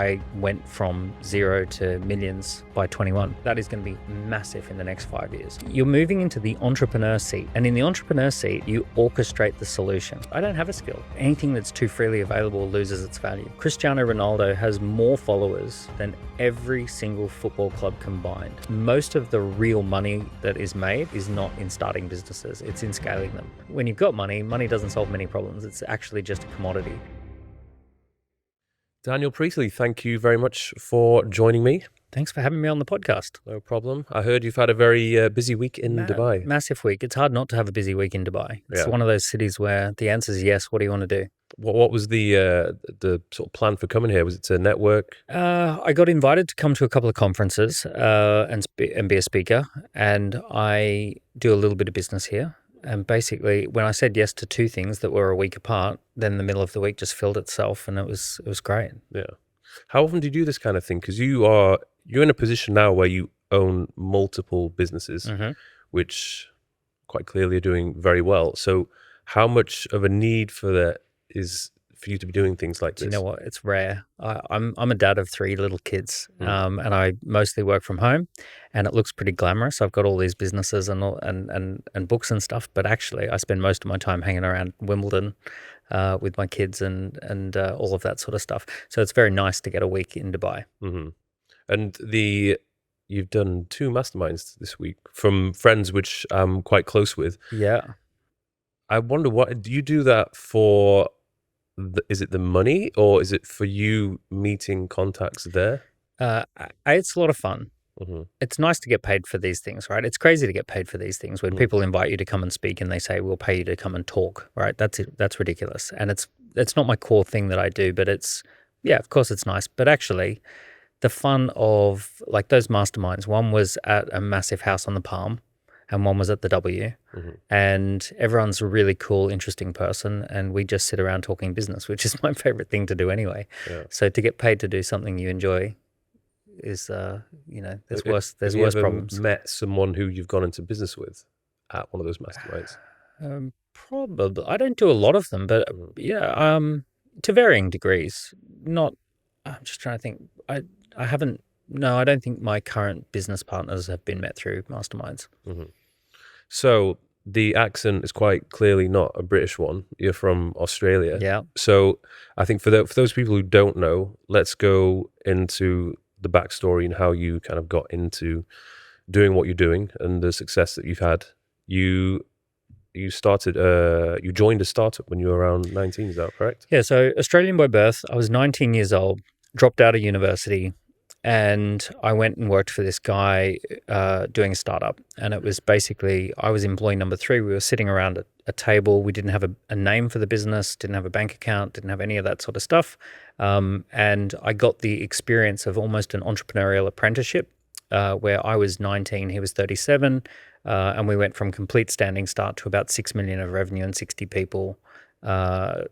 I went from 0 to millions by 21. That is going to be massive in the next 5 years. You're moving into the entrepreneur seat, and in the entrepreneur seat, you orchestrate the solution. I don't have a skill. Anything that's too freely available loses its value. Cristiano Ronaldo has more followers than every single football club combined. Most of the real money that is made is not in starting businesses, it's in scaling them. When you've got money, money doesn't solve many problems. It's actually just a commodity. Daniel Priestley, thank you very much for joining me. Thanks for having me on the podcast. No problem. I heard you've had a very busy week in Dubai. Massive week. It's hard not to have a busy week in Dubai. It's one of those cities where the answer is yes. What do you want to do? What was the sort of plan for coming here? Was it to network? I got invited to come to a couple of conferences and be a speaker, and I do a little bit of business here. And basically, when I said yes to two things that were a week apart, then the middle of the week just filled itself, and it was great. Yeah. How often do you do this kind of thing? Because you're in a position now where you own multiple businesses, which quite clearly are doing very well. So how much of a need for that is for you to be doing things like this? You know what? It's rare. I'm a dad of 3 little kids, and I mostly work from home, and it looks pretty glamorous. I've got all these businesses and books and stuff, but actually I spend most of my time hanging around Wimbledon with my kids and all of that sort of stuff. So it's very nice to get a week in Dubai. And you've done 2 masterminds this week from friends which I'm quite close with. Yeah. I wonder, what do you do that for? Is it the money, or is it for you meeting contacts there? It's a lot of fun. It's nice to get paid for these things, right? It's crazy to get paid for these things when people invite you to come and speak and they say, we'll pay you to come and talk, right? That's ridiculous. And it's not my core thing that I do, but of course it's nice. But actually, the fun of like those masterminds, one was at a massive house on the Palm, and one was at the W, and everyone's a really cool, interesting person, and we just sit around talking business, which is my favorite thing to do anyway. So to get paid to do something you enjoy is, there's worse problems. Met someone who you've gone into business with at one of those masterminds? Probably. I don't do a lot of them, but to varying degrees. I'm just trying to think. I haven't. No, I don't think my current business partners have been met through masterminds. So the accent is quite clearly not a British one. You're from Australia. Yeah. So I think for those people who don't know, let's go into the backstory and how you kind of got into doing what you're doing and the success that you've had. You joined a startup when you were around 19, is that correct? Yeah, so Australian by birth. I was 19 years old, dropped out of university, and I went and worked for this guy doing a startup. And it was basically, I was employee number 3. We were sitting around a table. We didn't have a name for the business, didn't have a bank account, didn't have any of that sort of stuff. And I got the experience of almost an entrepreneurial apprenticeship where I was 19, he was 37. And we went from complete standing start to about 6 million of revenue and 60 people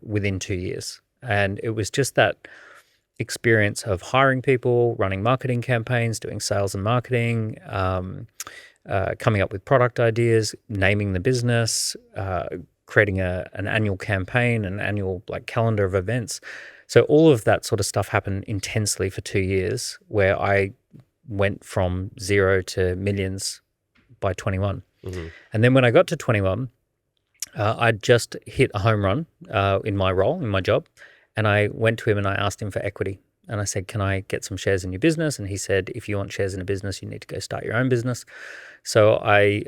within 2 years. And it was just that experience of hiring people, running marketing campaigns, doing sales and marketing, coming up with product ideas, naming the business, creating an annual campaign, an annual calendar of events. So all of that sort of stuff happened intensely for 2 years, where I went from 0 to millions by 21. And then when I got to 21, I'd just hit a home run in my role, in my job. And I went to him and I asked him for equity. And I said, can I get some shares in your business? And he said, if you want shares in a business, you need to go start your own business. So I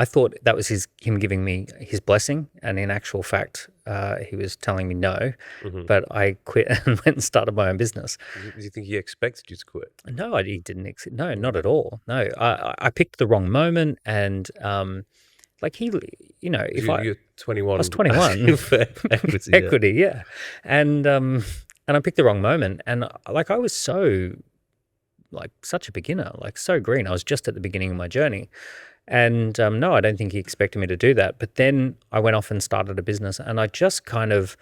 thought that was him giving me his blessing. And in actual fact, he was telling me no. But I quit and went and started my own business. Do you think he expected you to quit? No, he didn't. No, not at all. No, I picked the wrong moment. And you're 21. I was 21. Equity, yeah. And I picked the wrong moment. And I was such a beginner, so green. I was just at the beginning of my journey. And no, I don't think he expected me to do that. But then I went off and started a business, and I just kind of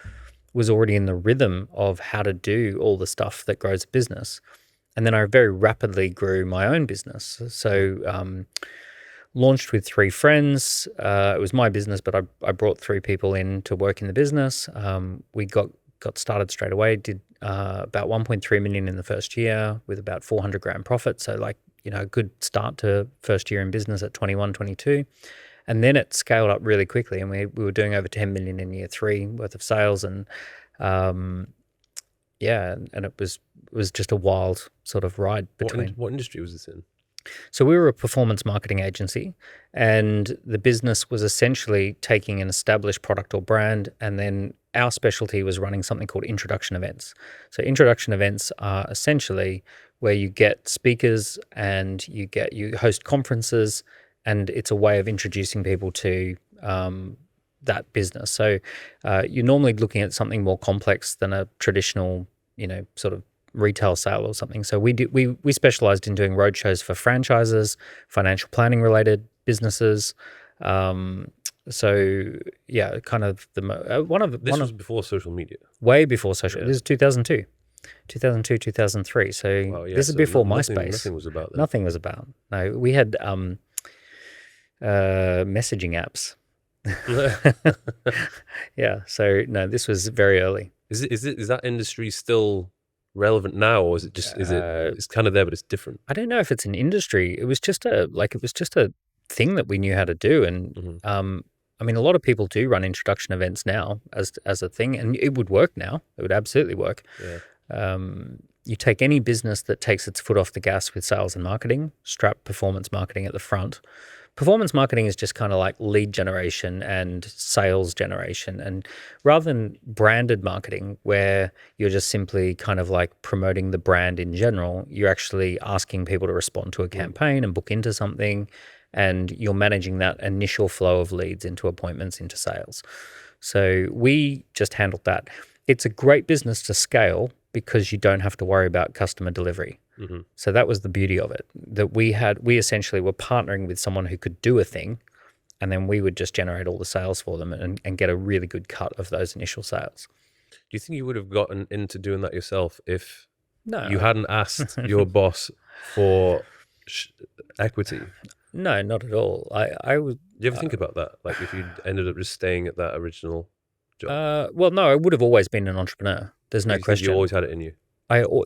was already in the rhythm of how to do all the stuff that grows a business. And then I very rapidly grew my own business. So launched with 3 friends. It was my business, but I brought 3 people in to work in the business. We got got started straight away. Did about 1.3 million in the first year with about 400 grand profit. So like, a good start to first year in business at 21, 22. And then it scaled up really quickly, and we were doing over 10 million in year 3 worth of sales. And and it was just a wild sort of ride between. What industry was this in? So we were a performance marketing agency, and the business was essentially taking an established product or brand, and then our specialty was running something called introduction events. So introduction events are essentially where you get speakers and you host conferences, and it's a way of introducing people to that business. So you're normally looking at something more complex than a traditional, sort of retail sale or something. So we specialized in doing roadshows for franchises, financial planning related businesses. So yeah, kind of This was before social media. Way before social. Yeah. This is 2002, 2003. So wow, yeah, this is before MySpace. Nothing was about that. Nothing was about. No, we had messaging apps. Yeah. So no, this was very early. Is that industry still relevant now, or is it just it's kind of there but it's different? I don't know if it's an industry. It was just a thing that we knew how to do. And I mean, a lot of people do run introduction events now as a thing, and it would work now. It would absolutely work. Yeah. You take any business that takes its foot off the gas with sales and marketing, strap performance marketing at the front. Performance marketing is just kind of like lead generation and sales generation. And rather than branded marketing, where you're just simply kind of like promoting the brand in general, you're actually asking people to respond to a campaign and book into something, and you're managing that initial flow of leads into appointments, into sales. So we just handled that. It's a great business to scale because you don't have to worry about customer delivery. Mm-hmm. So that was the beauty of it, that we essentially were partnering with someone who could do a thing, and then we would just generate all the sales for them and get a really good cut of those initial sales. Do you think you would have gotten into doing that yourself if you hadn't asked your boss for equity? No, not at all. I would. Do you ever think about that? Like if you ended up just staying at that original job? Well, no, I would have always been an entrepreneur. There's no question. You always had it in you.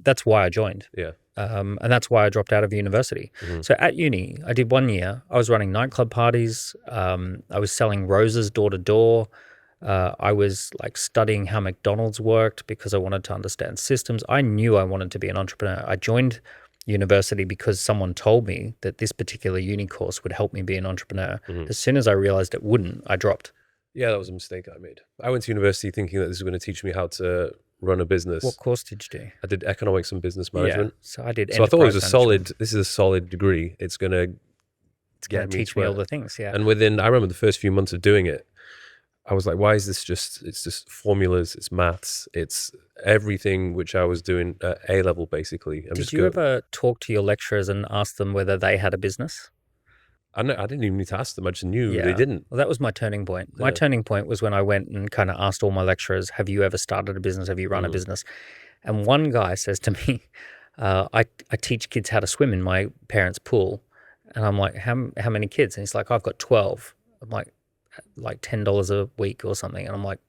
That's why I joined. Yeah. And that's why I dropped out of university. Mm-hmm. So at uni, I did 1 year. I was running nightclub parties. I was selling roses door to door. I was like studying how McDonald's worked because I wanted to understand systems. I knew I wanted to be an entrepreneur. I joined university because someone told me that this particular uni course would help me be an entrepreneur. Mm-hmm. As soon as I realized it wouldn't, I dropped. Yeah, that was a mistake I made. I went to university thinking that this was going to teach me how to run a business. What course did you do? I did economics and business management. Yeah, so I did. So I thought it was this is a solid degree. It's going to teach me all the things. Yeah. And I remember the first few months of doing it, I was like, why is this it's just formulas, it's maths, it's everything which I was doing at A level basically. Did you ever talk to your lecturers and ask them whether they had a business? I didn't even need to ask them. I just knew they didn't. Well, that was my turning point. My turning point was when I went and kind of asked all my lecturers, have you ever started a business? Have you run a business? And one guy says to me, I teach kids how to swim in my parents' pool. And I'm like, how many kids? And he's like, I've got 12. I'm like $10 a week or something. And I'm like,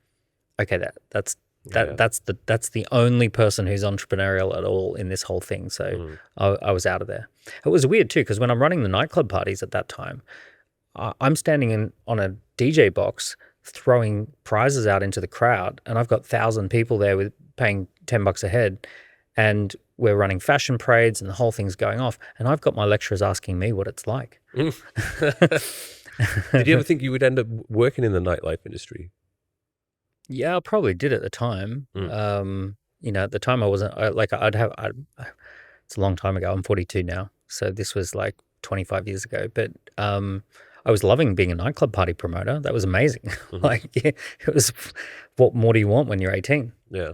okay, that's the only person who's entrepreneurial at all in this whole thing. So I was out of there. It was weird too, because when I'm running the nightclub parties at that time, I'm standing on a DJ box throwing prizes out into the crowd, and I've got 1,000 people there with paying $10 a head, and we're running fashion parades and the whole thing's going off, and I've got my lecturers asking me what it's like. Did you ever think you would end up working in the nightlife industry? Yeah, I probably did at the time. At the time I wasn't it's a long time ago. I'm 42 now. So this was like 25 years ago. But I was loving being a nightclub party promoter. That was amazing. Mm-hmm. It was, what more do you want when you're 18? Yeah.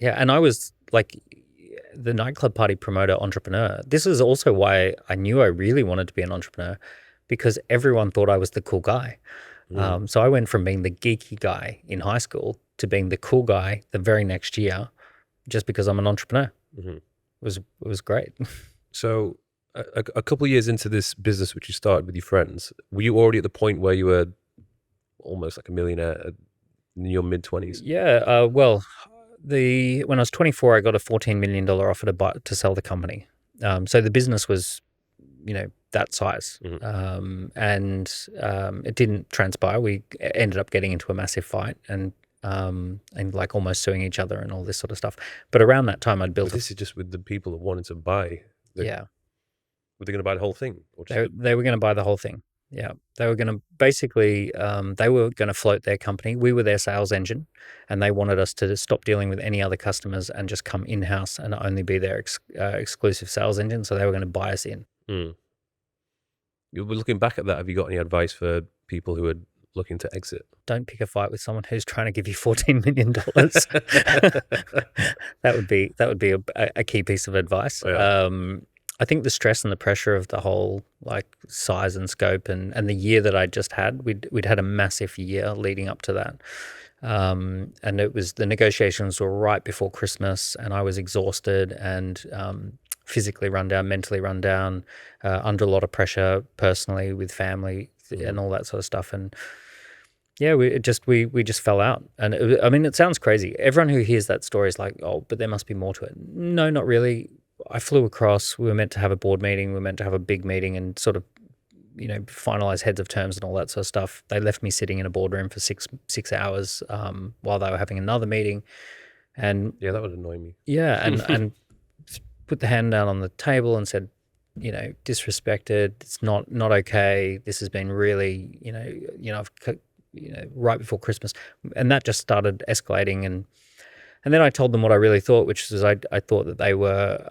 Yeah. And I was like the nightclub party promoter entrepreneur. This is also why I knew I really wanted to be an entrepreneur, because everyone thought I was the cool guy. So I went from being the geeky guy in high school to being the cool guy the very next year, just because I'm an entrepreneur. Mm-hmm. It was great. So a couple of years into this business, which you started with your friends, were you already at the point where you were almost like a millionaire in your mid-20s? Yeah. Well, when I was 24, I got a $14 million offer to sell the company. So the business was, that size. And it didn't transpire. We ended up getting into a massive fight and like almost suing each other and all this sort of stuff. But around that time, I'd built. This is just with the people that wanted to buy. Yeah. Were they going to buy the whole thing? Or they were going to buy the whole thing. Yeah. They were going to basically, they were going to float their company. We were their sales engine, and they wanted us to stop dealing with any other customers and just come in-house and only be their exclusive sales engine. So they were going to buy us in. You were looking back at that. Have you got any advice for people who are looking to exit? Don't pick a fight with someone who's trying to give you $14 million. That would be a key piece of advice. Yeah. I think the stress and the pressure of the whole like size and scope and the year that I just had, we'd had a massive year leading up to that. And it was, the negotiations were right before Christmas, and I was exhausted and physically run down, mentally run down, under a lot of pressure personally with family and all that sort of stuff. And yeah, we just fell out. And it sounds crazy. Everyone who hears that story is like, oh, but there must be more to it. No, not really. I flew across. We were meant to have a board meeting. We were meant to have a big meeting and sort of, finalize heads of terms and all that sort of stuff. They left me sitting in a boardroom for six hours while they were having another meeting. And yeah, that would annoy me. Yeah, and put the hand down on the table and said, disrespected. It's not okay. This has been really, right before Christmas, and that just started escalating. And then I told them what I really thought, which was I thought that they were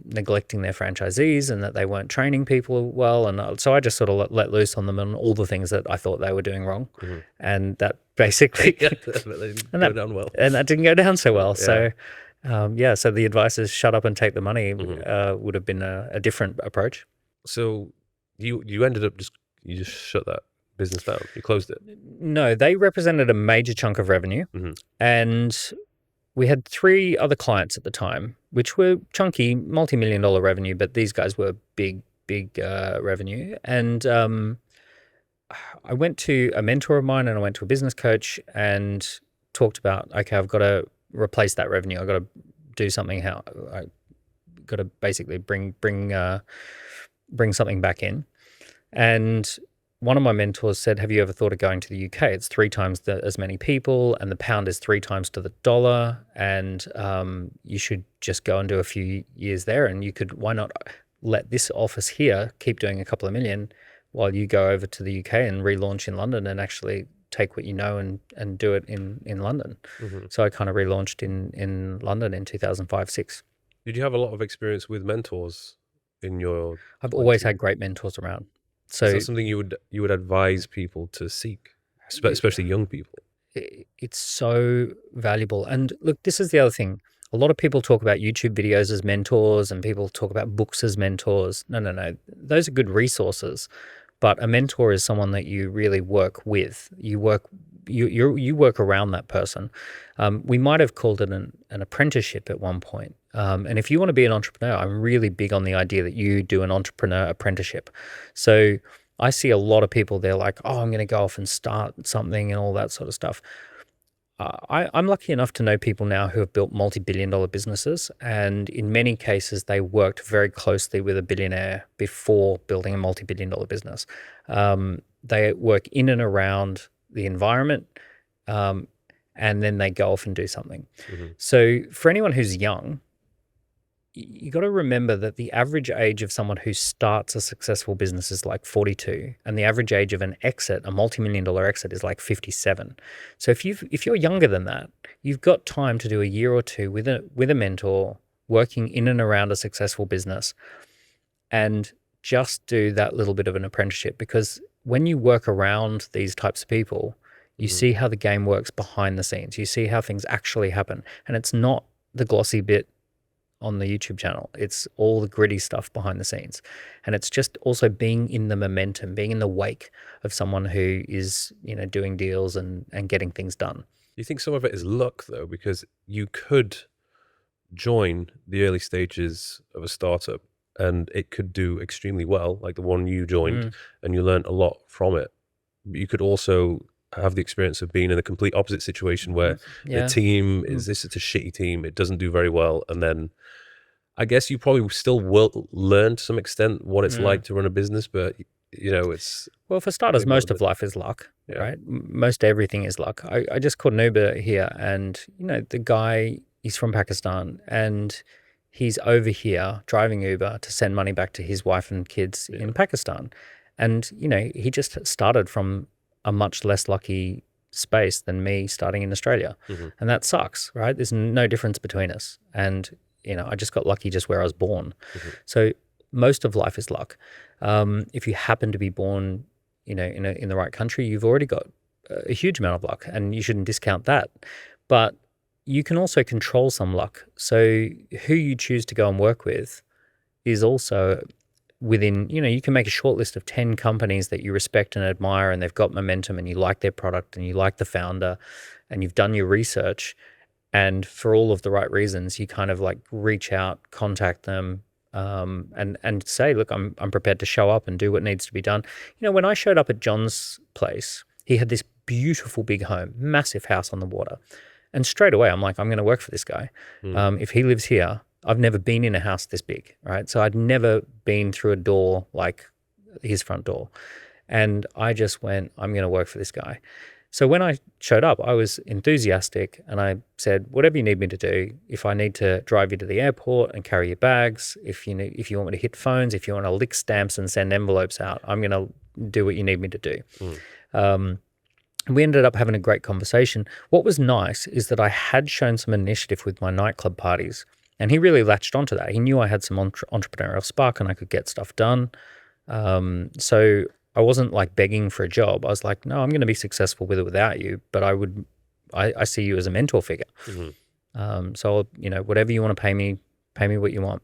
neglecting their franchisees and that they weren't training people well. And so I just sort of let loose on them and all the things that I thought they were doing wrong. And that basically go down well. And that didn't go down so well. Yeah. So so the advice is shut up and take the money would have been a different approach. So you ended up you just shut that business down. You closed it. No, they represented a major chunk of revenue, and we had 3 other clients at the time, which were chunky, multi-million-dollar revenue, but these guys were big revenue. And I went to a mentor of mine and I went to a business coach and talked about, okay, I've got to replace that revenue. I've got to do something. How I got to basically bring something back in. And one of my mentors said, have you ever thought of going to the UK? It's 3 times as many people, and the pound is 3 times to the dollar, and you should just go and do a few years there, and why not let this office here keep doing a couple of million while you go over to the UK and relaunch in London and actually take what you know and do it in London. So I kind of relaunched in London in 2005-06. Did you have a lot of experience with mentors in your... I've always had great mentors around. So is that something you would advise people to seek, especially young people? It's so valuable. And look, this is the other thing. A lot of people talk about YouTube videos as mentors and people talk about books as mentors. No. Those are good resources. But a mentor is someone that you really work with. You work around that person. We might have called it an apprenticeship at one point. And if you want to be an entrepreneur, I'm really big on the idea that you do an entrepreneur apprenticeship. So I see a lot of people, they're like, oh, I'm going to go off and start something and all that sort of stuff. I'm lucky enough to know people now who have built multi-billion-dollar businesses, and in many cases, they worked very closely with a billionaire before building a multi-billion-dollar business. They work in and around the environment, and then they go off and do something. So for anyone who's young, you got to remember that the average age of someone who starts a successful business is like 42, and the average age of an exit, a multi-million-dollar exit, is like 57. So if you're younger than that, you've got time to do a year or two with a mentor, working in and around a successful business, and just do that little bit of an apprenticeship. Because when you work around these types of people, you see how the game works behind the scenes. You see how things actually happen, and it's not the glossy bit on the YouTube channel. It's all the gritty stuff behind the scenes. And it's just also being in the momentum, being in the wake of someone who is, doing deals and getting things done. You think some of it is luck though, because you could join the early stages of a startup and it could do extremely well, like the one you joined, and you learned a lot from it. But you could also have the experience of being in a complete opposite situation where the Yeah. team is it's a shitty team, it doesn't do very well, and then I guess you probably still will learn to some extent what it's like to run a business, but it's Well, for starters, maybe not most the of best. life is luck, Yeah. right? Most everything is luck. I just called an Uber here, and the guy, he's from Pakistan, and he's over here driving Uber to send money back to his wife and kids in Pakistan. And he just started from a much less lucky space than me starting in Australia. And that sucks, right? There's no difference between us. And I just got lucky just where I was born. So most of life is luck. If you happen to be born, in the right country, you've already got a huge amount of luck, and you shouldn't discount that. But you can also control some luck. So who you choose to go and work with is also within, you can make a short list of 10 companies that you respect and admire, and they've got momentum, and you like their product, and you like the founder, and you've done your research. And for all of the right reasons, you kind of like reach out, contact them, and say, look, I'm prepared to show up and do what needs to be done. When I showed up at John's place, he had this beautiful big home, massive house on the water. And straight away, I'm like, I'm going to work for this guy. If he lives here, I've never been in a house this big, right? So I'd never been through a door like his front door. And I just went, I'm going to work for this guy. So when I showed up, I was enthusiastic, and I said, whatever you need me to do, if I need to drive you to the airport and carry your bags, if you want me to hit phones, if you want to lick stamps and send envelopes out, I'm going to do what you need me to do. We ended up having a great conversation. What was nice is that I had shown some initiative with my nightclub parties, and he really latched onto that. He knew I had some entrepreneurial spark and I could get stuff done. So I wasn't like begging for a job. I was like, no, I'm going to be successful with it without you, but I see you as a mentor figure. So, whatever you want to pay me what you want.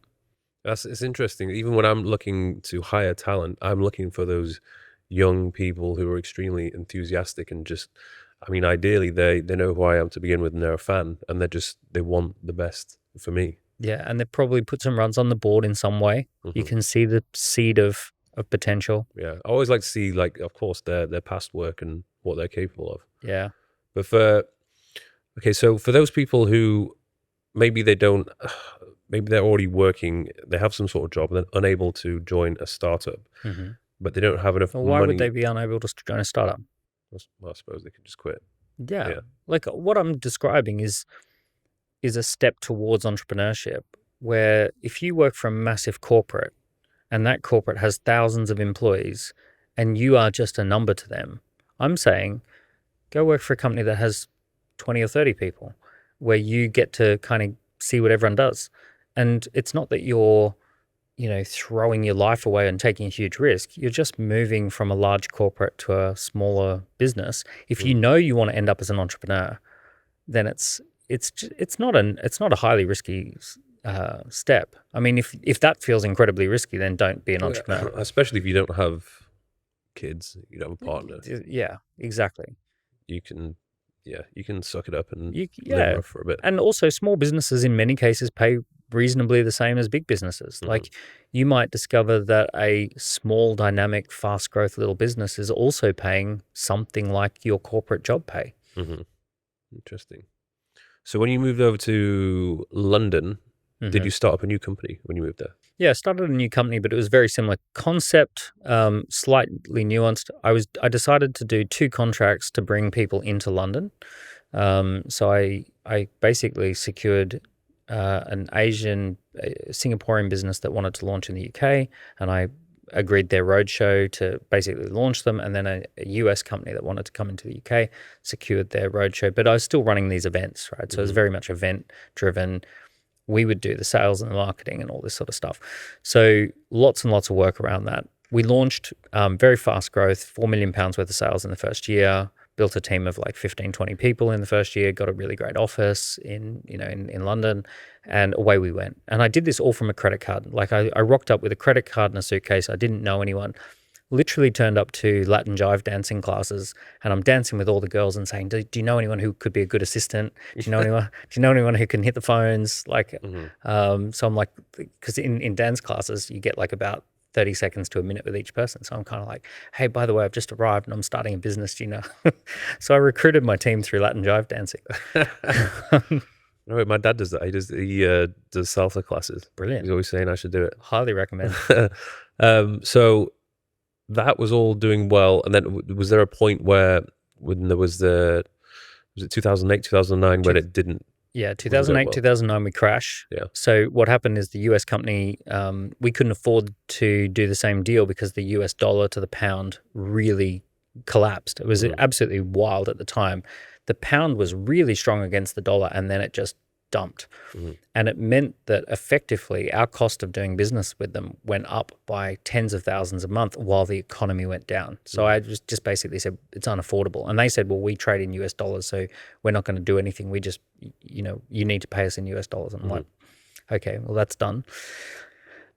It's interesting. Even when I'm looking to hire talent, I'm looking for those young people who are extremely enthusiastic and just, ideally they know who I am to begin with, and they're a fan, and they want the best for me. Yeah. And they've probably put some runs on the board in some way. You can see the seed of potential. Yeah. I always like to see, like, of course, their past work and what they're capable of. Yeah. But so for those people who maybe they're already working, they have some sort of job, and they're unable to join a startup, but they don't have enough money. Why would they be unable to join a startup? Well, I suppose they could just quit. Yeah. Like what I'm describing is a step towards entrepreneurship, where if you work for a massive corporate and that corporate has thousands of employees and you are just a number to them, I'm saying go work for a company that has 20 or 30 people, where you get to kind of see what everyone does. And it's not that you're throwing your life away and taking a huge risk. You're just moving from a large corporate to a smaller business. If you know you want to end up as an entrepreneur, then it's not a highly risky step. I mean, if that feels incredibly risky, then don't be an entrepreneur. Especially if you don't have kids, you don't have a partner. Yeah, exactly. You can suck it up and live rough for a bit. And also, small businesses in many cases pay reasonably the same as big businesses. Like, you might discover that a small, dynamic, fast growth little business is also paying something like your corporate job pay. Interesting. So when you moved over to London, did you start up a new company when you moved there? Yeah, I started a new company, but it was very similar concept, slightly nuanced. I decided to do 2 contracts to bring people into London. So I basically secured an Asian Singaporean business that wanted to launch in the UK, and I agreed their roadshow to basically launch them, and then a US company that wanted to come into the UK secured their roadshow. But I was still running these events, right? So it was very much event driven. We would do the sales and the marketing and all this sort of stuff. So lots and lots of work around that. We launched very fast growth, £4 million worth of sales in the first year, built a team of like 15, 20 people in the first year, got a really great office in London, and away we went. And I did this all from a credit card. Like I rocked up with a credit card and a suitcase. I didn't know anyone. Literally turned up to Latin jive dancing classes, and I'm dancing with all the girls and saying, do you know anyone who could be a good assistant? Do you know anyone? Do you know anyone who can hit the phones? Like, so I'm like, because in dance classes you get like about 30 seconds to a minute with each person. So I'm kind of like, hey, by the way, I've just arrived and I'm starting a business, So I recruited my team through Latin jive dancing. No, my dad does that. He does salsa classes. Brilliant. He's always saying I should do it. Highly recommend. So that was all doing well. And then was there a point where when there was it 2008, 2009 when it didn't? Yeah, 2008, 2009, we crash. Yeah. So what happened is the US company, we couldn't afford to do the same deal because the US dollar to the pound really collapsed. It was absolutely wild at the time. The pound was really strong against the dollar, and then it just dumped. And it meant that effectively our cost of doing business with them went up by tens of thousands a month while the economy went down. So I just basically said, it's unaffordable. And they said, well, we trade in US dollars, so we're not going to do anything. We just, you need to pay us in US dollars. And I'm like, okay, well, that's done.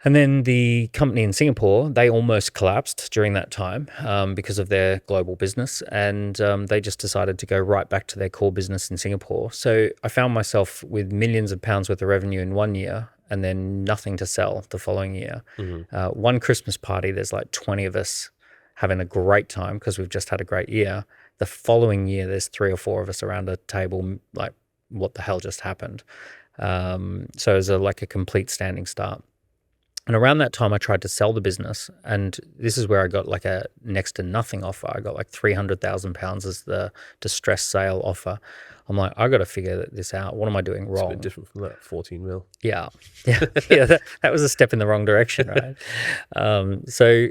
And then the company in Singapore, they almost collapsed during that time because of their global business. And they just decided to go right back to their core business in Singapore. So I found myself with millions of pounds worth of revenue in 1 year and then nothing to sell the following year. One Christmas party, there's like 20 of us having a great time because we've just had a great year. The following year, there's 3 or 4 of us around a table like, what the hell just happened? So it was like a complete standing start. And around that time, I tried to sell the business, and this is where I got like a next to nothing offer. I got like £300,000 as the distressed sale offer. I'm like, I got to figure this out. What am I doing wrong? It's a bit different from that 14 mil. Yeah. That was a step in the wrong direction, right? So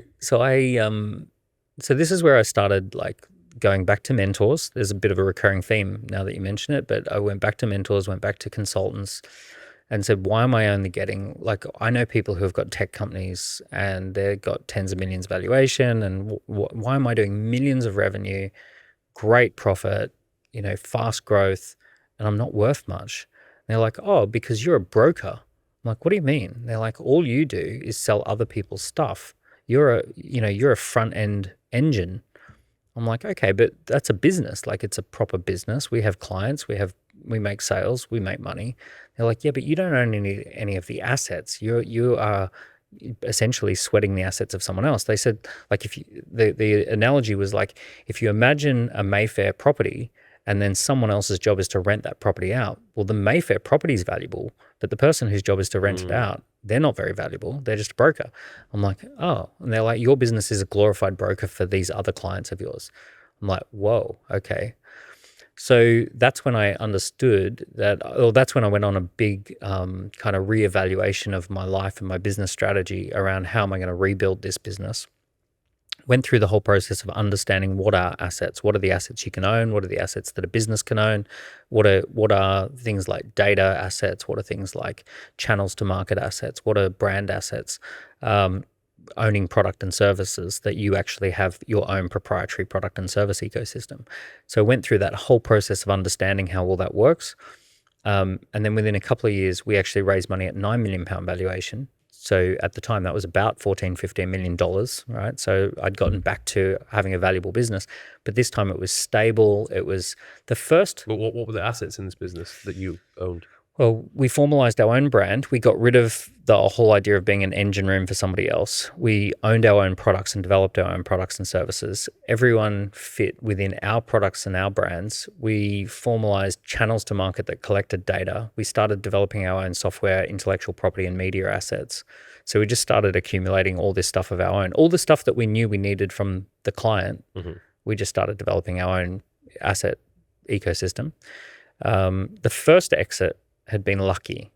this is where I started like going back to mentors. There's a bit of a recurring theme now that you mention it, but I went back to mentors, went back to consultants, and said, why am I only getting, like, I know people who have got tech companies and they've got tens of millions valuation, and why am I doing millions of revenue, great profit, fast growth, and I'm not worth much? And they're like, oh, because you're a broker. I'm like, what do you mean? They're like, all you do is sell other people's stuff. You're a front end engine. I'm like, okay, but that's a business. Like, it's a proper business. We have clients, we make sales, we make money. They're like, yeah, but you don't own any of the assets. You are essentially sweating the assets of someone else. They said, like, the analogy was like, if you imagine a Mayfair property and then someone else's job is to rent that property out. Well, the Mayfair property is valuable, but the person whose job is to rent it out, they're not very valuable. They're just a broker. I'm like, oh. And they're like, your business is a glorified broker for these other clients of yours. I'm like, whoa, okay. So that's when I understood that, or that's when I went on a big kind of reevaluation of my life and my business strategy around how am I going to rebuild this business. Went through the whole process of understanding what are assets, what are the assets you can own, what are the assets that a business can own, what are things like data assets, what are things like channels to market assets, what are brand assets, owning product and services that you actually have your own proprietary product and service ecosystem. So I went through that whole process of understanding how all that works. And then within a couple of years, we actually raised money at £9 million valuation. So at the time, that was about $14-15 million, right? So I'd gotten back to having a valuable business, but this time it was stable. It was the first. But what were the assets in this business that you owned? Well, we formalized our own brand. We got rid of the whole idea of being an engine room for somebody else. We owned our own products and developed our own products and services. Everyone fit within our products and our brands. We formalized channels to market that collected data. We started developing our own software, intellectual property, and media assets. So we just started accumulating all this stuff of our own. All the stuff that we knew we needed from the client, we just started developing our own asset ecosystem. The first exit had been lucky.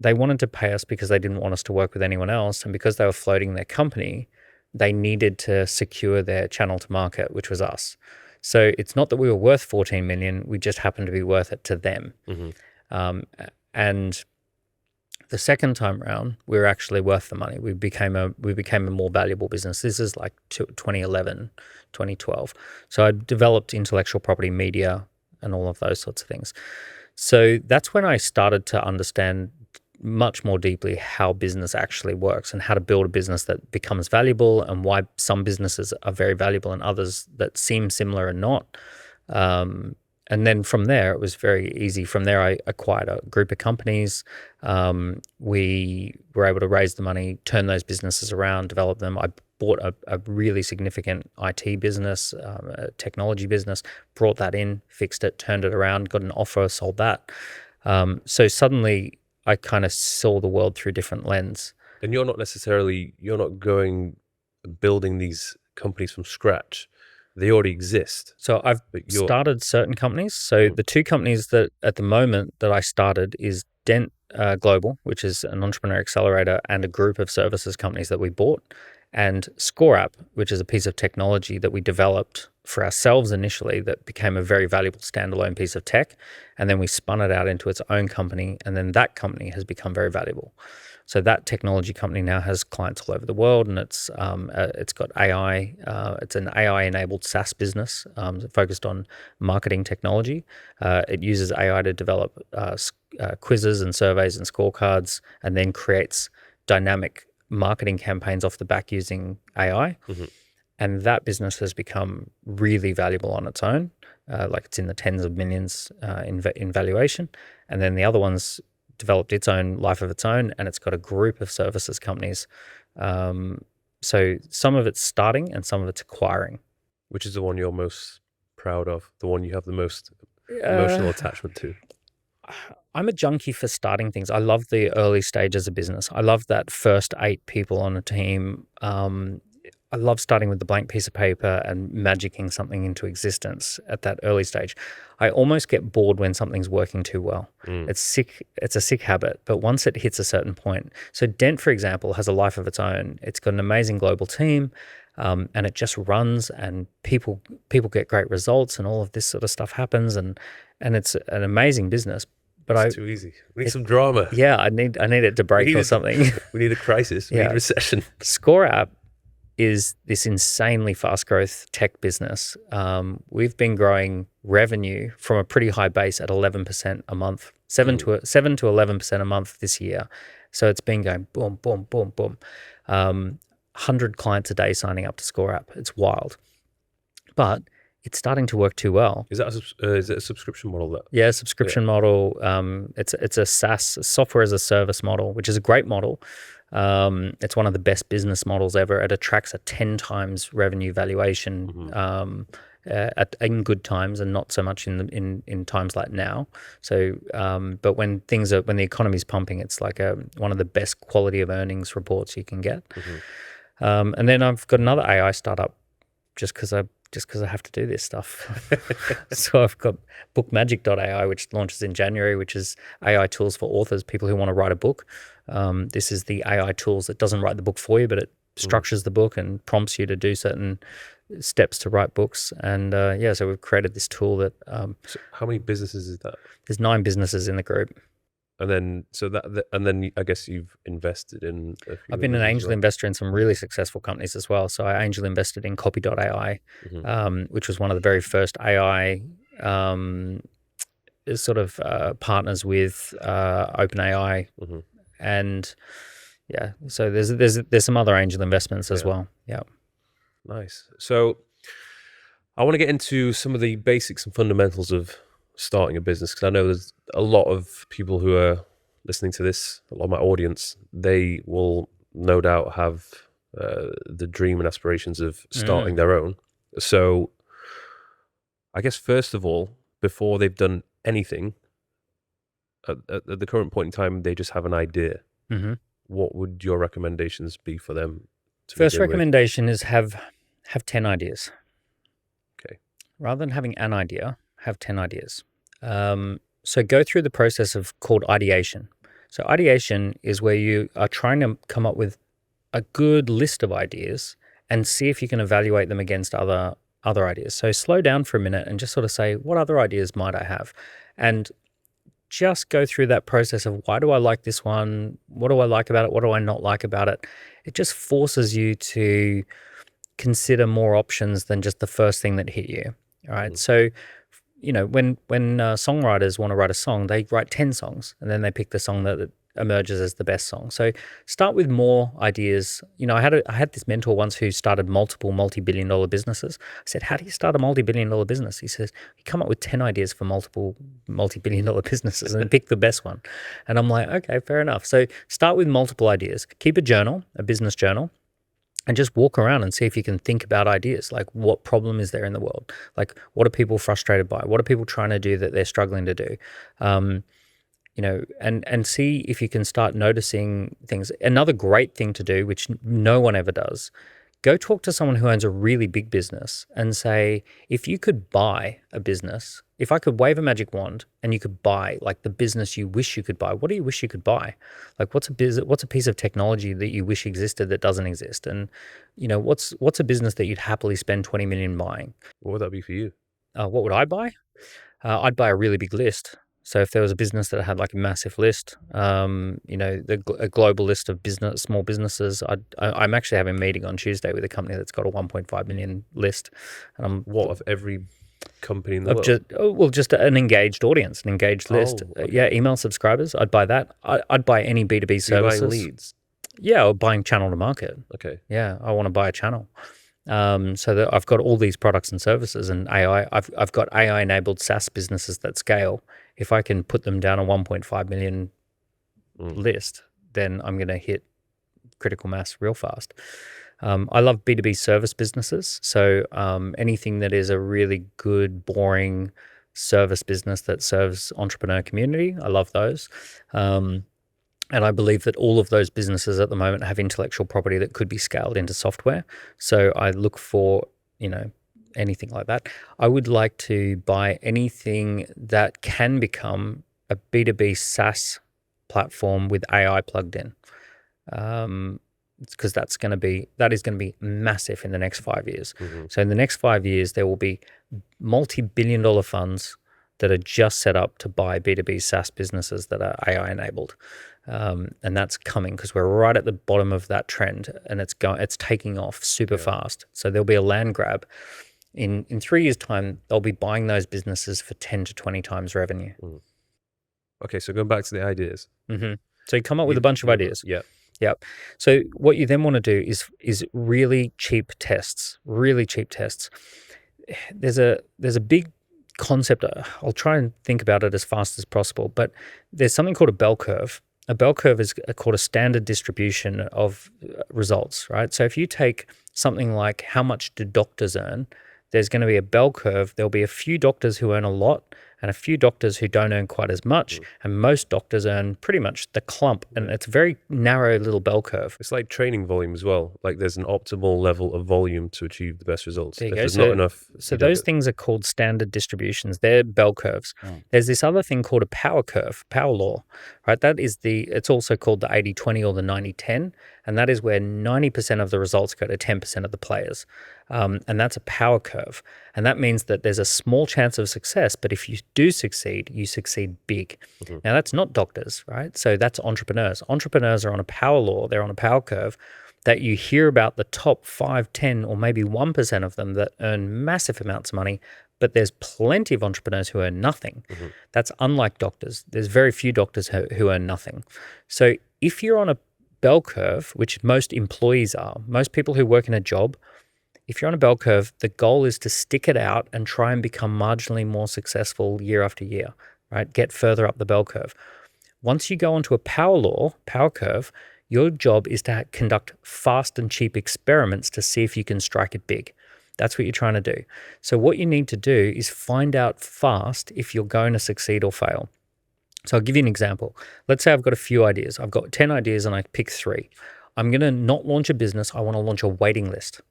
They wanted to pay us because they didn't want us to work with anyone else. And because they were floating their company, they needed to secure their channel to market, which was us. So it's not that we were worth 14 million, we just happened to be worth it to them. And the second time around, we were actually worth the money. We became a more valuable business. This is like 2011, 2012. So I developed intellectual property, media, and all of those sorts of things. So that's when I started to understand much more deeply how business actually works and how to build a business that becomes valuable, and why some businesses are very valuable and others that seem similar are not. And And then from there, it was very easy. From there, I acquired a group of companies. We were able to raise the money, turn those businesses around, develop them. I bought a really significant IT business, a technology business, brought that in, fixed it, turned it around, got an offer, sold that. So suddenly I kind of saw the world through a different lens. And you're not going building these companies from scratch. They already exist. So I've started certain companies. So the two companies that at the moment that I started is Dent Global, which is an entrepreneur accelerator and a group of services companies that we bought, and ScoreApp, which is a piece of technology that we developed for ourselves initially that became a very valuable standalone piece of tech. And then we spun it out into its own company. And then that company has become very valuable. So that technology company now has clients all over the world, and it's got AI. It's an AI-enabled SaaS business focused on marketing technology. It uses AI to develop quizzes and surveys and scorecards, and then creates dynamic marketing campaigns off the back using AI. Mm-hmm. And that business has become really valuable on its own. Like it's in the tens of millions in valuation. And then the other one's developed its own life of its own, and it's got a group of services companies. So some of it's starting and some of it's acquiring. Which is the one you're most proud of, the one you have the most emotional attachment to? I'm a junkie for starting things. I love the early stages of business. I love that first 8 people on a team. I love starting with the blank piece of paper and magicking something into existence at that early stage. I almost get bored when something's working too well. It's sick. It's a sick habit. But once it hits a certain point, so Dent, for example, has a life of its own. It's got an amazing global team, and it just runs, and people get great results, and all of this sort of stuff happens, and it's an amazing business. But it's too easy. We need some drama. Yeah, I need it to break or something. We need a crisis. We need a recession. ScoreApp is this insanely fast growth tech business. We've been growing revenue from a pretty high base at 11% a month, 7 to 11% a month this year. So it's been going boom, boom, boom, boom. 100 clients a day signing up to ScoreApp. It's wild, but it's starting to work too well. Is it a subscription model? Yeah, subscription model. It's a SaaS, software as a service model, which is a great model. It's one of the best business models ever. It attracts a 10 times revenue valuation in good times, and not so much in times like now. So, but when the economy's pumping, it's like one of the best quality of earnings reports you can get. And then I've got another AI startup, just because I have to do this stuff. So I've got bookmagic.ai, which launches in January, which is AI tools for authors, people who want to write a book. This is the AI tools that doesn't write the book for you, but it structures the book and prompts you to do certain steps to write books. And so we've created this tool that... So how many businesses is that? There's 9 businesses in the group. And then I guess you've invested in a few. I've been an angel investor in some really successful companies as well. So I angel invested in copy.ai, which was one of the very first AI sort of partners with OpenAI. And so there's some other angel investments as well. Yeah. Nice. So I want to get into some of the basics and fundamentals of starting a business, because I know there's a lot of people who are listening to this, a lot of my audience, they will no doubt have the dream and aspirations of starting their own. So I guess first of all, before they've done anything, at the current point in time, they just have an idea. What would your recommendations be for them? First recommendation is have 10 ideas. Okay. Rather than having an idea, have 10 ideas. So go through the process called ideation. So ideation is where you are trying to come up with a good list of ideas and see if you can evaluate them against other ideas. So slow down for a minute and just sort of say, what other ideas might I have? And just go through that process of, why do I like this one? What do I like about it? What do I not like about it? It just forces you to consider more options than just the first thing that hit you. All right. So, when songwriters want to write a song, they write 10 songs, and then they pick the song that emerges as the best song. So start with more ideas. I had this mentor once who started multiple multi-billion-dollar businesses. I said, how do you start a multi-billion-dollar business? He says, you come up with 10 ideas for multiple multi-billion-dollar businesses and pick the best one. And I'm like, okay, fair enough. So start with multiple ideas. Keep a journal, a business journal, and just walk around and see if you can think about ideas. Like, what problem is there in the world? Like, what are people frustrated by? What are people trying to do that they're struggling to do? And see if you can start noticing things. Another great thing to do, which no one ever does, go talk to someone who owns a really big business and say, if you could buy a business, if I could wave a magic wand and you could buy like the business you wish you could buy, what do you wish you could buy? Like, what's a piece of technology that you wish existed that doesn't exist? And what's a business that you'd happily spend 20 million buying? What would that be for you? What would I buy? I'd buy a really big list. So if there was a business that had like a massive list, a global list of small businesses, I'm actually having a meeting on Tuesday with a company that's got a 1.5 million list. And of every company in the world? Just an engaged audience, an engaged list. Okay. Email subscribers. I'd buy that. I'd buy any B2B services. You're buying leads? Yeah, or buying channel to market. Okay. Yeah, I want to buy a channel. So that I've got all these products and services and AI. I've got AI enabled SaaS businesses that scale. If I can put them down a 1.5 million list, then I'm going to hit critical mass real fast. I love B2B service businesses. So anything that is a really good, boring service business that serves entrepreneur community, I love those. And I believe that all of those businesses at the moment have intellectual property that could be scaled into software. So I look for, anything like that. I would like to buy anything that can become a B2B SaaS platform with AI plugged in. Because that is going to be massive in the next 5 years. Mm-hmm. So in the next 5 years, there will be multi-billion-dollar funds that are just set up to buy B2B SaaS businesses that are AI enabled. And that's coming because we're right at the bottom of that trend and it's taking off super fast. So there'll be a land grab. In 3 years' time, they'll be buying those businesses for 10 to 20 times revenue. Mm. Okay, so going back to the ideas. Mm-hmm. So you come up with a bunch of ideas. Yeah. Yep. So what you then want to do is really cheap tests. Really cheap tests. There's a big concept. I'll try and think about it as fast as possible, but there's something called a bell curve. A bell curve is called a standard distribution of results, right? So if you take something like how much do doctors earn, there's going to be a bell curve. There'll be a few doctors who earn a lot and a few doctors who don't earn quite as much. And most doctors earn pretty much the clump. And it's a very narrow little bell curve. It's like training volume as well. Like there's an optimal level of volume to achieve the best results. There you if go. there's not enough. So those things are called standard distributions. They're bell curves. There's this other thing called a power curve, power law, right? It's also called the 80-20 or the 90-10. And that is where 90% of the results go to 10% of the players. And that's a power curve. And that means that there's a small chance of success, but if you do succeed, you succeed big. Mm-hmm. Now, that's not doctors, right? So that's entrepreneurs. Entrepreneurs are on a power law. They're on a power curve that you hear about the top 5, 10, or maybe 1% of them that earn massive amounts of money, but there's plenty of entrepreneurs who earn nothing. Mm-hmm. That's unlike doctors. There's very few doctors who earn nothing. So if you're on a bell curve, which most employees are, most people who work in a job, if you're on a bell curve, the goal is to stick it out and try and become marginally more successful year after year, right? Get further up the bell curve. Once you go onto a power curve, your job is to conduct fast and cheap experiments to see if you can strike it big. That's what you're trying to do. So what you need to do is find out fast if you're going to succeed or fail. So I'll give you an example. Let's say I've got a few ideas. I've got 10 ideas and I pick 3. I'm going to not launch a business. I want to launch a waiting list.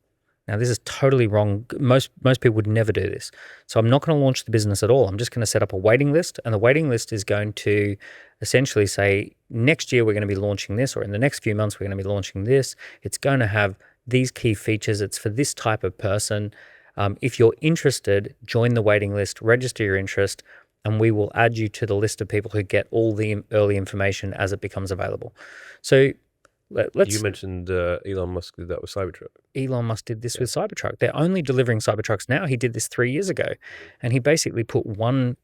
Now, this is totally wrong. Most people would never do this. So I'm not going to launch the business at all. I'm just going to set up a waiting list. And the waiting list is going to essentially say, next year we're going to be launching this, or in the next few months we're going to be launching this. It's going to have these key features. It's for this type of person. If you're interested, join the waiting list, register your interest, and we will add you to the list of people who get all the early information as it becomes available. So let's... You mentioned Elon Musk did that with Cybertruck. Elon Musk did this with Cybertruck. They're only delivering Cybertrucks now. He did this 3 years ago. And he basically put one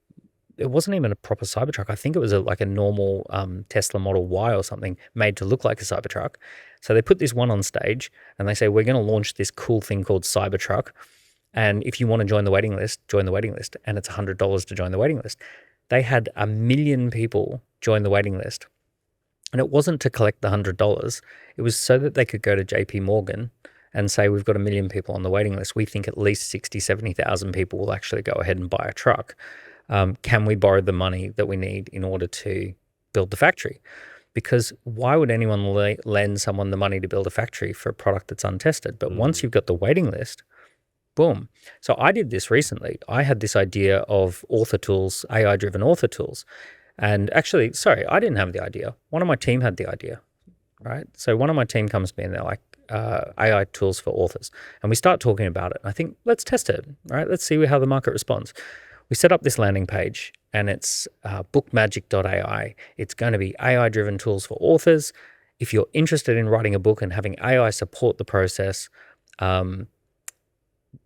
it wasn't even a proper Cybertruck. I think it was like a normal Tesla Model Y or something made to look like a Cybertruck. So they put this one on stage and they say, we're going to launch this cool thing called Cybertruck. And if you want to join the waiting list, join the waiting list. And it's $100 to join the waiting list. They had 1 million people join the waiting list. And it wasn't to collect the $100. It was so that they could go to JP Morgan and say, we've got 1 million people on the waiting list. We think at least 60, 70,000 people will actually go ahead and buy a truck. Can we borrow the money that we need in order to build the factory? Because why would anyone lend someone the money to build a factory for a product that's untested? But once you've got the waiting list, boom. So I did this recently. I had this idea of author tools, AI-driven author tools. And actually, sorry, I didn't have the idea. One of my team had the idea, right? So one of my team comes to me and they're like, AI tools for authors. And we start talking about it. I think, let's test it, right? Let's see how the market responds. We set up this landing page and it's bookmagic.ai. It's going to be AI-driven tools for authors. If you're interested in writing a book and having AI support the process,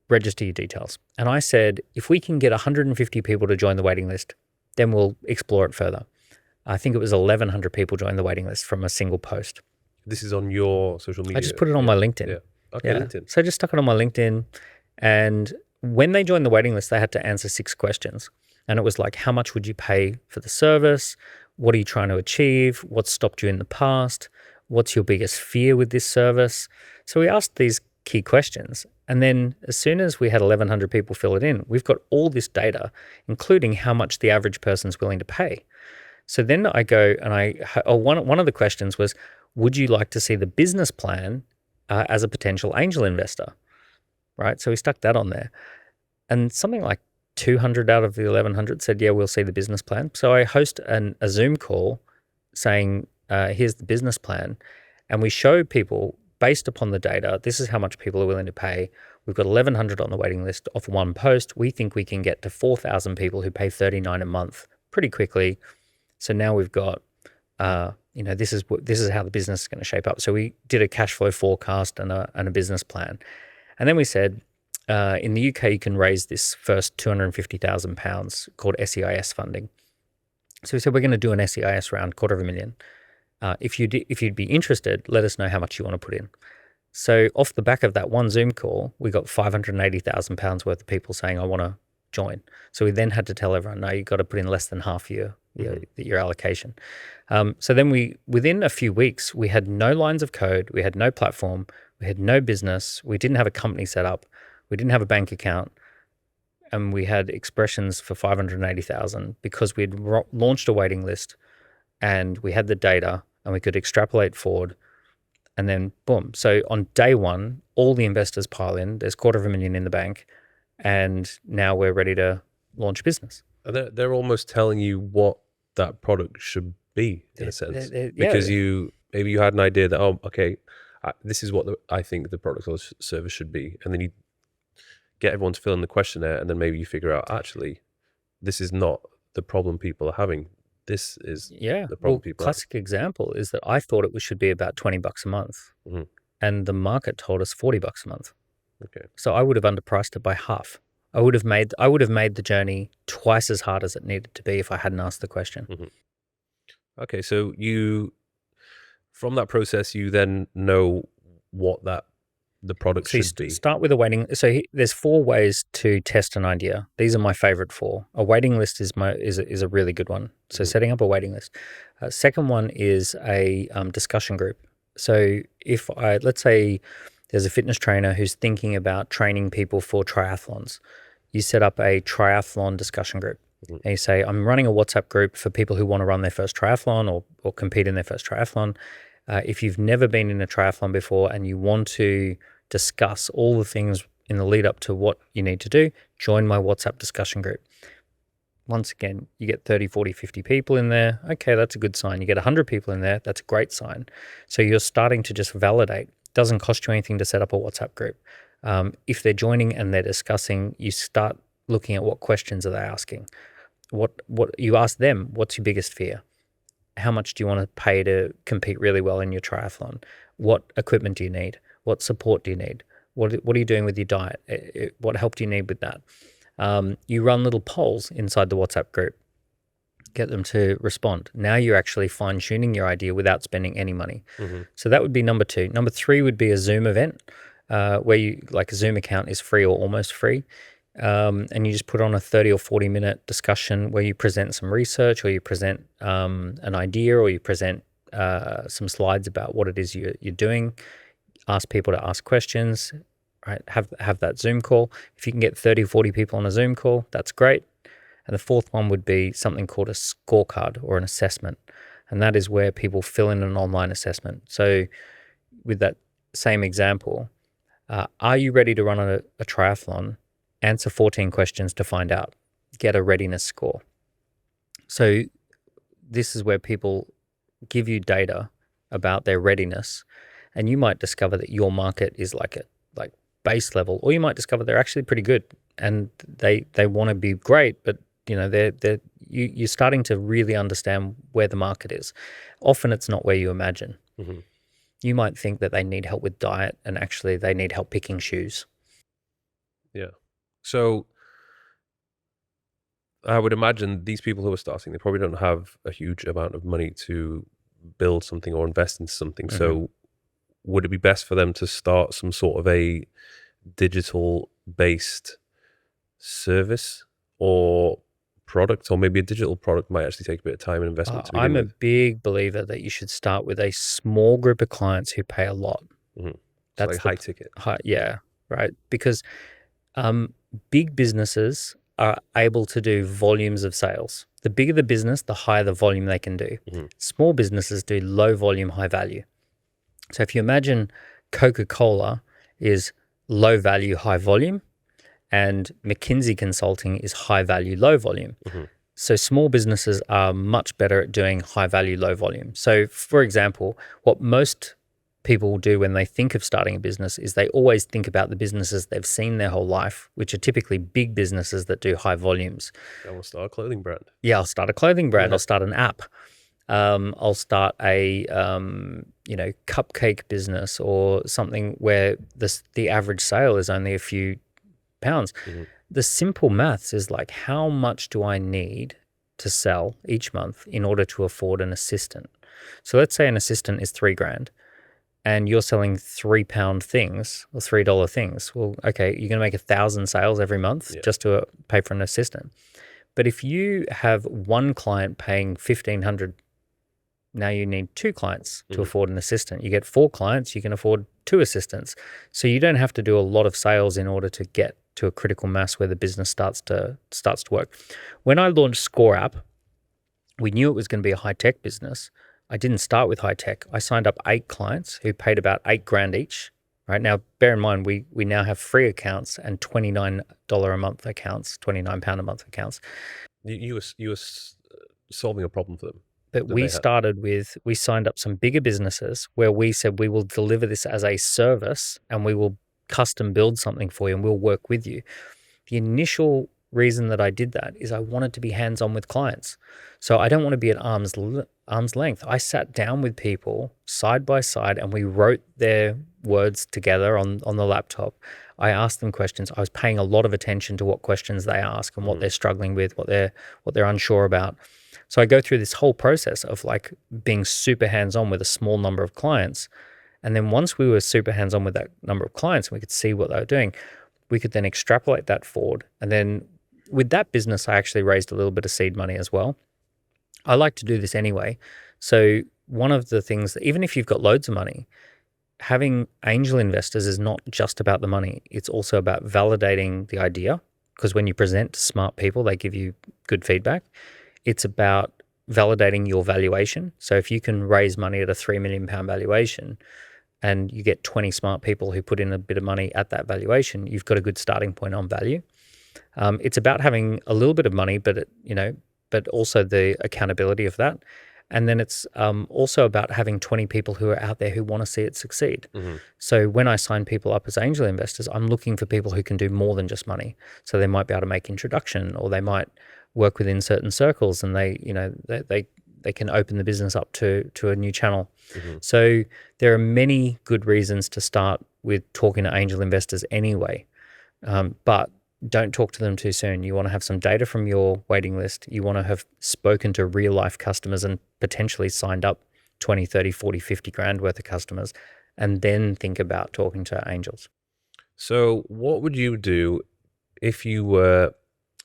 register your details. And I said, if we can get 150 people to join the waiting list, then we'll explore it further. I think it was 1,100 people joined the waiting list from a single post. This is on your social media? I just put it on my LinkedIn. Yeah. Okay, yeah. LinkedIn. So I just stuck it on my LinkedIn. And when they joined the waiting list, they had to answer 6 questions. And it was like, how much would you pay for the service? What are you trying to achieve? What's stopped you in the past? What's your biggest fear with this service? So we asked these key questions. And then as soon as we had 1,100 people fill it in, we've got all this data, including how much the average person's willing to pay. So then I go and one of the questions was, would you like to see the business plan as a potential angel investor? Right? So we stuck that on there. And something like 200 out of the 1,100 said, yeah, we'll see the business plan. So I host a Zoom call saying, here's the business plan. And we show people, based upon the data, this is how much people are willing to pay. We've got 1,100 on the waiting list off one post. We think we can get to 4,000 people who pay $39 a month pretty quickly. So now we've got, this is how the business is going to shape up. So we did a cash flow forecast and a business plan. And then we said, in the UK, you can raise this first £250,000 called SEIS funding. So we said, we're going to do an SEIS round, $250,000. If you'd be interested, let us know how much you want to put in. So off the back of that one Zoom call, we got £580,000 worth of people saying, I want to join. So we then had to tell everyone, no, you've got to put in less than half your allocation. So then within a few weeks, we had no lines of code, we had no platform, we had no business, we didn't have a company set up, we didn't have a bank account, and we had expressions for 580,000 because we'd launched a waiting list and we had the data and we could extrapolate forward. And then boom. So on day one, all the investors pile in, there's $250,000 in the bank, and now we're ready to launch business. They're almost telling you what that product should be in a sense, because maybe you had an idea that, this is what I think the product or service should be. And then you get everyone to fill in the questionnaire, and then maybe you figure out, actually, this is not the problem people are having. This is the problem people have. Classic example is that I thought it should be about $20 a month, and the market told us $40 a month. Okay. So I would have underpriced it by half. I would have made the journey twice as hard as it needed to be if I hadn't asked the question. Mm-hmm. Okay, so from that process, you then know what the product should be. Start with a waiting. So there's 4 ways to test an idea. These are my favorite 4. A waiting list is a really good one. So setting up a waiting list. Second one is a discussion group. So let's say there's a fitness trainer who's thinking about training people for triathlons. You set up a triathlon discussion group. And you say, I'm running a WhatsApp group for people who want to run their first triathlon or compete in their first triathlon. If you've never been in a triathlon before and you want to discuss all the things in the lead up to what you need to do, join my WhatsApp discussion group. Once again, you get 30, 40, 50 people in there. Okay, that's a good sign. You get 100 people in there. That's a great sign. So you're starting to just validate. It doesn't cost you anything to set up a WhatsApp group. If they're joining and they're discussing, you start looking at what questions are they asking. What you ask them, what's your biggest fear? How much do you want to pay to compete really well in your triathlon? What equipment do you need? What support do you need? What are you doing with your diet? What help do you need with that? You run little polls inside the WhatsApp group. get them to respond. Now you're actually fine-tuning your idea without spending any money. Mm-hmm. So that would be number 2. Number 3 would be a Zoom event, where you, like, a Zoom account is free or almost free. And you just put on a 30 or 40 minute discussion where you present some research, or you present an idea, or you present some slides about what it is you're doing. Ask people to ask questions, right? Have that Zoom call. If you can get 30, 40 people on a Zoom call, that's great. And the fourth one would be something called a scorecard or an assessment. And that is where people fill in an online assessment. So with that same example, are you ready to run a triathlon? Answer 14 questions to find out. Get a readiness score. So this is where people give you data about their readiness, and you might discover that your market is like base level, or you might discover they're actually pretty good and they want to be great, but you're starting to really understand where the market is. Often it's not where you imagine. Mm-hmm. You might think that they need help with diet, and actually they need help picking shoes. Yeah. So I would imagine these people who are starting, they probably don't have a huge amount of money to build something or invest in something. Mm-hmm. So would it be best for them to start some sort of a digital based service or product, or maybe a digital product might actually take a bit of time and investment to begin I'm a with? big believer that you should start with a small group of clients who pay a lot. Mm-hmm. So That's like high ticket. yeah, right. Because big businesses are able to do volumes of sales. The bigger the business, the higher the volume they can do. Mm-hmm. Small businesses do low volume, high value. So if you imagine Coca-Cola is low value, high volume, and McKinsey Consulting is high value, low volume. Mm-hmm. So small businesses are much better at doing high value, low volume. So for example, what most people do when they think of starting a business is they always think about the businesses they've seen their whole life, which are typically big businesses that do high volumes. I will start a clothing brand. Yeah, I'll start a clothing brand. Yeah. I'll start an app. I'll start a cupcake business, or something where the average sale is only a few pounds. Mm-hmm. The simple maths is like, how much do I need to sell each month in order to afford an assistant? So let's say an assistant is $3,000 and you're selling £3 things or $3 things. Well, okay, you're going to make 1,000 sales every month just to pay for an assistant. But if you have one client paying $1,500, now you need 2 clients to afford an assistant. You get 4 clients, you can afford 2 assistants. So you don't have to do a lot of sales in order to get to a critical mass where the business starts to work. When I launched Score App, we knew it was going to be a high-tech business. I didn't start with high-tech. I signed up 8 clients who paid about $8,000 each. Right now, bear in mind, we now have free accounts and $29 a month accounts, £29 a month accounts. You were solving a problem for them. But we signed up some bigger businesses where we said, we will deliver this as a service and we will custom build something for you and we'll work with you. The initial reason that I did that is I wanted to be hands-on with clients. So I don't want to be at arm's length. I sat down with people side by side and we wrote their words together on the laptop. I asked them questions. I was paying a lot of attention to what questions they ask and what they're struggling with, what they're unsure about. So I go through this whole process of like being super hands-on with a small number of clients. And then once we were super hands-on with that number of clients and we could see what they were doing, we could then extrapolate that forward. And then with that business, I actually raised a little bit of seed money as well. I like to do this anyway. So one of the things that, even if you've got loads of money, having angel investors is not just about the money. It's also about validating the idea, because when you present to smart people, they give you good feedback. It's about validating your valuation. So if you can raise money at a £3 million valuation and you get 20 smart people who put in a bit of money at that valuation, you've got a good starting point on value. It's about having a little bit of money, but also the accountability of that. And then it's also about having 20 people who are out there who want to see it succeed. Mm-hmm. So when I sign people up as angel investors, I'm looking for people who can do more than just money. So they might be able to make introduction, or they might work within certain circles, and they can open the business up to a new channel. Mm-hmm. So there are many good reasons to start with talking to angel investors anyway. But don't talk to them too soon. You want to have some data from your waiting list. You want to have spoken to real life customers and potentially signed up 20, 30, 40, 50 grand worth of customers, and then think about talking to angels. So what would you do if you were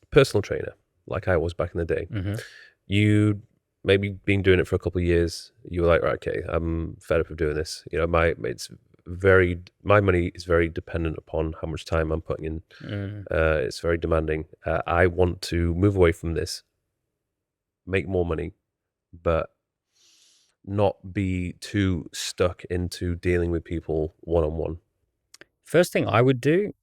a personal trainer, like I was back in the day? You maybe been doing it for a couple of years. You were like, right, okay, I'm fed up of doing this. You know, my money is very dependent upon how much time I'm putting in. It's very demanding. I want to move away from this, make more money, but not be too stuck into dealing with people one-on-one. First thing I would do,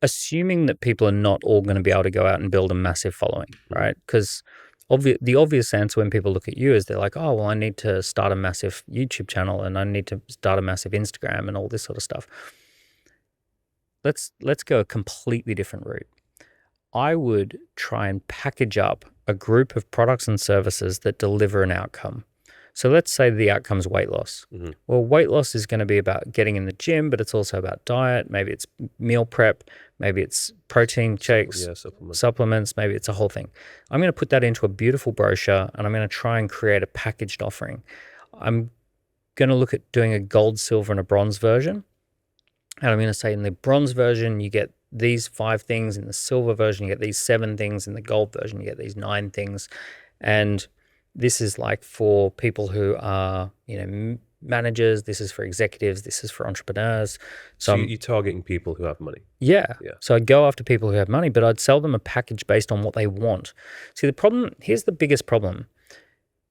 assuming that people are not all going to be able to go out and build a massive following, right? Because the obvious answer when people look at you is they're like, oh, well, I need to start a massive YouTube channel and I need to start a massive Instagram and all this sort of stuff. Let's go a completely different route. I would try and package up a group of products and services that deliver an outcome. So let's say the outcome is weight loss. Well, weight loss is going to be about getting in the gym, but it's also about diet. Maybe it's meal prep. Maybe it's protein shakes, supplements. Maybe it's a whole thing. I'm going to put that into a beautiful brochure, and I'm going to try and create a packaged offering. I'm going to look at doing a gold, silver, and a bronze version. And I'm going to say in the bronze version, you get these 5 things. In the silver version, you get these 7 things. In the gold version, you get these 9 things. And this is like for people who are, managers. This is for executives. This is for entrepreneurs. So you're targeting people who have money. Yeah. So I'd go after people who have money, but I'd sell them a package based on what they want. See, here's the biggest problem.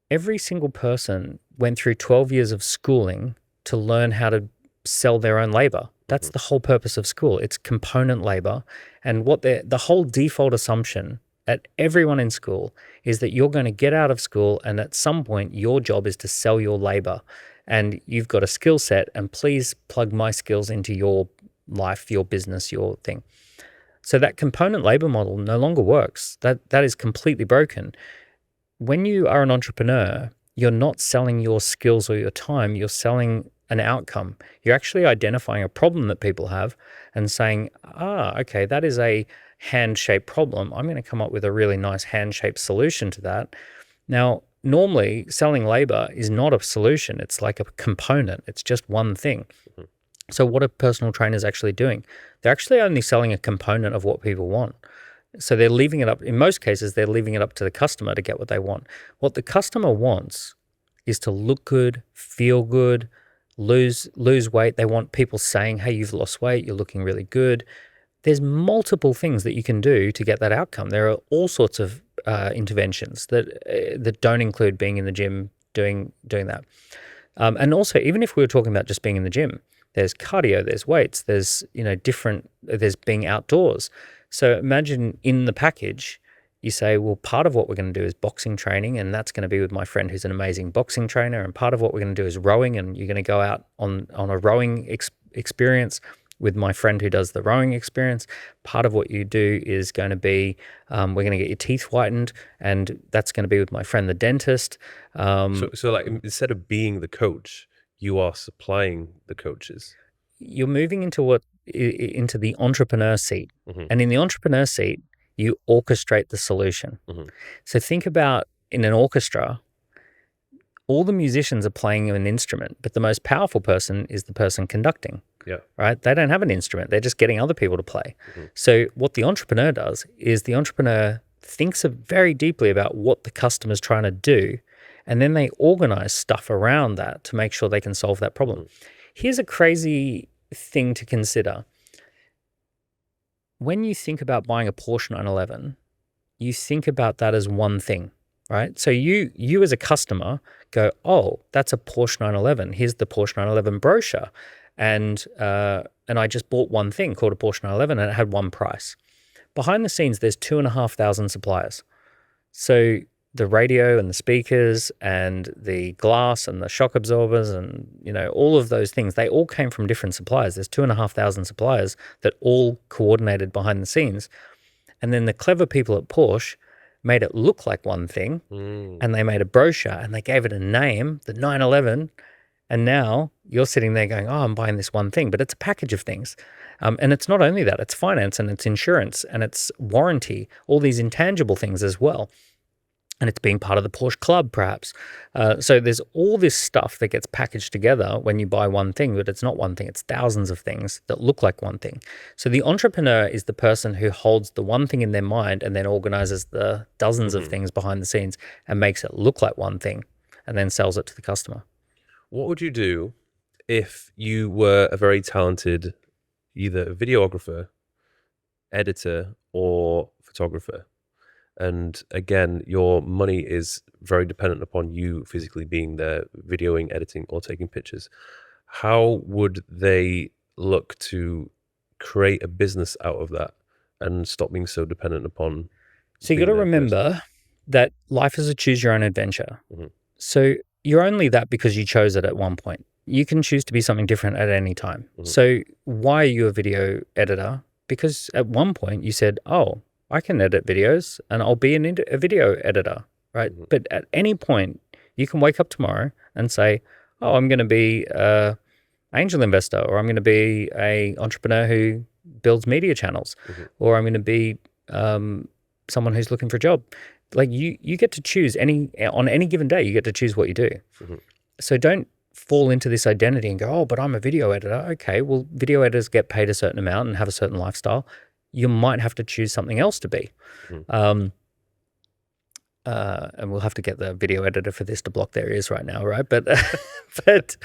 Every single person went through 12 years of schooling to learn how to sell their own labor. That's the whole purpose of school. It's component labor. And the whole default assumption at everyone in school is that you're going to get out of school and at some point your job is to sell your labor and you've got a skill set and please plug my skills into your life, your business, your thing. So that component labor model no longer works. That is completely broken. When you are an entrepreneur, you're not selling your skills or your time, you're selling an outcome. You're actually identifying a problem that people have and saying, okay, that is a hand-shaped problem. I'm going to come up with a really nice hand-shaped solution to that. Now, normally selling labor is not a solution. It's like a component. It's just one thing. So what are personal trainers actually doing? They're actually only selling a component of what people want. So they're leaving it up. In most cases, they're leaving it up to the customer to get what they want. What the customer wants is to look good, feel good, lose weight. They want people saying, hey, you've lost weight, you're looking really good. There's multiple things that you can do to get that outcome. There are all sorts of interventions that don't include being in the gym, doing that. And also, even if we were talking about just being in the gym, there's cardio, there's weights, there's there's being outdoors. So imagine in the package, you say, well, part of what we're going to do is boxing training, and that's going to be with my friend who's an amazing boxing trainer. And part of what we're going to do is rowing, and you're going to go out on a rowing experience with my friend who does the rowing experience. Part of what you do is going to be, we're going to get your teeth whitened, and that's going to be with my friend, the dentist. So like instead of being the coach, you are supplying the coaches. You're moving into the entrepreneur seat. And in the entrepreneur seat, you orchestrate the solution. So think about in an orchestra, all the musicians are playing an instrument, but the most powerful person is the person conducting. Yeah. Right? They don't have an instrument. They're just getting other people to play. So what the entrepreneur does is the entrepreneur thinks very deeply about what the customer's trying to do, and then they organize stuff around that to make sure they can solve that problem. Here's a crazy thing to consider. When you think about buying a Porsche 911, you think about that as one thing, right? So you as a customer go, oh, that's a Porsche 911. Here's the Porsche 911 brochure. And I just bought one thing called a Porsche 911 and it had one price. Behind the scenes, there's 2,500 suppliers. So the radio and the speakers and the glass and the shock absorbers and, all of those things, they all came from different suppliers. There's 2,500 suppliers that all coordinated behind the scenes. And then the clever people at Porsche made it look like one thing and they made a brochure and they gave it a name, the 911, And now you're sitting there going, oh, I'm buying this one thing, but it's a package of things. And it's not only that, it's finance and it's insurance and it's warranty, all these intangible things as well. And it's being part of the Porsche club, perhaps. So there's all this stuff that gets packaged together when you buy one thing, but it's not one thing. It's thousands of things that look like one thing. So the entrepreneur is the person who holds the one thing in their mind and then organizes the dozens of things behind the scenes and makes it look like one thing and then sells it to the customer. What would you do if you were a very talented either videographer, editor, or photographer? And again, your money is very dependent upon you physically being there, videoing, editing, or taking pictures. How would they look to create a business out of that and stop being so dependent upon? So you got to remember that life is a choose your own adventure. Mhm. So you're only that because you chose it at one point. You can choose to be something different at any time. So why are you a video editor? Because at one point you said, oh, I can edit videos and I'll be a video editor, right? But at any point you can wake up tomorrow and say, oh, I'm going to be an angel investor, or I'm going to be a entrepreneur who builds media channels, or I'm going to be someone who's looking for a job. Like you get to choose on any given day, you get to choose what you do. So don't fall into this identity and go, oh, but I'm a video editor. Okay, well, video editors get paid a certain amount and have a certain lifestyle. You might have to choose something else to be. And we'll have to get the video editor for this to block their ears right now, right? But but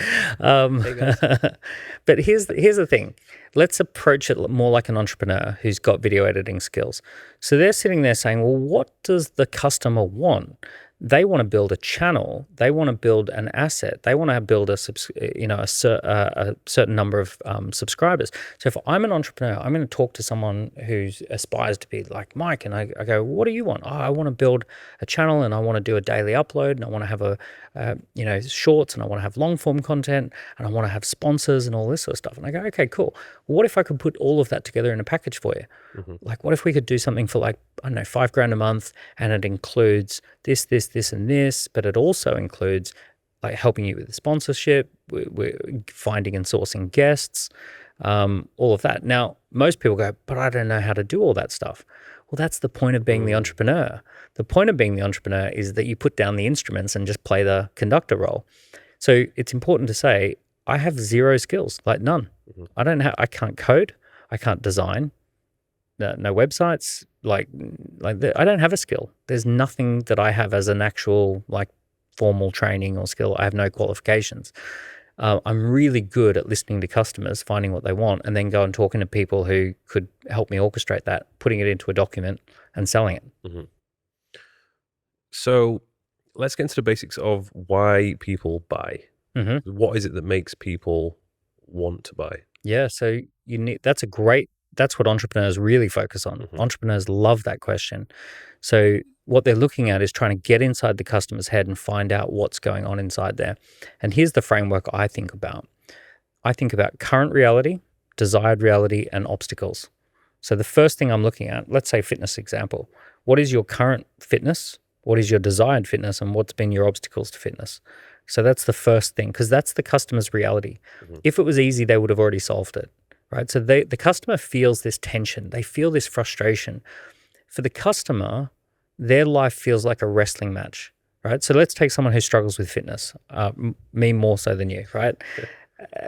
but here's the thing. Let's approach it more like an entrepreneur who's got video editing skills. So they're sitting there saying, well, what does the customer want? They want to build a channel. They want to build an asset. They want to build a certain number of subscribers. So if I'm an entrepreneur, I'm going to talk to someone who aspires to be like Mike, and I go, what do you want? Oh, I want to build a channel, and I want to do a daily upload, and I want to have shorts, and I want to have long form content, and I want to have sponsors and all this sort of stuff. And I go, okay, cool. Well, what if I could put all of that together in a package for you? Like, what if we could do something for like, I don't know, $5,000 a month, and it includes this, and this, but it also includes like helping you with the sponsorship, we're finding and sourcing guests, all of that. Now, most people go, but I don't know how to do all that stuff. Well, that's the point of being the entrepreneur. The point of being the entrepreneur is that you put down the instruments and just play the conductor role. So it's important to say, I have zero skills, like none. I can't code, I can't design, no websites, like I don't have a skill. There's nothing that I have as an actual like formal training or skill. I have no qualifications. I'm really good at listening to customers, finding what they want, and then go and talking to people who could help me orchestrate that, putting it into a document and selling it. So let's get into the basics of why people buy. What is it that makes people want to buy? Yeah, so that's what entrepreneurs really focus on. Entrepreneurs love that question. So what they're looking at is trying to get inside the customer's head and find out what's going on inside there. And here's the framework I think about. I think about current reality, desired reality, and obstacles. So the first thing I'm looking at, let's say fitness example. What is your current fitness? What is your desired fitness? And what's been your obstacles to fitness? So that's the first thing, because that's the customer's reality. If it was easy, they would have already solved it. Right, so the customer feels this tension. They feel this frustration. For the customer, their life feels like a wrestling match, right? So let's take someone who struggles with fitness, me more so than you, right?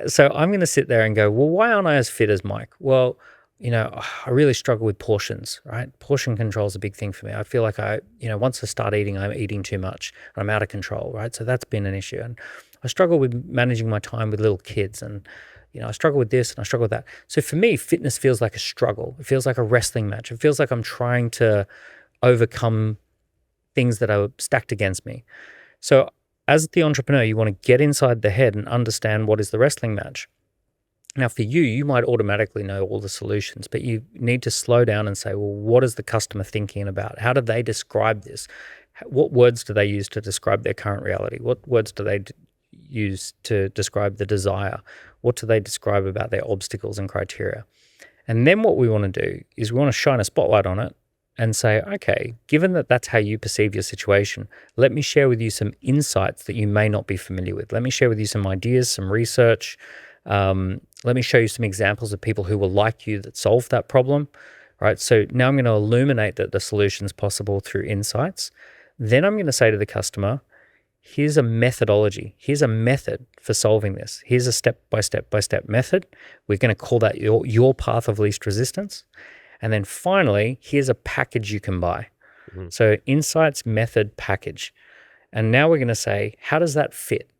So I'm going to sit there and go, well, why aren't I as fit as Mike? Well, I really struggle with portions, right? Portion control is a big thing for me. I feel like once I start eating, I'm eating too much and I'm out of control, right? So that's been an issue. And I struggle with managing my time with little kids, and I struggle with this and I struggle with that. So for me, fitness feels like a struggle. It feels like a wrestling match. It feels like I'm trying to overcome things that are stacked against me. So as the entrepreneur, you want to get inside the head and understand what is the wrestling match. Now for you, you might automatically know all the solutions, but you need to slow down and say, well, what is the customer thinking about? How do they describe this? What words do they use to describe their current reality? What words do they use to describe the desire? What do they describe about their obstacles and criteria? And then what we want to do is we want to shine a spotlight on it and say, okay, given that that's how you perceive your situation, let me share with you some insights that you may not be familiar with. Let me share with you some ideas, some research. Let me show you some examples of people who were like you that solved that problem, right? So now I'm going to illuminate that the solution's possible through insights. Then I'm going to say to the customer, here's a methodology. Here's a method for solving this. Here's a step-by-step method. We're going to call that your path of least resistance. And then finally, here's a package you can buy. Mm-hmm. So insights, method, package. And now we're going to say, how does that fit?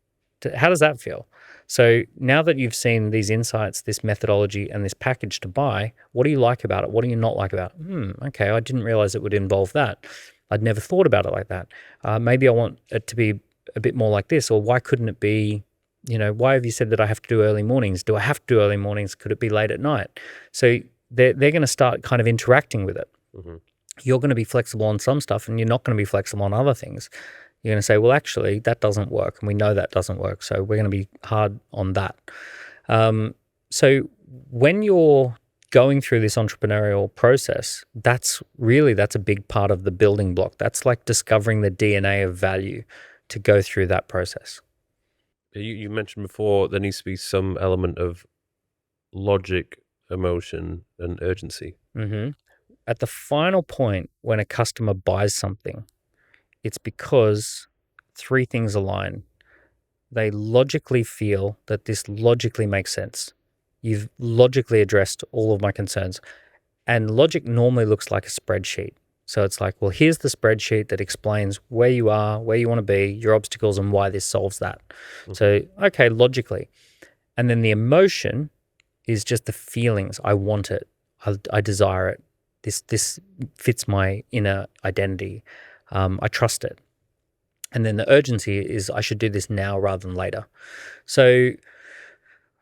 How does that feel? So now that you've seen these insights, this methodology, and this package to buy, what do you like about it? What do you not like about it? Okay, I didn't realize it would involve that. I'd never thought about it like that. Maybe I want it to be a bit more like this, or why couldn't it be, why have you said that I have to do early mornings? Do I have to do early mornings? Could it be late at night? So they're going to start kind of interacting with it. Mm-hmm. You're going to be flexible on some stuff and you're not going to be flexible on other things. You're going to say, well, actually, that doesn't work. And we know that doesn't work. So we're going to be hard on that. So when you're going through this entrepreneurial process, that's a big part of the building block. That's like discovering the DNA of value to go through that process. You mentioned before there needs to be some element of logic, emotion, and urgency. Mm-hmm. At the final point when a customer buys something, it's because three things align. They logically feel that this logically makes sense. You've logically addressed all of my concerns. And logic normally looks like a spreadsheet. So it's like, well, here's the spreadsheet that explains where you are, where you want to be, your obstacles, and why this solves that. Mm-hmm. So, okay, logically. And then the emotion is just the feelings. I want it. I desire it. This fits my inner identity. I trust it. And then the urgency is I should do this now rather than later. So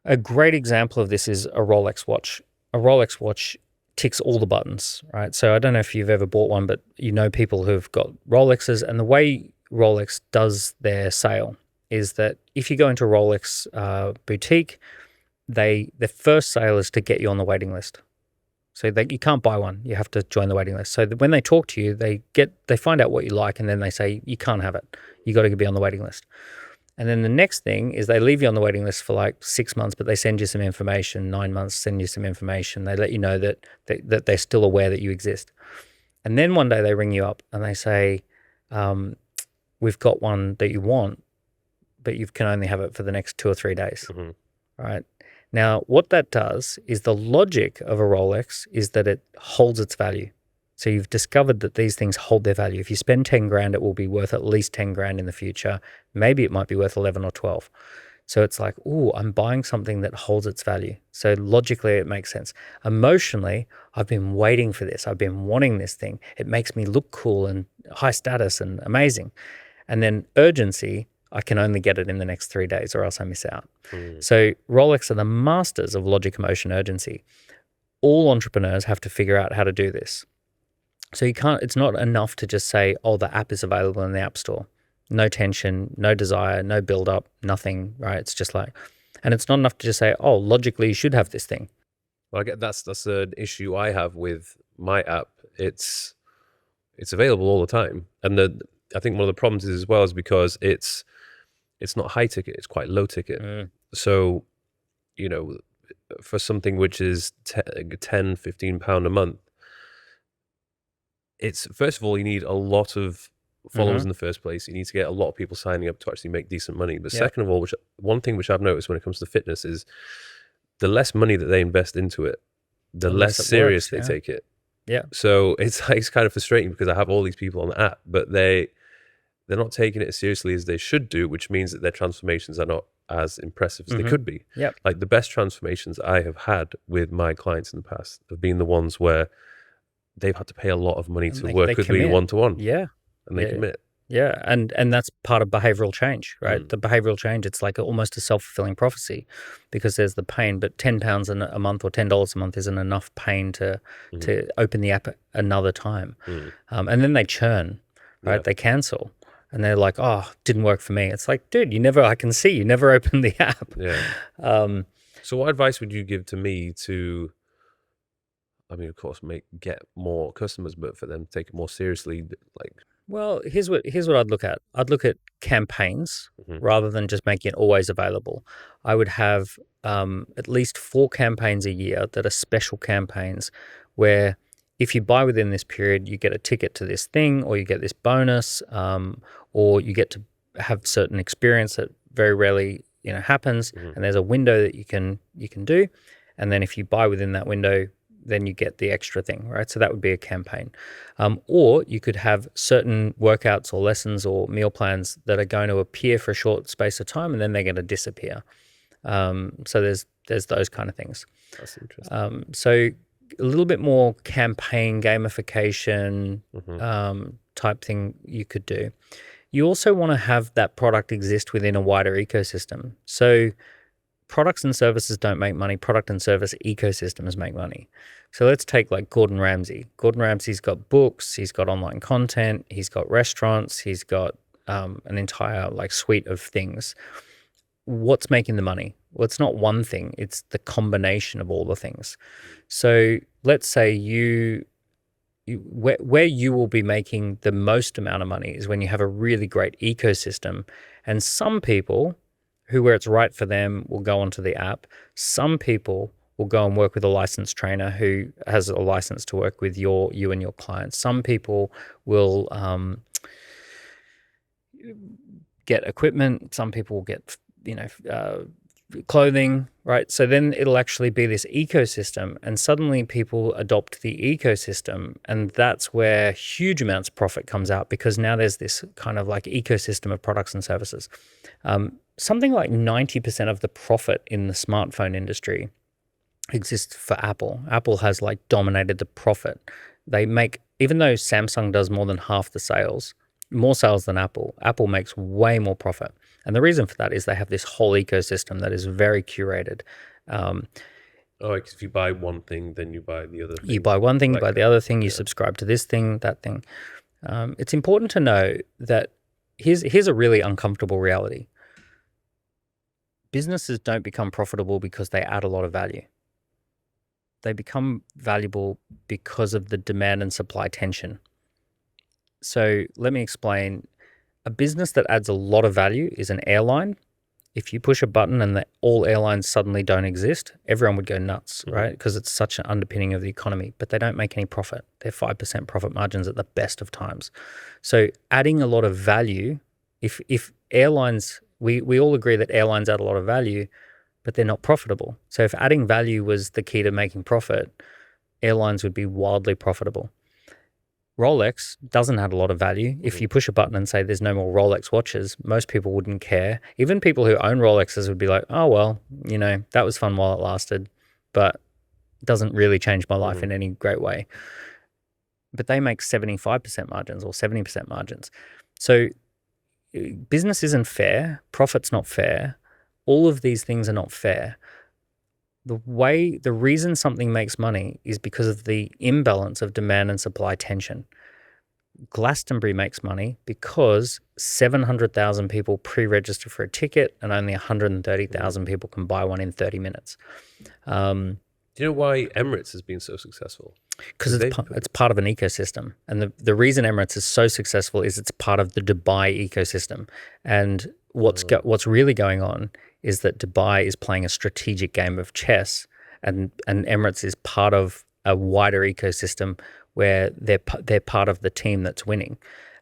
a great example of this is a Rolex watch. A Rolex watch ticks all the buttons, right? So I don't know if you've ever bought one, but you know people who've got Rolexes, and the way Rolex does their sale is that if you go into a Rolex boutique, their first sale is to get you on the waiting list. So you can't buy one. You have to join the waiting list. So when they talk to you, they find out what you like, and then they say, you can't have it. You got to be on the waiting list. And then the next thing is they leave you on the waiting list for like 6 months, but they send you some information, 9 months, send you some information. They let you know that they're still aware that you exist. And then one day they ring you up and they say, we've got one that you want, but you can only have it for the next 2 or 3 days. Mm-hmm. Right? Now, what that does is the logic of a Rolex is that it holds its value. So you've discovered that these things hold their value. If you spend 10 grand, it will be worth at least 10 grand in the future. Maybe it might be worth 11 or 12. So it's like, ooh, I'm buying something that holds its value. So logically, it makes sense. Emotionally, I've been waiting for this. I've been wanting this thing. It makes me look cool and high status and amazing. And then urgency, I can only get it in the next 3 days or else I miss out. So Rolex are the masters of logic, emotion, urgency. All entrepreneurs have to figure out how to do this. So it's not enough to just say, oh, the app is available in the App Store. No tension, no desire, no build up, nothing, right? It's just like, and it's not enough to just say, oh, logically you should have this thing. Well, I get that's an issue I have with my app. It's available all the time. And I think one of the problems is as well is because it's not high ticket, it's quite low ticket. So, for something which is 10, 15 pound a month, it's, first of all, you need a lot of followers in the first place. You need to get a lot of people signing up to actually make decent money. But second of all, one thing which I've noticed when it comes to fitness is the less money that they invest into it, the less serious they take it. Yeah. So it's kind of frustrating because I have all these people on the app, but they're not taking it as seriously as they should do, which means that their transformations are not as impressive as they could be. Yep. Like the best transformations I have had with my clients in the past have been the ones where they've had to pay a lot of money to work with me one-to-one. Yeah. And they commit. Yeah. And that's part of behavioral change, right? The behavioral change, it's like almost a self-fulfilling prophecy because there's the pain, but £10 a month or $10 a month isn't enough pain to open the app another time. And then they churn, right? Yeah. They cancel. And they're like, oh, didn't work for me. It's like, dude, I can see you never opened the app. Yeah. So what advice would you give to me to I mean, of course, get more customers, but for them to take it more seriously, like, Well, here's what I'd look at. I'd look at campaigns mhm, rather than just making it always available. I would have at least 4 campaigns a year that are special campaigns where if you buy within this period, you get a ticket to this thing, or you get this bonus, or you get to have certain experience that very rarely happens. mhm, And there's a window that you can do, and then if you buy within that window, then you get the extra thing, right? So that would be a campaign. Or you could have certain workouts or lessons or meal plans that are going to appear for a short space of time and then they're going to disappear. So there's those kind of things. that's interesting. So a little bit more campaign gamification type thing you could do. You also want to have that product exist within a wider ecosystem. So products and services don't make money. Product and service ecosystems make money. So let's take like Gordon Ramsay. Gordon Ramsay's got books, he's got online content, he's got restaurants, he's got an entire like suite of things. What's making the money? Well, it's not one thing, it's the combination of all the things. So let's say where you will be making the most amount of money is when you have a really great ecosystem. And some people where it's right for them will go onto the app. Some people will go and work with a licensed trainer who has a license to work with you and your clients. Some people will get equipment. Some people will get clothing, right? So then it'll actually be this ecosystem, and suddenly people adopt the ecosystem, and that's where huge amounts of profit comes out, because now there's this kind of like ecosystem of products and services. Something like 90% of the profit in the smartphone industry exists for Apple. Apple has like dominated the profit. They make, even though Samsung does more than half the sales, more sales than Apple, Apple makes way more profit. And the reason for that is they have this whole ecosystem that is very curated. Like if you buy one thing, then you buy the other thing. You buy one thing, you buy the other thing, you yeah. subscribe to this thing, that thing. It's important to know that here's a really uncomfortable reality. Businesses don't become profitable because they add a lot of value. They become valuable because of the demand and supply tension. So let me explain. A business that adds a lot of value is an airline. If you push a button and all airlines suddenly don't exist, everyone would go nuts, right? Because it's such an underpinning of the economy, but they don't make any profit. They're 5% profit margins at the best of times. So adding a lot of value, if airlines, we all agree that airlines add a lot of value, but they're not profitable. So if adding value was the key to making profit, airlines would be wildly profitable. Rolex doesn't add a lot of value. If you push a button and say there's no more Rolex watches, most people wouldn't care. Even people who own Rolexes would be like, oh, well, that was fun while it lasted, but it doesn't really change my life in any great way. But they make 75% margins or 70% margins. So business isn't fair. Profit's not fair. All of these things are not fair. The reason something makes money is because of the imbalance of demand and supply tension. Glastonbury makes money because 700,000 people pre-register for a ticket and only 130,000 people can buy one in 30 minutes. Do you know why Emirates has been so successful? Because it's part of an ecosystem. And the reason Emirates is so successful is it's part of the Dubai ecosystem. And what's really going on is that Dubai is playing a strategic game of chess, and Emirates is part of a wider ecosystem where they're part of the team that's winning,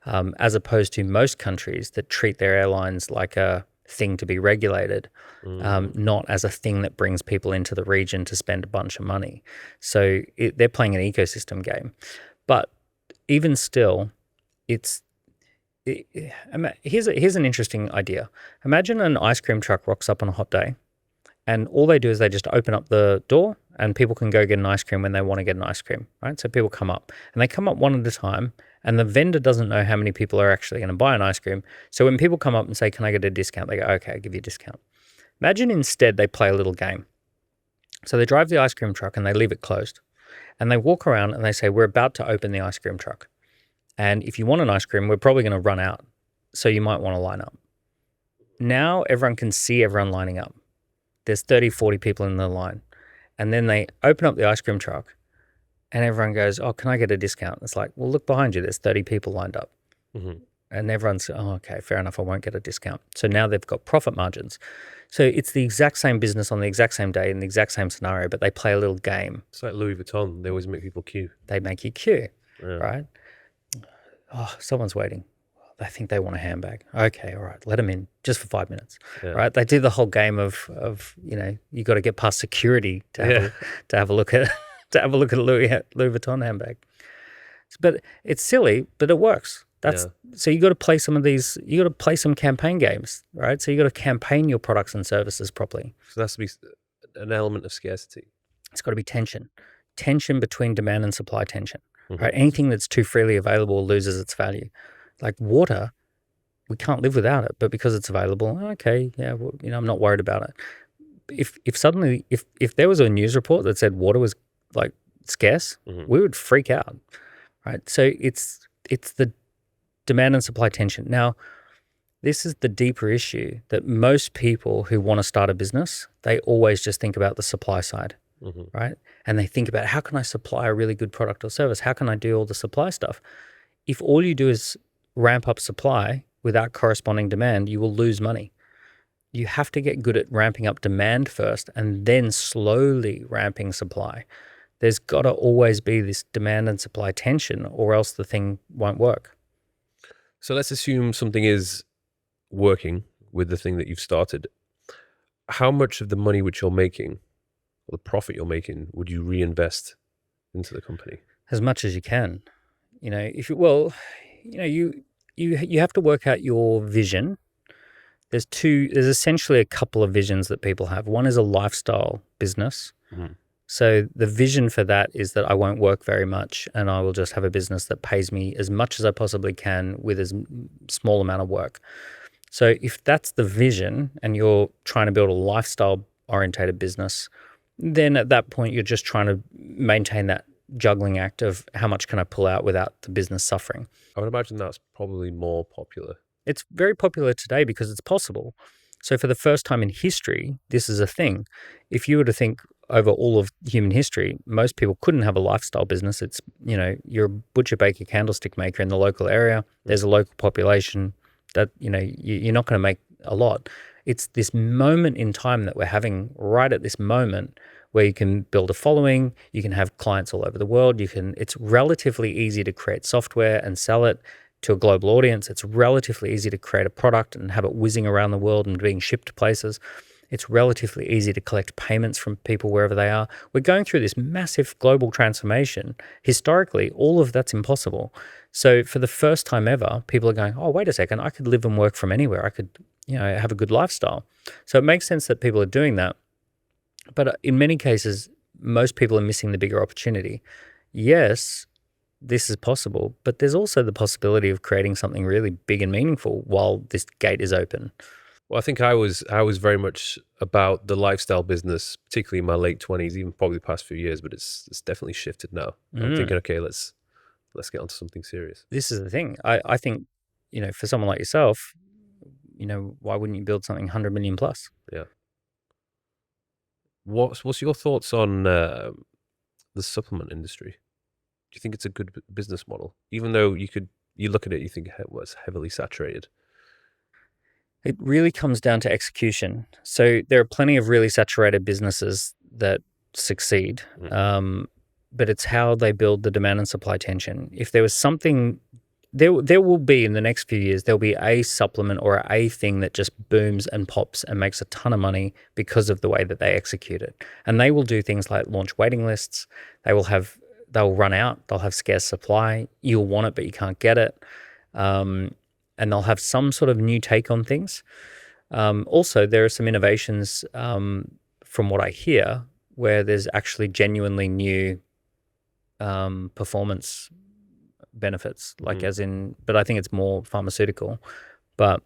as opposed to most countries that treat their airlines like a thing to be regulated, not as a thing that brings people into the region to spend a bunch of money. So they're playing an ecosystem game. But even still, here's an interesting idea. Imagine an ice cream truck rocks up on a hot day, and all they do is they just open up the door and people can go get an ice cream when they want to get an ice cream, right? So people come up and they come up one at a time, and the vendor doesn't know how many people are actually going to buy an ice cream. So when people come up and say, can I get a discount? They go, okay, I'll give you a discount. Imagine instead they play a little game. So they drive the ice cream truck and they leave it closed, and they walk around and they say, we're about to open the ice cream truck. And if you want an ice cream, we're probably going to run out. So you might want to line up. Now everyone can see everyone lining up. There's 30, 40 people in the line. And then they open up the ice cream truck. and everyone goes, "Oh, can I get a discount?" It's like, well, look behind you. There's 30 people lined up. And everyone's, "Oh, okay, fair enough. I won't get a discount." So now they've got profit margins. So it's the exact same business on the exact same day in the exact same scenario, but they play a little game. It's like Louis Vuitton. They always make people queue. They make you queue, Yeah. right? Oh, someone's waiting. I think they want a handbag. Okay, all right, let them in just for 5 minutes, right? They do the whole game of you got to get past security to have a look at to have a look at a Louis Vuitton handbag. But it's silly, but it works. So you got to play some of these. You got to play some campaign games, right? So you got to campaign your products and services properly. So there has to be an element of scarcity. It's got to be tension between demand and supply tension. Right? Anything that's too freely available loses its value. Like water, we can't live without it, but because it's available, okay, yeah, well, I'm not worried about it. If suddenly there was a news report that said water was like scarce, we would freak out, right? So it's the demand and supply tension. Now, this is the deeper issue that most people who want to start a business, they always just think about the supply side, right? And they think about, how can I supply a really good product or service? How can I do all the supply stuff? If all you do is ramp up supply without corresponding demand, you will lose money. You have to get good at ramping up demand first and then slowly ramping supply. There's got to always be this demand and supply tension, or else the thing won't work. So let's assume something is working with the thing that you've started. How much of the money which you're making, or the profit you're making, would you reinvest into the company? As much as you can. You have to work out your vision. There's essentially a couple of visions that people have. One is a lifestyle business. So the vision for that is that I won't work very much and I will just have a business that pays me as much as I possibly can with as small amount of work. So if that's the vision and you're trying to build a lifestyle orientated business, then at that point you're just trying to maintain that juggling act of how much can I pull out without the business suffering. I would imagine that's probably more popular. It's very popular today because it's possible. So for the first time in history, this is a thing. If you were to think over all of human history, most people couldn't have a lifestyle business. It's, you're a butcher, baker, candlestick maker in the local area. There's a local population that, you're not going to make a lot. It's this moment in time that we're having right at this moment where you can build a following, you can have clients all over the world, it's relatively easy to create software and sell it to a global audience. It's relatively easy to create a product and have it whizzing around the world and being shipped to places. It's relatively easy to collect payments from people wherever they are. We're going through this massive global transformation. Historically, all of that's impossible. So for the first time ever, people are going, oh, wait a second, I could live and work from anywhere. I could, have a good lifestyle. So it makes sense that people are doing that. But in many cases, most people are missing the bigger opportunity. Yes, this is possible, but there's also the possibility of creating something really big and meaningful while this gate is open. Well, I think I was very much about the lifestyle business, particularly in my late 20s, even probably the past few years, but it's definitely shifted now. I'm thinking, okay, let's get onto something serious. This is the thing. I think, for someone like yourself, why wouldn't you build something 100 million plus? Yeah. What's your thoughts on the supplement industry? Do you think it's a good business model? Even though you look at it, you think it was heavily saturated. It really comes down to execution. So there are plenty of really saturated businesses that succeed, but it's how they build the demand and supply tension. If there was something, there will be in the next few years, there'll be a supplement or a thing that just booms and pops and makes a ton of money because of the way that they execute it. And they will do things like launch waiting lists. They'll run out. They'll have scarce supply. You'll want it, but you can't get it. And they'll have some sort of new take on things. Also, there are some innovations from what I hear where there's actually genuinely new performance benefits, but I think it's more pharmaceutical. But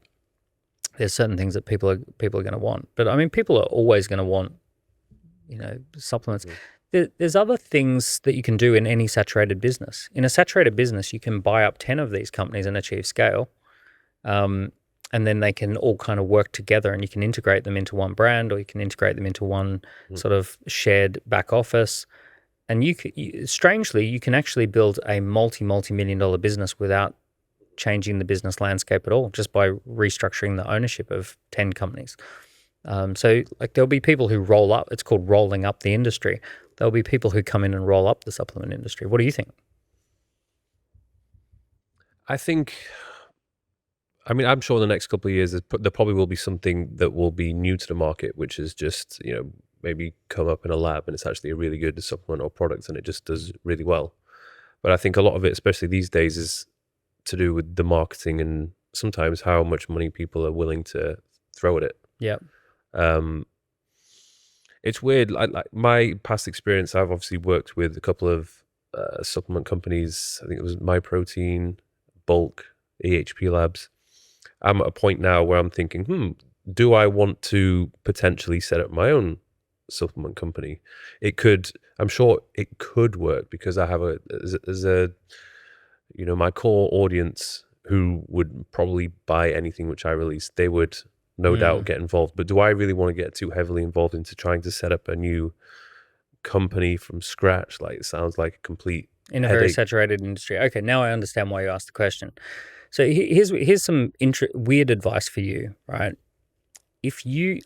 there's certain things that people are going to want. But I mean, people are always going to want, supplements. There's other things that you can do in any saturated business. In a saturated business, you can buy up 10 of these companies and achieve scale. And then they can all kind of work together and you can integrate them into one brand or you can integrate them into one sort of shared back office. And strangely, you can actually build a multi-million-dollar business without changing the business landscape at all, just by restructuring the ownership of 10 companies. So like there'll be people who roll up. It's called rolling up the industry. There'll be people who come in and roll up the supplement industry. What do you think? I mean, I'm sure in the next couple of years, there probably will be something that will be new to the market, which is just, maybe come up in a lab and it's actually a really good supplement or product and it just does really well. But I think a lot of it, especially these days, is to do with the marketing and sometimes how much money people are willing to throw at it. Yeah. It's weird. Like my past experience, I've obviously worked with a couple of supplement companies. I think it was MyProtein, Bulk, EHP Labs. I'm at a point now where I'm thinking, do I want to potentially set up my own supplement company? I'm sure it could work because I have my core audience who would probably buy anything which I release. They would no doubt get involved. But do I really want to get too heavily involved into trying to set up a new company from scratch? Like, it sounds like a complete in a headache. very saturated industry. Okay, now I understand why you asked the question. So here's some weird advice for you, right? If you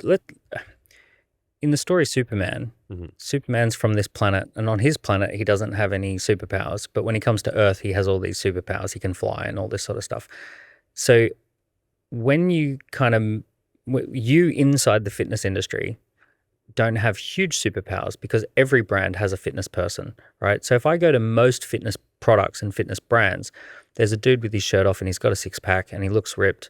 in the story Superman, Superman's from this planet, and on his planet he doesn't have any superpowers, but when he comes to Earth he has all these superpowers. He can fly and all this sort of stuff. So when you you inside the fitness industry don't have huge superpowers because every brand has a fitness person, right? So if I go to most fitness products and fitness brands, there's a dude with his shirt off and he's got a six pack and he looks ripped,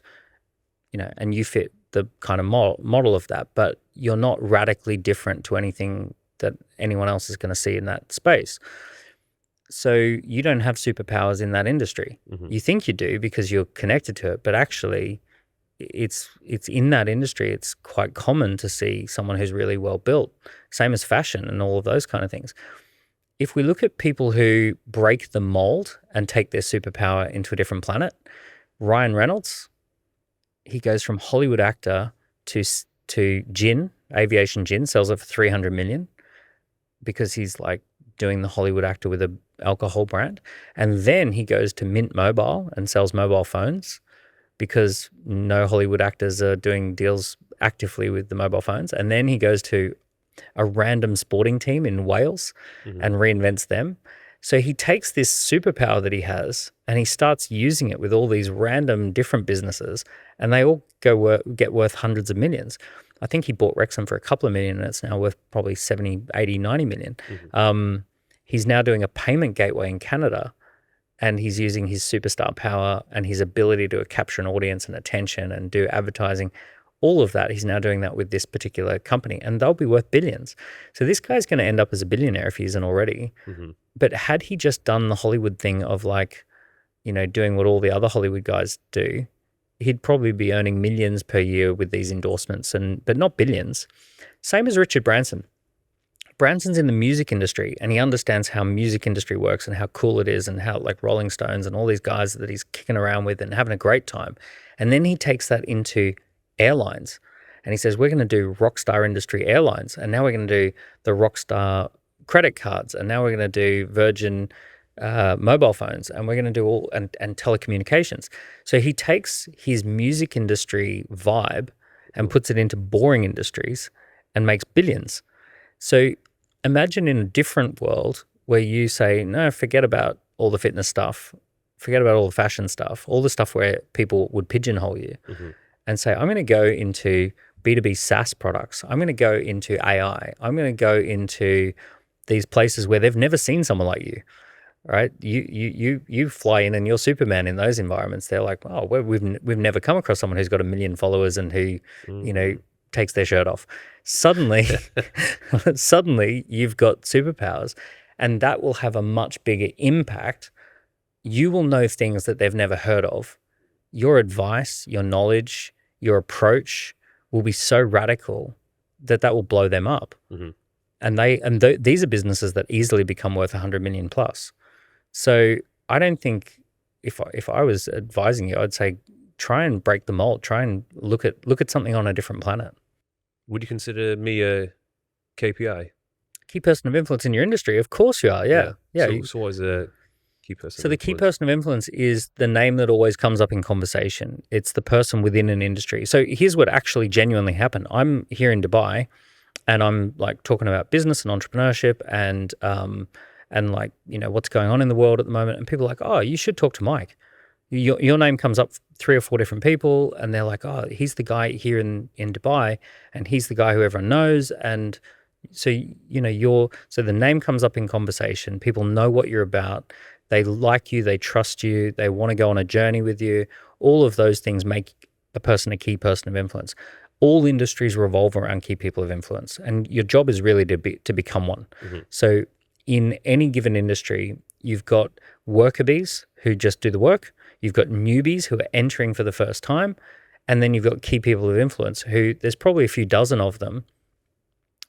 and you fit the kind of model of that, but you're not radically different to anything that anyone else is going to see in that space. So you don't have superpowers in that industry. You think you do because you're connected to it, but actually it's in that industry. It's quite common to see someone who's really well built, same as fashion and all of those kind of things. If we look at people who break the mold and take their superpower into a different planet, Ryan Reynolds, he goes from Hollywood actor to gin, aviation gin, sells it for 300 million because he's like doing the Hollywood actor with a alcohol brand. And then he goes to Mint Mobile and sells mobile phones because no Hollywood actors are doing deals actively with the mobile phones. And then he goes to a random sporting team in Wales and reinvents them. So he takes this superpower that he has and he starts using it with all these random different businesses, and they all get worth hundreds of millions. I think he bought Wrexham for a couple of million and it's now worth probably 70, 80, 90 million. He's now doing a payment gateway in Canada, and he's using his superstar power and his ability to capture an audience and attention and do advertising. All of that, he's now doing that with this particular company, and they'll be worth billions. So this guy's going to end up as a billionaire if he isn't already. But had he just done the Hollywood thing of doing what all the other Hollywood guys do, he'd probably be earning millions per year with these endorsements, but not billions. Same as Richard Branson. Branson's in the music industry, and he understands how music industry works and how cool it is and how like Rolling Stones and all these guys that he's kicking around with and having a great time. And then he takes that into airlines and he says, we're going to do Rockstar Industry Airlines, and now we're going to do the Rockstar credit cards, and now we're going to do Virgin mobile phones, and we're going to do all and telecommunications. So he takes his music industry vibe and puts it into boring industries and makes billions. So imagine in a different world where you say, no, forget about all the fitness stuff, forget about all the fashion stuff, all the stuff where people would pigeonhole you and say, I'm going to go into B2B SaaS products. I'm going to go into AI. I'm going to go into these places where they've never seen someone like you, right? You fly in and you're Superman in those environments. They're like, oh, we've never come across someone who's got 1 million followers and who, takes their shirt off. Suddenly you've got superpowers, and that will have a much bigger impact. You will know things that they've never heard of. Your advice, your knowledge, your approach will be so radical that will blow them up. And these are businesses that easily become worth 100 million plus. So I don't think if I was advising you, I'd say try and break the mold. Try and look at something on a different planet. Would you consider me a KPI? key person of influence in your industry. Of course you are. Yeah. So what is a key person? So the key person of influence is the name that always comes up in conversation. It's the person within an industry. So here's what actually genuinely happened. I'm here in Dubai, and I'm like talking about business and entrepreneurship and like, you know, what's going on in the world at the moment. And people are like, oh, you should talk to Mike. Your name comes up 3 or 4 different people, and they're like, oh, he's the guy here in Dubai, and he's the guy who everyone knows. And so, you know, so the name comes up in conversation. People know what you're about. They like you. They trust you. They want to go on a journey with you. All of those things make a person a key person of influence. All industries revolve around key people of influence, and your job is really to become one. Mm-hmm. So in any given industry, you've got worker bees who just do the work. You've got newbies who are entering for the first time, and then you've got key people of influence who there's probably a few dozen of them.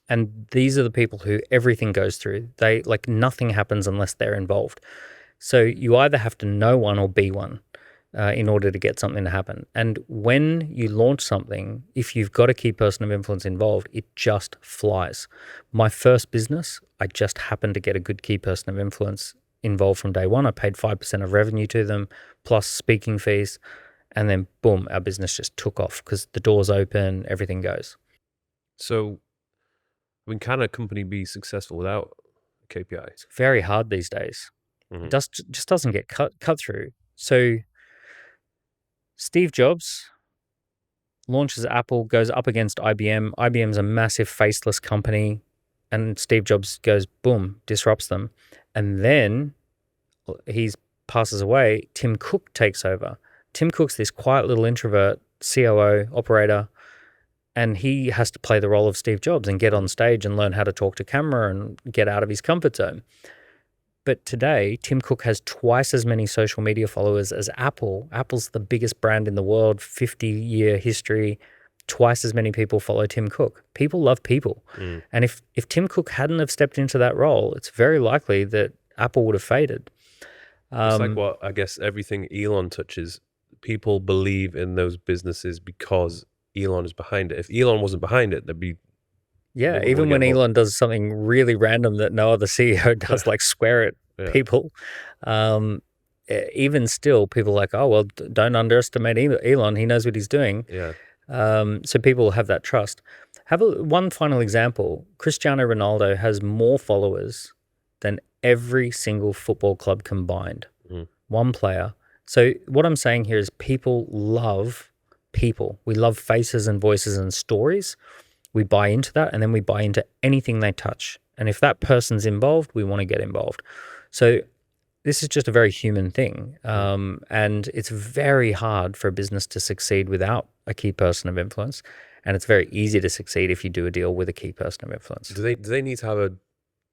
And these are the people who everything goes through. They like nothing happens unless they're involved. So you either have to know one or be one in order to get something to happen. And when you launch something, if you've got a key person of influence involved, it just flies. My first business, I just happened to get a good key person of influence involved from day one. I paid 5% of revenue to them, plus speaking fees. And then boom, our business just took off because the doors open, everything goes. So, I mean, can a company be successful without a KPI? It's very hard these days. Mm-hmm. It just doesn't get cut through. So Steve Jobs launches Apple, goes up against IBM. IBM's a massive faceless company, and Steve Jobs goes, boom, disrupts them. And then he passes away. Tim Cook takes over. Tim Cook's this quiet little introvert, COO, operator, and he has to play the role of Steve Jobs and get on stage and learn how to talk to camera and get out of his comfort zone. But today, Tim Cook has twice as many social media followers as Apple. Apple's the biggest brand in the world, 50-year history. Twice as many people follow Tim Cook. People love people. Mm. And if Tim Cook hadn't have stepped into that role, it's very likely that Apple would have faded. It's like what I guess everything Elon touches, people believe in those businesses because Elon is behind it. If Elon wasn't behind it, there'd be... Yeah, even when Elon does something really random that no other CEO does, like swear at people, even still, people are like, oh, well, don't underestimate Elon. He knows what he's doing. Yeah. So people have that trust. One final example. Cristiano Ronaldo has more followers than every single football club combined. Mm. One player. So what I'm saying here is people love people. We love faces and voices and stories. We buy into that, and then we buy into anything they touch. And if that person's involved, we want to get involved. So this is just a very human thing. And it's very hard for a business to succeed without a key person of influence. And it's very easy to succeed if you do a deal with a key person of influence. Do they need to have a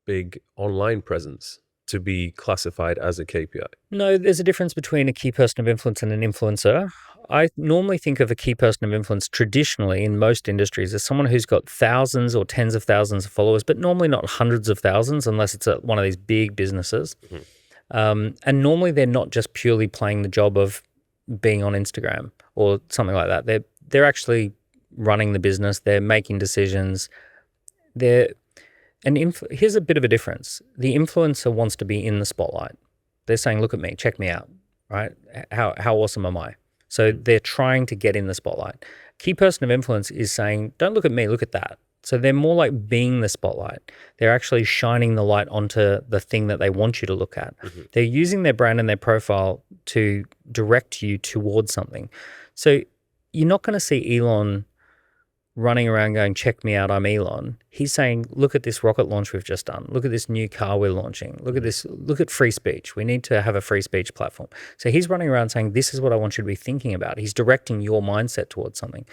big online presence to be classified as a KPI? No, there's a difference between a key person of influence and an influencer. I normally think of a key person of influence traditionally in most industries as someone who's got thousands or tens of thousands of followers, but normally not hundreds of thousands unless it's one of these big businesses. Mm-hmm. And normally they're not just purely playing the job of being on Instagram or something like that. They're actually running the business. They're making decisions. Here's a bit of a difference. The influencer wants to be in the spotlight. They're saying, look at me, check me out, right? How awesome am I? So they're trying to get in the spotlight. Key person of influence is saying, don't look at me, look at that. So they're more like being the spotlight. They're actually shining the light onto the thing that they want you to look at. Mm-hmm. They're using their brand and their profile to direct you towards something. So you're not going to see Elon running around going, check me out, I'm Elon. He's saying, look at this rocket launch we've just done. Look at this new car we're launching. Look at this. Look at free speech. We need to have a free speech platform. So he's running around saying, this is what I want you to be thinking about. He's directing your mindset towards something.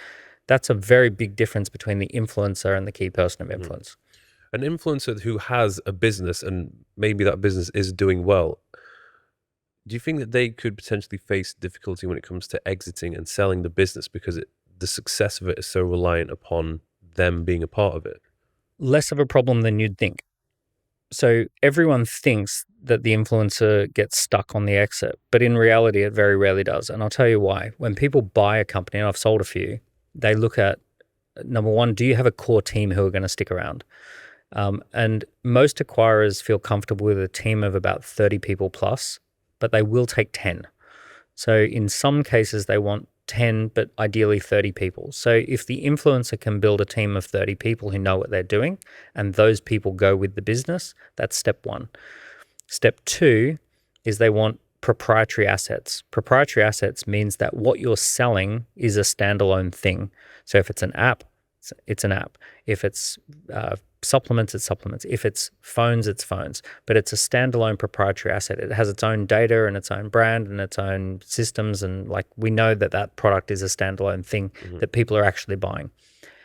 That's a very big difference between the influencer and the key person of influence. An influencer who has a business and maybe that business is doing well, do you think that they could potentially face difficulty when it comes to exiting and selling the business because the success of it is so reliant upon them being a part of it? Less of a problem than you'd think. So everyone thinks that the influencer gets stuck on the exit, but in reality, it very rarely does. And I'll tell you why. When people buy a company, and I've sold a few, they look at, number one, do you have a core team who are going to stick around? And most acquirers feel comfortable with a team of about 30 people plus, but they will take 10. So in some cases, they want 10, but ideally 30 people. So if the influencer can build a team of 30 people who know what they're doing, and those people go with the business, that's step one. Step two is they want proprietary assets. Proprietary assets means that what you're selling is a standalone thing. So if it's an app, it's an app. If it's supplements, it's supplements. If it's phones, it's phones. But it's a standalone proprietary asset. It has its own data and its own brand and its own systems. And like we know that that product is a standalone thing that people are actually buying.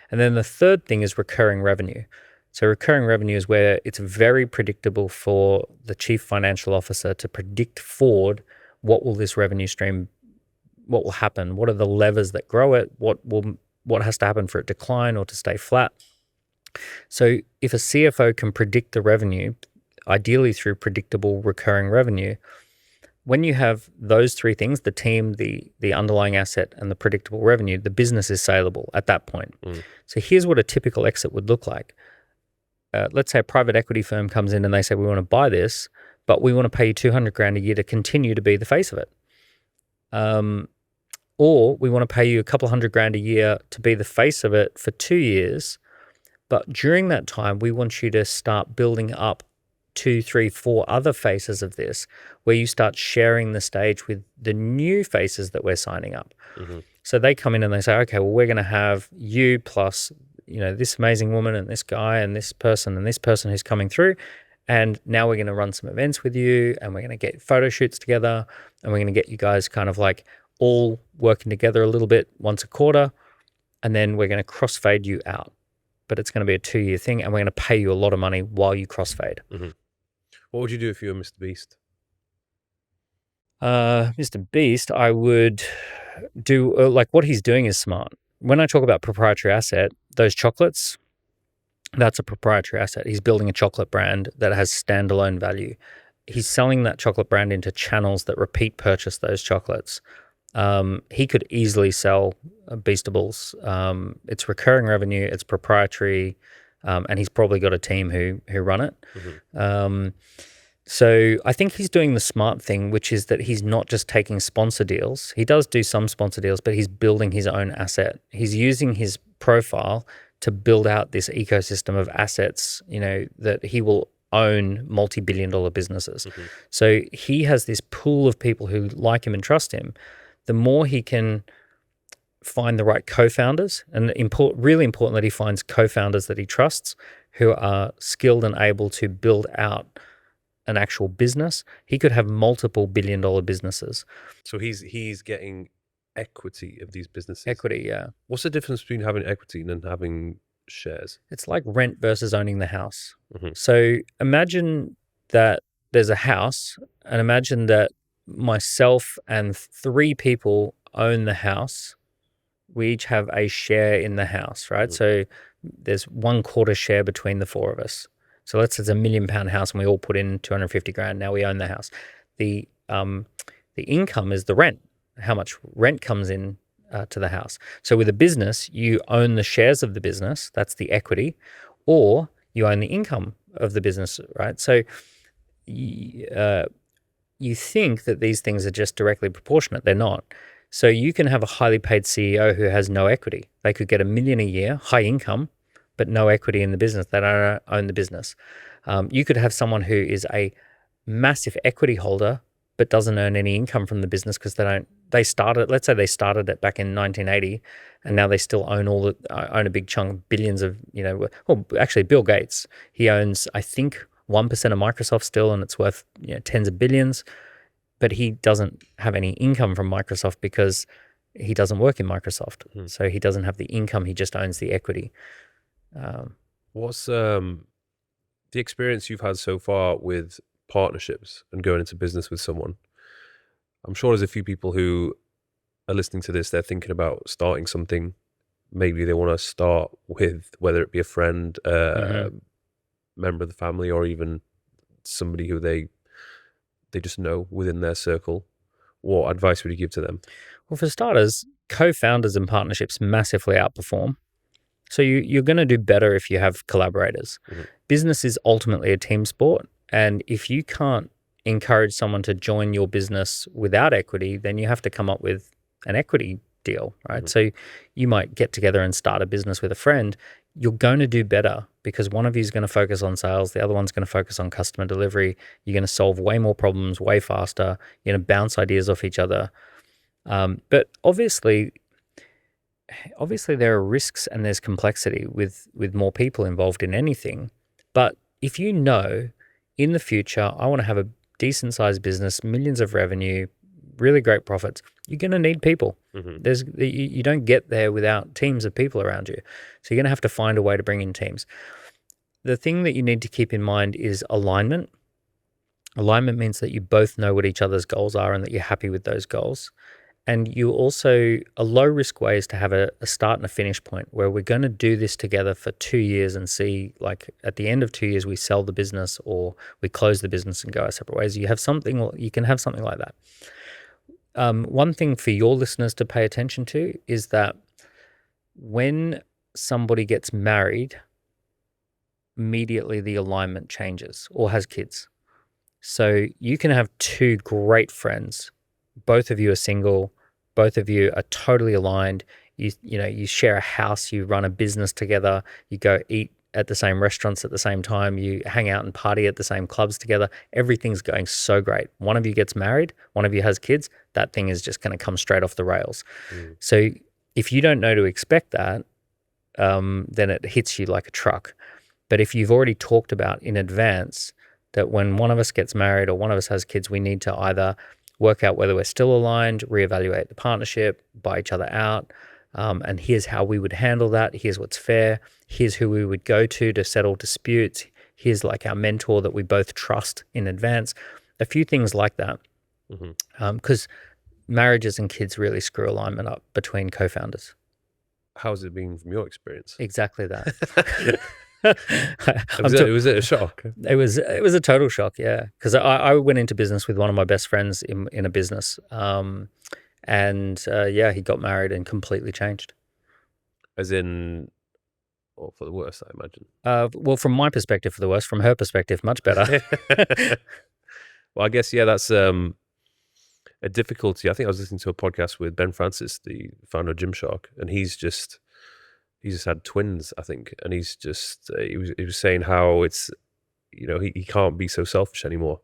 And then the third thing is recurring revenue. So recurring revenue is where it's very predictable for the chief financial officer to predict forward what will this revenue stream, what will happen, what are the levers that grow it, what has to happen for it to decline or to stay flat. So if a CFO can predict the revenue, ideally through predictable recurring revenue, when you have those three things, the team, the underlying asset, and the predictable revenue, the business is saleable at that point. So here's what a typical exit would look like. Let's say a private equity firm comes in and they say, we want to buy this, but we want to pay you 200 grand a year to continue to be the face of it. Or we want to pay you a couple hundred grand a year to be the face of it for 2 years. But during that time, we want you to start building up 2, 3, 4 other faces of this, where you start sharing the stage with the new faces that we're signing up. So they come in and they say, okay, well, we're going to have you plus, this amazing woman and this guy and this person who's coming through. And now we're going to run some events with you, and we're going to get photo shoots together, and we're going to get you guys kind of like all working together a little bit once a quarter. And then we're going to crossfade you out. But it's going to be a 2-year thing, and we're going to pay you a lot of money while you crossfade. What would you do if you were Mr. Beast? Mr. Beast, I would do like what he's doing is smart. When I talk about proprietary asset, those chocolates, that's a proprietary asset. He's building a chocolate brand that has standalone value. He's selling that chocolate brand into channels that repeat purchase those chocolates. He could easily sell Beastables. It's recurring revenue, it's proprietary, and he's probably got a team who run it. So I think he's doing the smart thing, which is that he's not just taking sponsor deals. He does do some sponsor deals, but he's building his own asset. He's using his profile to build out this ecosystem of assets, that he will own multi-billion-dollar businesses. So he has this pool of people who like him and trust him. The more he can find the right co-founders, and really important that he finds co-founders that he trusts who are skilled and able to build out an actual business, he could have multiple billion-dollar businesses. So he's getting equity of these businesses? Equity, yeah. What's the difference between having equity and having shares? It's like rent versus owning the house. So imagine that there's a house, and imagine that myself and 3 people own the house. We each have a share in the house, right? So there's 1/4 share between the 4 of us. So let's say it's £1 million house and we all put in 250 grand. Now we own the house. The income is the rent, how much rent comes in to the house. So with a business, you own the shares of the business, that's the equity, or you own the income of the business, right? So you think that these things are just directly proportionate. They're not. So you can have a highly paid CEO who has no equity. They could get $1 million a year, high income, but no equity in the business. They don't own the business. You could have someone who is a massive equity holder, but doesn't earn any income from the business because let's say they started it back in 1980, and now they still own own a big chunk, billions of, well, actually Bill Gates, he owns, I think, 1% of Microsoft still, and it's worth tens of billions, but he doesn't have any income from Microsoft because he doesn't work in Microsoft. So he doesn't have the income, he just owns the equity. What's the experience you've had so far with partnerships and going into business with someone? I'm sure there's a few people who are listening to this, they're thinking about starting something. Maybe they want to start with, whether it be a friend, member of the family, or even somebody who they just know within their circle. What advice would you give to them? Well, for starters, co-founders and partnerships massively outperform. So you're going to do better if you have collaborators. Mhm. Business is ultimately a team sport. And if you can't encourage someone to join your business without equity, then you have to come up with an equity deal, right? Mhm. So you might get together and start a business with a friend. You're going to do better because one of you is going to focus on sales, the other one's going to focus on customer delivery. You're going to solve way more problems way faster. You're going to bounce ideas off each other. But obviously there are risks and there's complexity with more people involved in anything. But if you know in the future, I want to have a decent sized business, millions of revenue, really great profits, you're going to need people. Mhm. You don't get there without teams of people around you. So you're going to have to find a way to bring in teams. The thing that you need to keep in mind is alignment. Alignment means that you both know what each other's goals are and that you're happy with those goals. And you also, a low risk way is to have a start and a finish point where we're going to do this together for 2 years and see, like at the end of 2 years, we sell the business or we close the business and go our separate ways. You can have something like that. One thing for your listeners to pay attention to is that when somebody gets married, immediately the alignment changes or has kids. So you can have two great friends. Both of you are single. Both of you are totally aligned. You share a house. You run a business together. You go eat at the same restaurants at the same time. You hang out and party at the same clubs together. Everything's going so great. One of you gets married. One of you has kids. That thing is just going to come straight off the rails. Mm. So if you don't know to expect that, then it hits you like a truck. But if you've already talked about in advance that when one of us gets married or one of us has kids, we need to either work out whether we're still aligned, reevaluate the partnership, buy each other out, and here's how we would handle that. Here's what's fair. Here's who we would go to settle disputes. Here's like our mentor that we both trust in advance. A few things like that. Because marriages and kids really screw alignment up between co-founders. How's it been from your experience? Exactly that. Was it a shock? It was a total shock, yeah. Because I went into business with one of my best friends in a business, he got married and completely changed. As in, or for the worse, I imagine. Well, from my perspective, for the worse. From her perspective, much better. Well, I guess that's a difficulty. I think I was listening to a podcast with Ben Francis, the founder of Gymshark, and he's just had twins, I think, and he was saying how it's, he can't be so selfish anymore.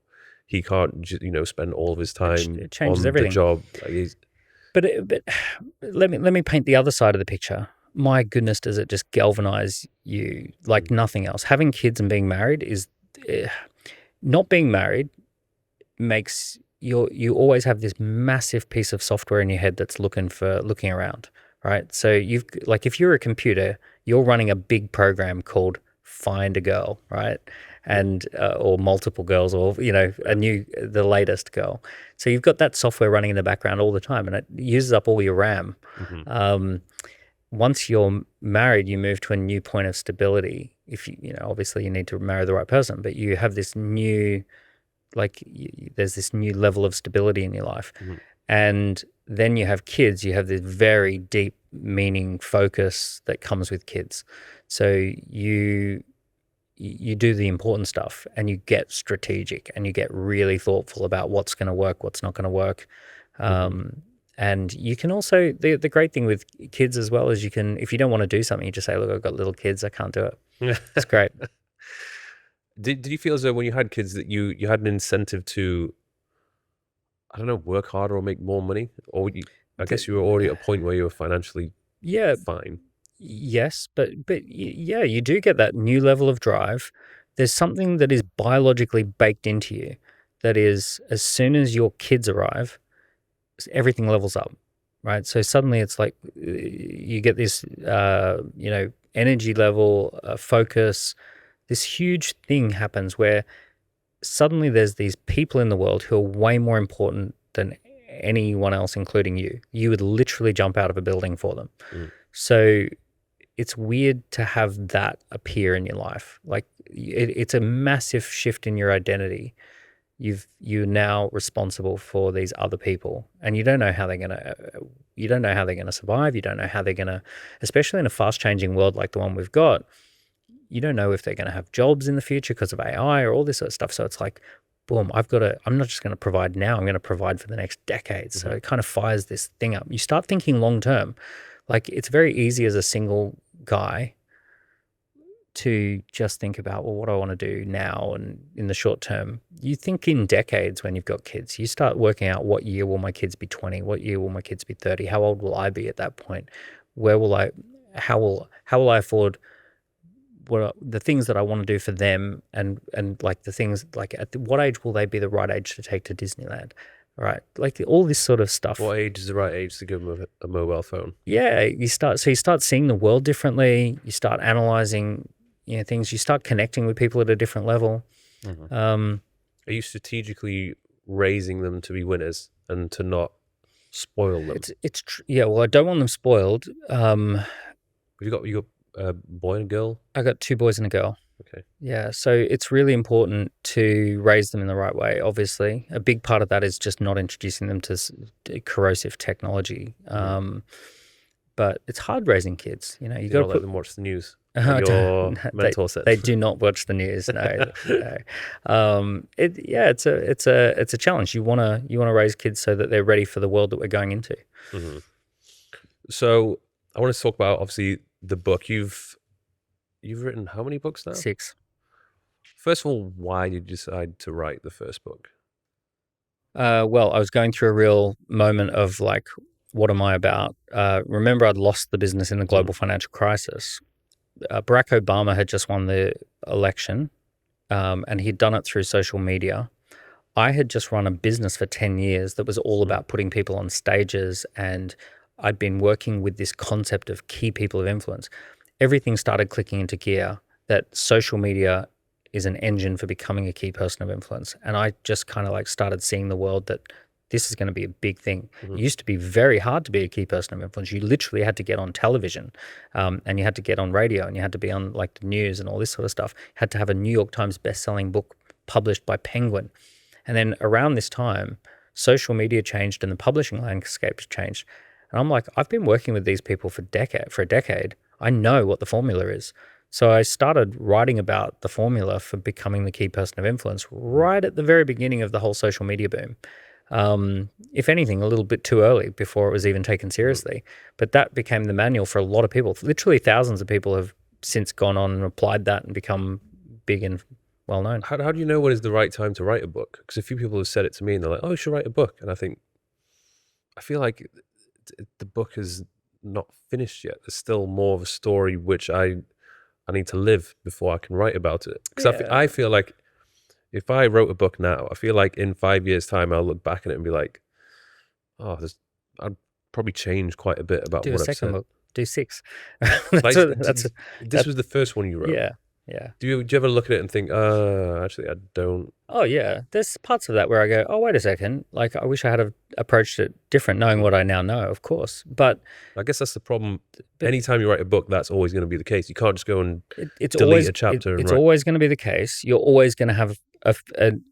He can't spend all of his time it changes on everything. the job. But let me paint the other side of the picture. My goodness, does it just galvanize you like nothing else? Having kids and being married is not being married makes you always have this massive piece of software in your head that's looking around. Right. So if you're a computer, you're running a big program called Find a Girl, right? And or multiple girls, or the latest girl. So you've got that software running in the background all the time, and it uses up all your RAM. Mm-hmm. Once you're married, you move to a new point of stability. If obviously you need to marry the right person, but you have this new, there's this new level of stability in your life, and then you have kids, you have this very deep meaning focus that comes with kids. So you do the important stuff and you get strategic and you get really thoughtful about what's going to work, what's not going to work. And you can also, the great thing with kids as well is you can, if you don't want to do something, you just say, look, I've got little kids, I can't do it. It's great. Did you feel as though when you had kids that you had an incentive to, I don't know, work harder or make more money? Or I guess you were already at a point where you were financially fine. Yes, but yeah, you do get that new level of drive. There's something that is biologically baked into you that is, as soon as your kids arrive, everything levels up, right? So suddenly it's like you get this, energy level, focus. This huge thing happens where suddenly there's these people in the world who are way more important than anyone else, including you. You would literally jump out of a building for them. So it's weird to have that appear in your life. Like it's a massive shift in your identity. you're now responsible for these other people, and you don't know how they're gonna survive. You don't know how they're gonna, especially in a fast changing world like the one we've got. You don't know if they're going to have jobs in the future because of AI or all this sort of stuff. So it's like, boom, I'm not just going to provide now, I'm going to provide for the next decade. So it kind of fires this thing up. You start thinking long term. Like, it's very easy as a single guy to just think about, well, what do I want to do now and in the short term. You think in decades when you've got kids. You start working out, what year will my kids be 20? What year will my kids be 30? How old will I be at that point? How will I afford what are the things that I want to do for them, and like the things, like what age will they be the right age to take to Disneyland, right? Like all this sort of stuff. What age is the right age to give them a mobile phone? Yeah, you start seeing the world differently. You start analyzing, things. You start connecting with people at a different level. Are you strategically raising them to be winners and to not spoil them? Yeah. Well, I don't want them spoiled. You got a boy and a girl? I got 2 boys and a girl. Okay. Yeah, so it's really important to raise them in the right way, obviously. A big part of that is just not introducing them to corrosive technology. But it's hard raising kids. You got to let them watch the news. Your mentor said they do not watch the news. No, no. It's a challenge. You wanna raise kids so that they're ready for the world that we're going into. Mm-hmm. So I want to talk about, obviously, the book. You've written how many books now? 6. First of all, why did you decide to write the first book? Well, I was going through a real moment of like, what am I about? Remember, I'd lost the business in the global financial crisis. Barack Obama had just won the election, and he'd done it through social media. I had just run a business for 10 years that was all about putting people on stages, and I'd been working with this concept of key people of influence. Everything started clicking into gear that social media is an engine for becoming a key person of influence. And I just kind of like started seeing the world that this is going to be a big thing. It used to be very hard to be a key person of influence. You literally had to get on television, and you had to get on radio, and you had to be on like the news and all this sort of stuff. You had to have a New York Times best-selling book published by Penguin. And then around this time, social media changed and the publishing landscape changed. And I'm like, I've been working with these people for a decade. I know what the formula is. So I started writing about the formula for becoming the key person of influence right at the very beginning of the whole social media boom. If anything, a little bit too early before it was even taken seriously. But that became the manual for a lot of people. Literally thousands of people have since gone on and applied that and become big and well known. How do you know when is the right time to write a book? Because a few people have said it to me and they're like, oh, you should write a book. And I feel like the book is not finished yet. There's still more of a story which I need to live before I can write about it. Because I feel like if I wrote a book now, I feel like in 5 years' time, I'll look back at it and be like, oh, I'd probably change quite a bit about what I've said. Do a second book. Do 6. This was the first one you wrote. Yeah. Do you ever look at it and think, actually, I don't? Oh, yeah. There's parts of that where I go, oh, wait a second. Like, I wish I had approached it different, knowing what I now know, of course. But I guess that's the problem. Anytime you write a book, that's always going to be the case. You can't just go and delete a chapter. It's always going to be the case. You're always going to have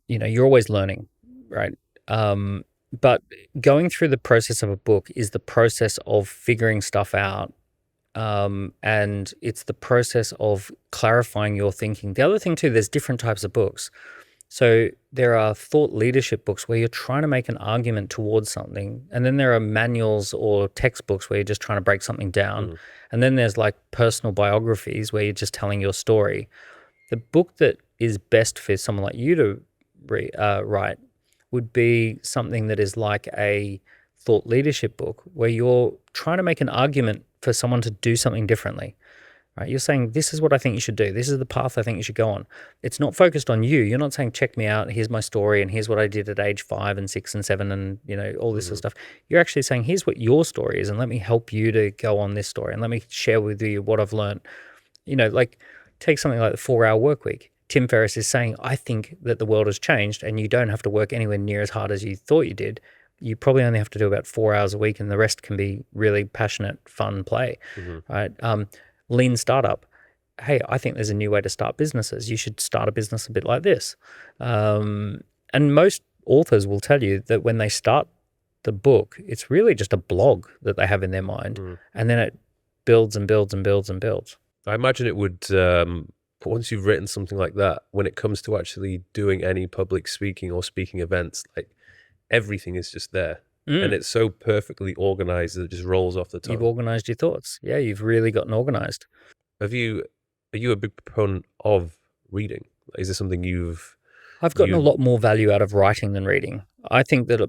you're always learning, right? But going through the process of a book is the process of figuring stuff out. And it's the process of clarifying your thinking. The other thing too, there's different types of books. So there are thought leadership books where you're trying to make an argument towards something. And then there are manuals or textbooks where you're just trying to break something down. And then there's like personal biographies where you're just telling your story. The book that is best for someone like you to write would be something that is like a thought leadership book where you're trying to make an argument for someone to do something differently, right? You're saying, this is what I think you should do. This is the path I think you should go on. It's not focused on you. You're not saying, check me out. Here's my story. And here's what I did at age 5 and 6 and 7 and, all this sort of stuff. You're actually saying, here's what your story is. And let me help you to go on this story. And let me share with you what I've learned. Like take something like the 4-hour work week. Tim Ferriss is saying, I think that the world has changed and you don't have to work anywhere near as hard as you thought you did. You probably only have to do about 4 hours a week and the rest can be really passionate, fun play, right? Lean startup. Hey, I think there's a new way to start businesses. You should start a business a bit like this. And And most authors will tell you that when they start the book, it's really just a blog that they have in their mind, and then it builds and builds and builds and builds. I imagine it would, once you've written something like that, when it comes to actually doing any public speaking or speaking events, like everything is just there. And it's so perfectly organized that it just rolls off the tongue. You've organized your thoughts. Yeah, you've really gotten organized. Are you a big proponent of reading? Is this something I've gotten a lot more value out of writing than reading. I think that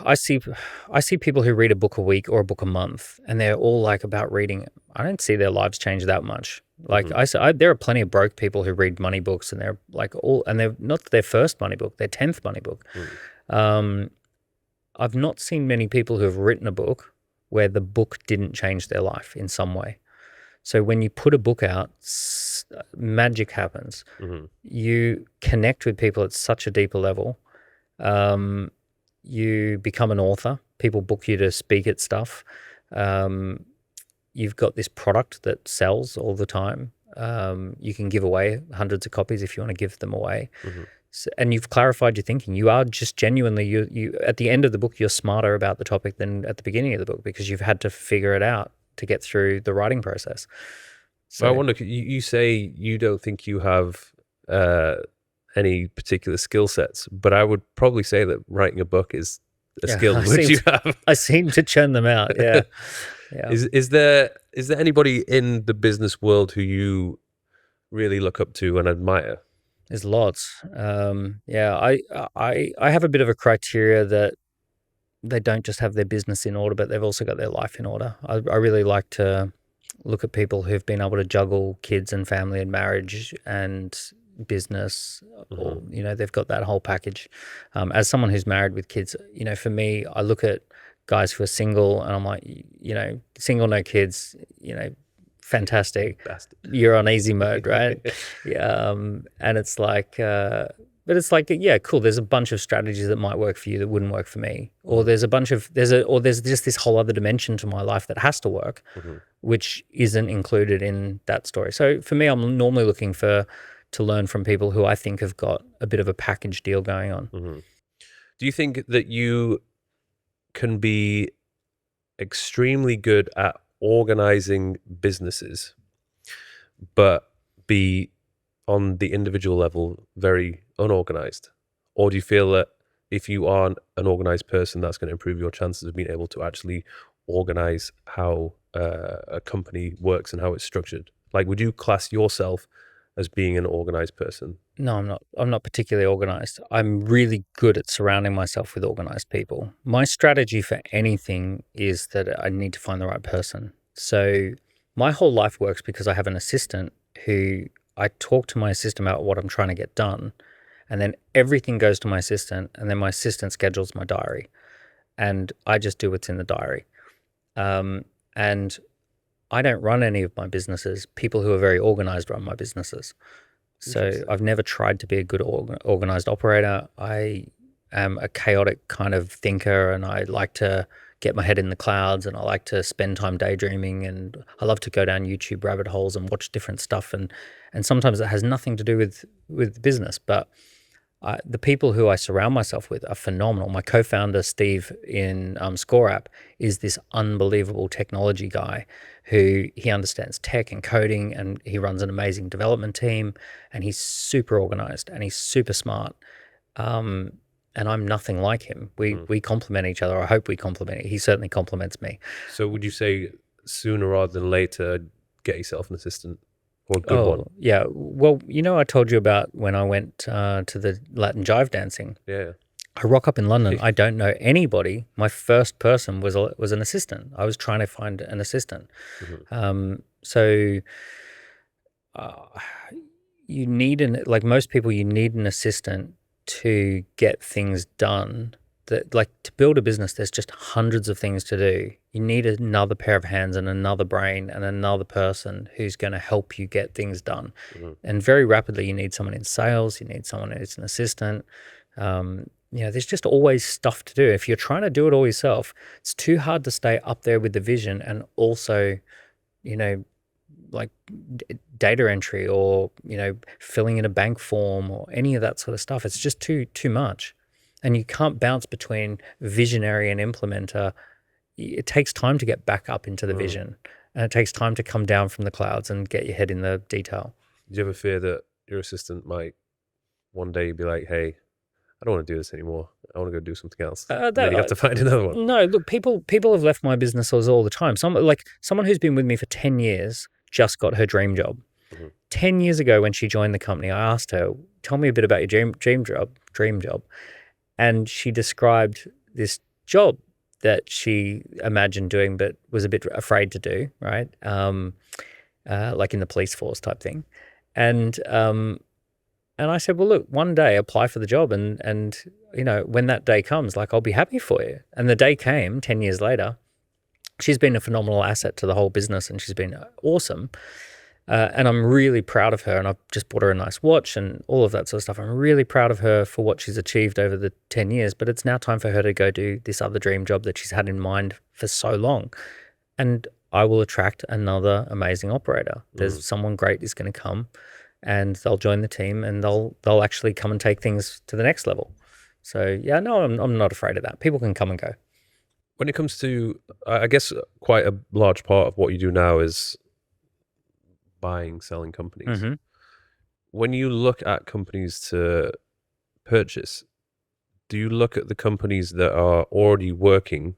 I see people who read a book a week or a book a month, and they're all like about reading. I don't see their lives change that much. Like there are plenty of broke people who read money books, and they're like and they're not their first money book, their 10th money book. I've not seen many people who have written a book where the book didn't change their life in some way. So when you put a book out, magic happens. You connect with people at such a deeper level. You become an author. People book you to speak at stuff. You've got this product that sells all the time. You can give away hundreds of copies if you want to give them away. So, and you've clarified your thinking. You are just genuinely, you at the end of the book, you're smarter about the topic than at the beginning of the book because you've had to figure it out to get through the writing process. So I wonder, you say you don't think you have any particular skill sets, but I would probably say that writing a book is a skill which you have. I seem to churn them out, yeah. Is there anybody in the business world who you really look up to and admire? There's lots. I have a bit of a criteria that they don't just have their business in order, but they've also got their life in order. I really like to look at people who've been able to juggle kids and family and marriage and business, or, they've got that whole package. As someone who's married with kids, for me, I look at guys who are single and I'm like, single, no kids, fantastic. Bastard. You're on easy mode, right? And it's like, but it's like, yeah, cool. There's a bunch of strategies that might work for you that wouldn't work for me, or there's just this whole other dimension to my life that has to work, which isn't included in that story. So for me, I'm normally looking to learn from people who I think have got a bit of a package deal going on. Do you think that you can be extremely good at organizing businesses, but be on the individual level very unorganized? Or do you feel that if you are an organized person, that's going to improve your chances of being able to actually organize how a company works and how it's structured? Like, would you class yourself as being an organized person? No, I'm not. I'm not particularly organized. I'm really good at surrounding myself with organized people. My strategy for anything is that I need to find the right person. So my whole life works because I have an assistant who I talk to my assistant about what I'm trying to get done, and then everything goes to my assistant, and then my assistant schedules my diary, and I just do what's in the diary. And I don't run any of my businesses. People who are very organized run my businesses. So I've never tried to be a good organized operator. I am a chaotic kind of thinker, and I like to get my head in the clouds, and I like to spend time daydreaming, and I love to go down YouTube rabbit holes and watch different stuff. And sometimes it has nothing to do with business, but the people who I surround myself with are phenomenal. My co-founder, Steve, in Score App, is this unbelievable technology guy who he understands tech and coding, and he runs an amazing development team, and he's super organized and he's super smart. And I'm nothing like him. We complement each other. I hope we complement. He certainly compliments me. So would you say sooner rather than later, get yourself an assistant? Or a good one? Yeah. Well, I told you about when I went to the Latin jive dancing. Yeah. I rock up in London. I don't know anybody. My first person was an assistant. I was trying to find an assistant. You need like most people, you need an assistant to get things done. That, like, to build a business, there's just hundreds of things to do. You need another pair of hands and another brain and another person who's going to help you get things done. And very rapidly, you need someone in sales. You need someone who's an assistant. There's just always stuff to do. If you're trying to do it all yourself, it's too hard to stay up there with the vision and also, like data entry or, filling in a bank form or any of that sort of stuff. It's just too much. And you can't bounce between visionary and implementer. It takes time to get back up into the vision, and it takes time to come down from the clouds and get your head in the detail. Do you ever fear that your assistant might one day be like, hey, I don't want to do this anymore. I want to go do something else. Then you have to find another one. No, look, people have left my businesses all the time. Someone who's been with me for 10 years just got her dream job. 10 years ago when she joined the company, I asked her, tell me a bit about your dream job. And she described this job that she imagined doing but was a bit afraid to do, right? Like in the police force type thing. And I said, well, look, one day apply for the job and when that day comes, like, I'll be happy for you. And the day came 10 years later. She's been a phenomenal asset to the whole business and she's been awesome. And I'm really proud of her. And I've just bought her a nice watch and all of that sort of stuff. I'm really proud of her for what she's achieved over the 10 years. But it's now time for her to go do this other dream job that she's had in mind for so long. And I will attract another amazing operator. There's someone great is going to come and they'll join the team and they'll actually come and take things to the next level. So yeah, no, I'm not afraid of that. People can come and go. When it comes to, I guess quite a large part of what you do now is buying, selling companies. When you look at companies to purchase, do you look at the companies that are already working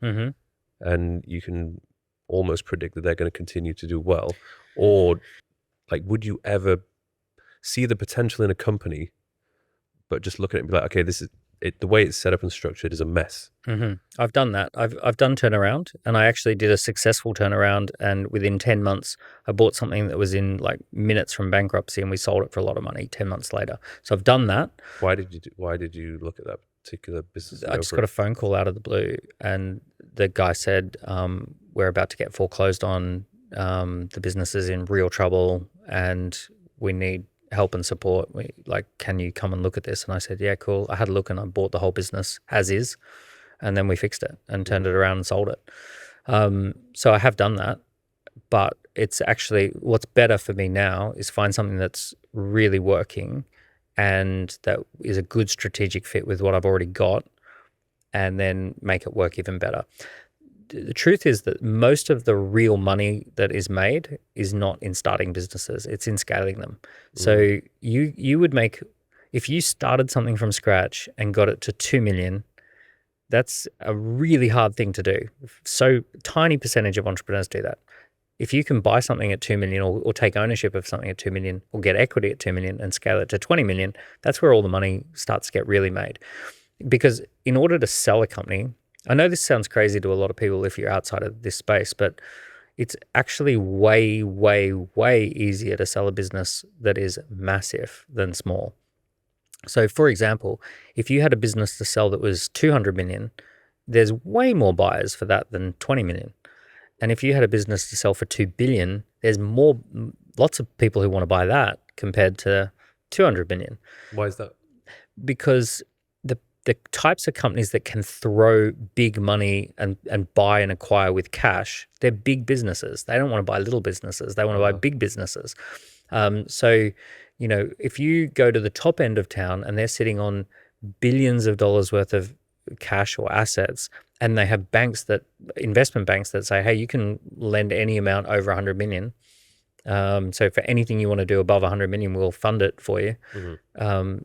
and you can almost predict that they're going to continue to do well? Or like, would you ever see the potential in a company, but just look at it and be like, okay, this is it, the way it's set up and structured is a mess? I've done that. I've done turnaround, and I actually did a successful turnaround. And within 10 months, I bought something that was in like minutes from bankruptcy, and we sold it for a lot of money 10 months later. So I've done that. Why did you look at that particular business? I just got a phone call out of the blue, and the guy said, "We're about to get foreclosed on. The business is in real trouble, and we need help and support. Can you come and look at this?" And I said, yeah, cool. I had a look and I bought the whole business as is, and then we fixed it and turned it around and sold it. So I have done that, but it's actually what's better for me now is find something that's really working and that is a good strategic fit with what I've already got, and then make it work even better. The truth is that most of the real money that is made is not in starting businesses, it's in scaling them. So you would make, if you started something from scratch and got it to 2 million, that's a really hard thing to do. So tiny percentage of entrepreneurs do that. If you can buy something at 2 million or take ownership of something at 2 million or get equity at 2 million and scale it to 20 million, that's where all the money starts to get really made. Because in order to sell a company, I know this sounds crazy to a lot of people if you're outside of this space, but it's actually way, way, way easier to sell a business that is massive than small. So for example, if you had a business to sell that was 200 million, there's way more buyers for that than 20 million. And if you had a business to sell for 2 billion, there's lots of people who want to buy that compared to 200 million. Why is that? Because the types of companies that can throw big money and buy and acquire with cash, they're big businesses. They don't want to buy little businesses. They want to buy big businesses. So, if you go to the top end of town and they're sitting on billions of dollars worth of cash or assets, and they have investment banks that say, hey, you can lend any amount over 100 million. So for anything you want to do above 100 million, we'll fund it for you.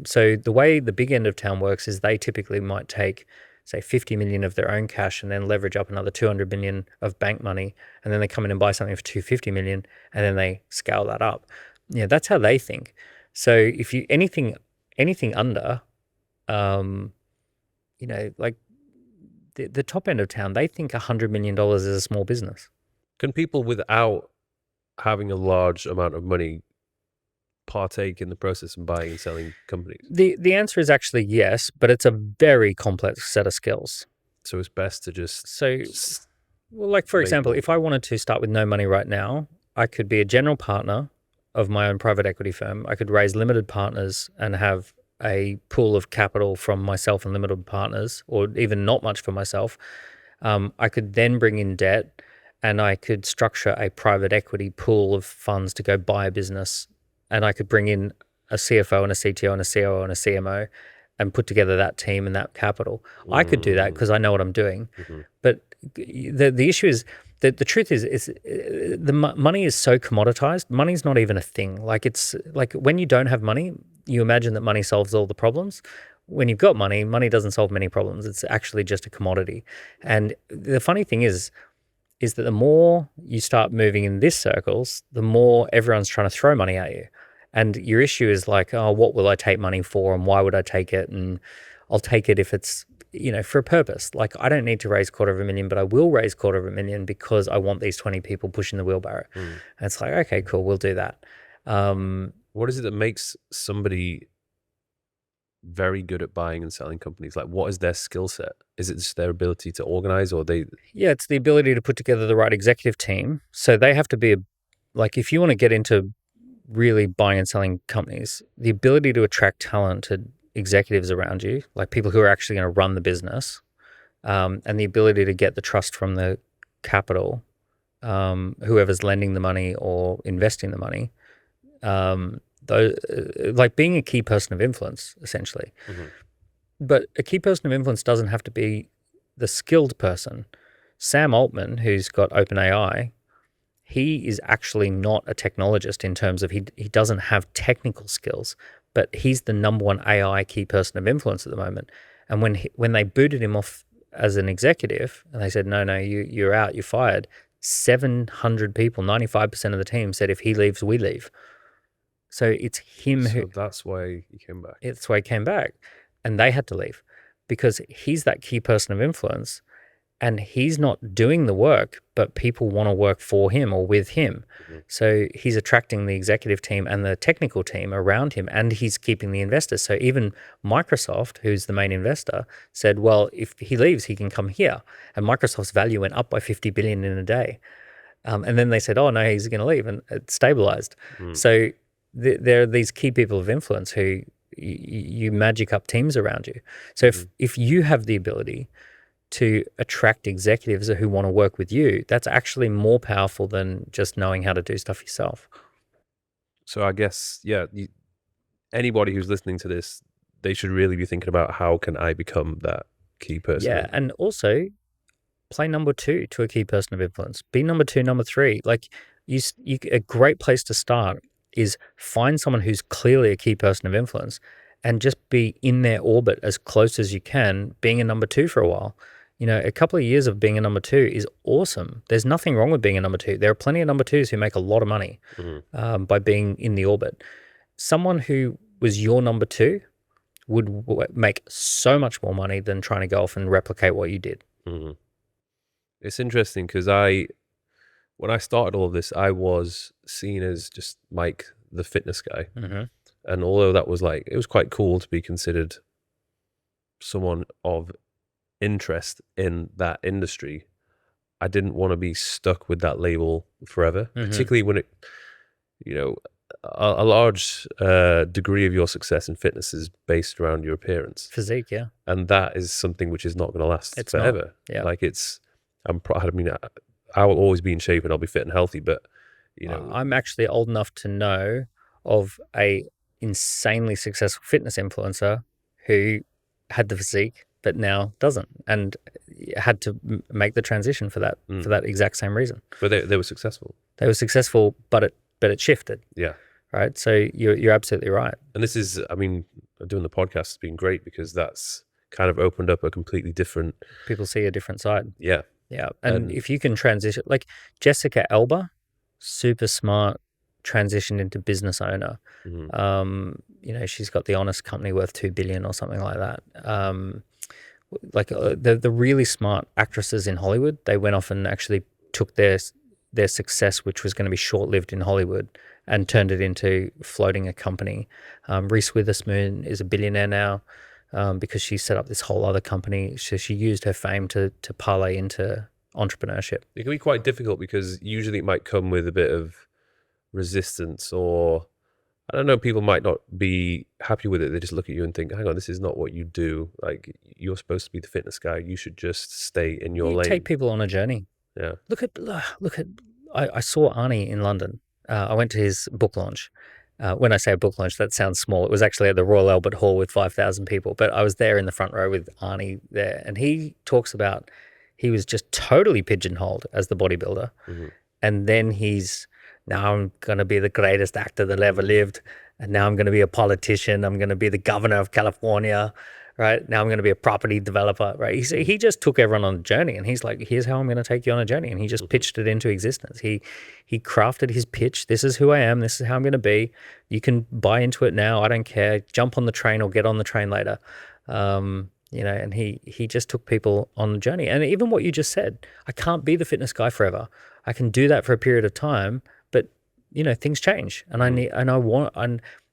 So the way the big end of town works is they typically might take, say, 50 million of their own cash and then leverage up another 200 million of bank money. And then they come in and buy something for 250 million and then they scale that up. Yeah, that's how they think. So if you, anything under, like the top end of town, they think $100 million is a small business. Can people without having a large amount of money partake in the process of buying and selling companies? The answer is actually yes, but it's a very complex set of skills. So it's best to just... Well, like for example, if I wanted to start with no money right now, I could be a general partner of my own private equity firm. I could raise limited partners and have a pool of capital from myself and limited partners, or even not much for myself. I could then bring in debt and I could structure a private equity pool of funds to go buy a business, and I could bring in a CFO and a CTO and a COO and a CMO and put together that team and that capital. I could do that because I know what I'm doing. Mm-hmm. But the issue is that the truth is the money is so commoditized. Money's not even a thing. Like, it's like when you don't have money, you imagine that money solves all the problems. When you've got money, money doesn't solve many problems. It's actually just a commodity. And the funny thing is that the more you start moving in these circles, the more everyone's trying to throw money at you. And your issue is like, oh, what will I take money for, and why would I take it? And I'll take it if it's, for a purpose. Like, I don't need to raise $250,000, but I will raise $250,000 because I want these 20 people pushing the wheelbarrow. And it's like, okay, cool, we'll do that. What is it that makes somebody very good at buying and selling companies? Like, what is their skill set? Is it just their ability to organize, or they? Yeah, it's the ability to put together the right executive team. So they have to be like, if you want to get into really buying and selling companies, the ability to attract talented executives around you, like people who are actually going to run the business, and the ability to get the trust from the capital, whoever's lending the money or investing the money, like being a key person of influence, essentially. But a key person of influence doesn't have to be the skilled person. Sam Altman, who's got OpenAI, he is actually not a technologist in terms of he doesn't have technical skills, but he's the number one AI key person of influence at the moment. And when they booted him off as an executive and they said, no, you're out, you're fired, 700 people, 95% of the team said, if he leaves, we leave. So it's him who... So that's why he came back. It's why he came back. And they had to leave because he's that key person of influence. And he's not doing the work, but people want to work for him or with him. So he's attracting the executive team and the technical team around him, and he's keeping the investors. So even Microsoft, who's the main investor, said, well, if he leaves, he can come here. And Microsoft's value went up by 50 billion in a day. And then they said, oh, no, he's going to leave, and it stabilized. So there are these key people of influence who you magic up teams around you. So if you have the ability to attract executives who want to work with you, that's actually more powerful than just knowing how to do stuff yourself. So I guess, anybody who's listening to this, they should really be thinking about, how can I become that key person? Yeah, and also play number 2 to a key person of influence. Be number 2, number 3. Like, a great place to start is find someone who's clearly a key person of influence and just be in their orbit as close as you can, being a number 2 for a while. A couple of years of being a number 2 is awesome. There's nothing wrong with being a number 2. There are plenty of number 2s who make a lot of money by being in the orbit. Someone who was your number 2 would make so much more money than trying to go off and replicate what you did. It's interesting because when I started all of this, I was seen as just Mike, the fitness guy. And although that was it was quite cool to be considered someone of interest in that industry, I didn't want to be stuck with that label forever, particularly when a large degree of your success in fitness is based around your appearance. Physique, yeah. And that is something which is not going to last forever. Yeah. I will always be in shape and I'll be fit and healthy, but I'm actually old enough to know of a insanely successful fitness influencer who had the physique but now doesn't, and had to make the transition for that exact same reason. But they were successful. They were successful, but it shifted. Yeah. Right. So you're absolutely right. And this is, doing the podcast has been great because that's kind of opened up a completely different... People see a different side. Yeah. Yeah. And if you can transition, like Jessica Alba, super smart, transitioned into business owner. She's got the Honest Company worth $2 billion or something like that. The really smart actresses in Hollywood, they went off and actually took their success, which was going to be short-lived in Hollywood, and turned it into floating a company. Reese Witherspoon is a billionaire now because she set up this whole other company. She used her fame to parlay into entrepreneurship. It can be quite difficult because usually it might come with a bit of resistance, or I don't know, people might not be happy with it. They just look at you and think, hang on, this is not what you do. Like, you're supposed to be the fitness guy. You should just stay in your lane. Take people on a journey. Yeah. Look at. I saw Arnie in London. I went to his book launch. When I say book launch, that sounds small. It was actually at the Royal Albert Hall with 5,000 people, but I was there in the front row with Arnie there, and he talks about he was just totally pigeonholed as the bodybuilder, and then now I'm going to be the greatest actor that ever lived, and now I'm going to be a politician. I'm going to be the governor of California. Right now, I'm going to be a property developer. Right, he just took everyone on a journey, and he's like, "Here's how I'm going to take you on a journey," and he just pitched it into existence. He crafted his pitch. This is who I am. This is how I'm going to be. You can buy into it now. I don't care. Jump on the train or get on the train later. And he just took people on a journey. And even what you just said, I can't be the fitness guy forever. I can do that for a period of time, but things change, and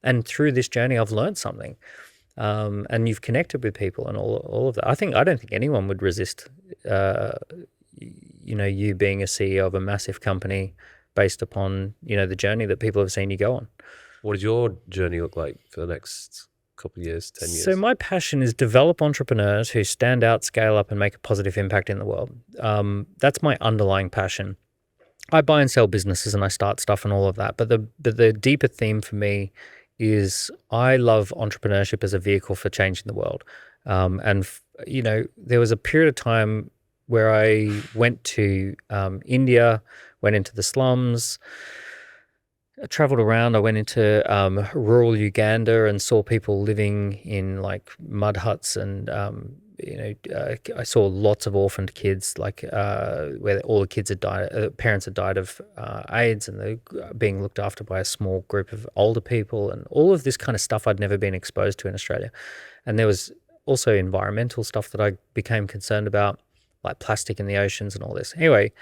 and through this journey, I've learned something. And you've connected with people and all of that. I don't think anyone would resist, you being a CEO of a massive company based upon, the journey that people have seen you go on. What does your journey look like for the next couple of years, 10 years? So my passion is develop entrepreneurs who stand out, scale up, and make a positive impact in the world. That's my underlying passion. I buy and sell businesses and I start stuff and all of that. But the deeper theme for me is I love entrepreneurship as a vehicle for changing the world. There was a period of time where I went to India, went into the slums, I traveled around. I went into rural Uganda and saw people living in like mud huts, and I saw lots of orphaned kids, like where all the kids had died, parents had died of AIDS, and they're being looked after by a small group of older people, and all of this kind of stuff I'd never been exposed to in Australia. And there was also environmental stuff that I became concerned about, like plastic in the oceans and all this. Anyway,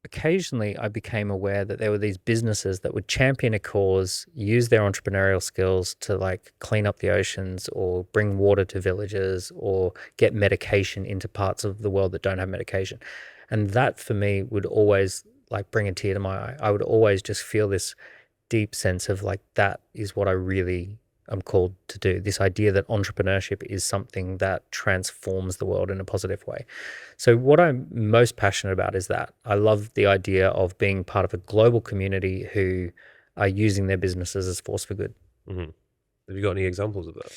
occasionally I became aware that there were these businesses that would champion a cause, use their entrepreneurial skills to like clean up the oceans or bring water to villages or get medication into parts of the world that don't have medication. And that for me would always like bring a tear to my eye. I would always just feel this deep sense of like, that is what I really am called to do. This idea that entrepreneurship is something that transforms the world in a positive way. So what I'm most passionate about is that I love the idea of being part of a global community who are using their businesses as force for good. Mm-hmm. Have you got any examples of that?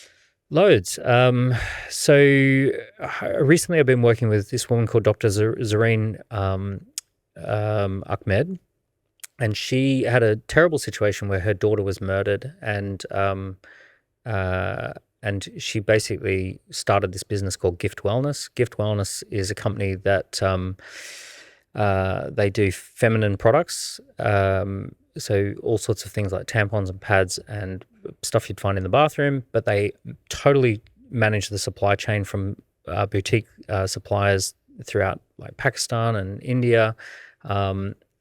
Loads. So recently I've been working with this woman called Dr. Zareen Ahmed, and she had a terrible situation where her daughter was murdered, and she basically started this business called Gift Wellness. Gift Wellness is a company that they do feminine products, so all sorts of things like tampons and pads and stuff you'd find in the bathroom, but they totally manage the supply chain from boutique suppliers throughout like Pakistan and India.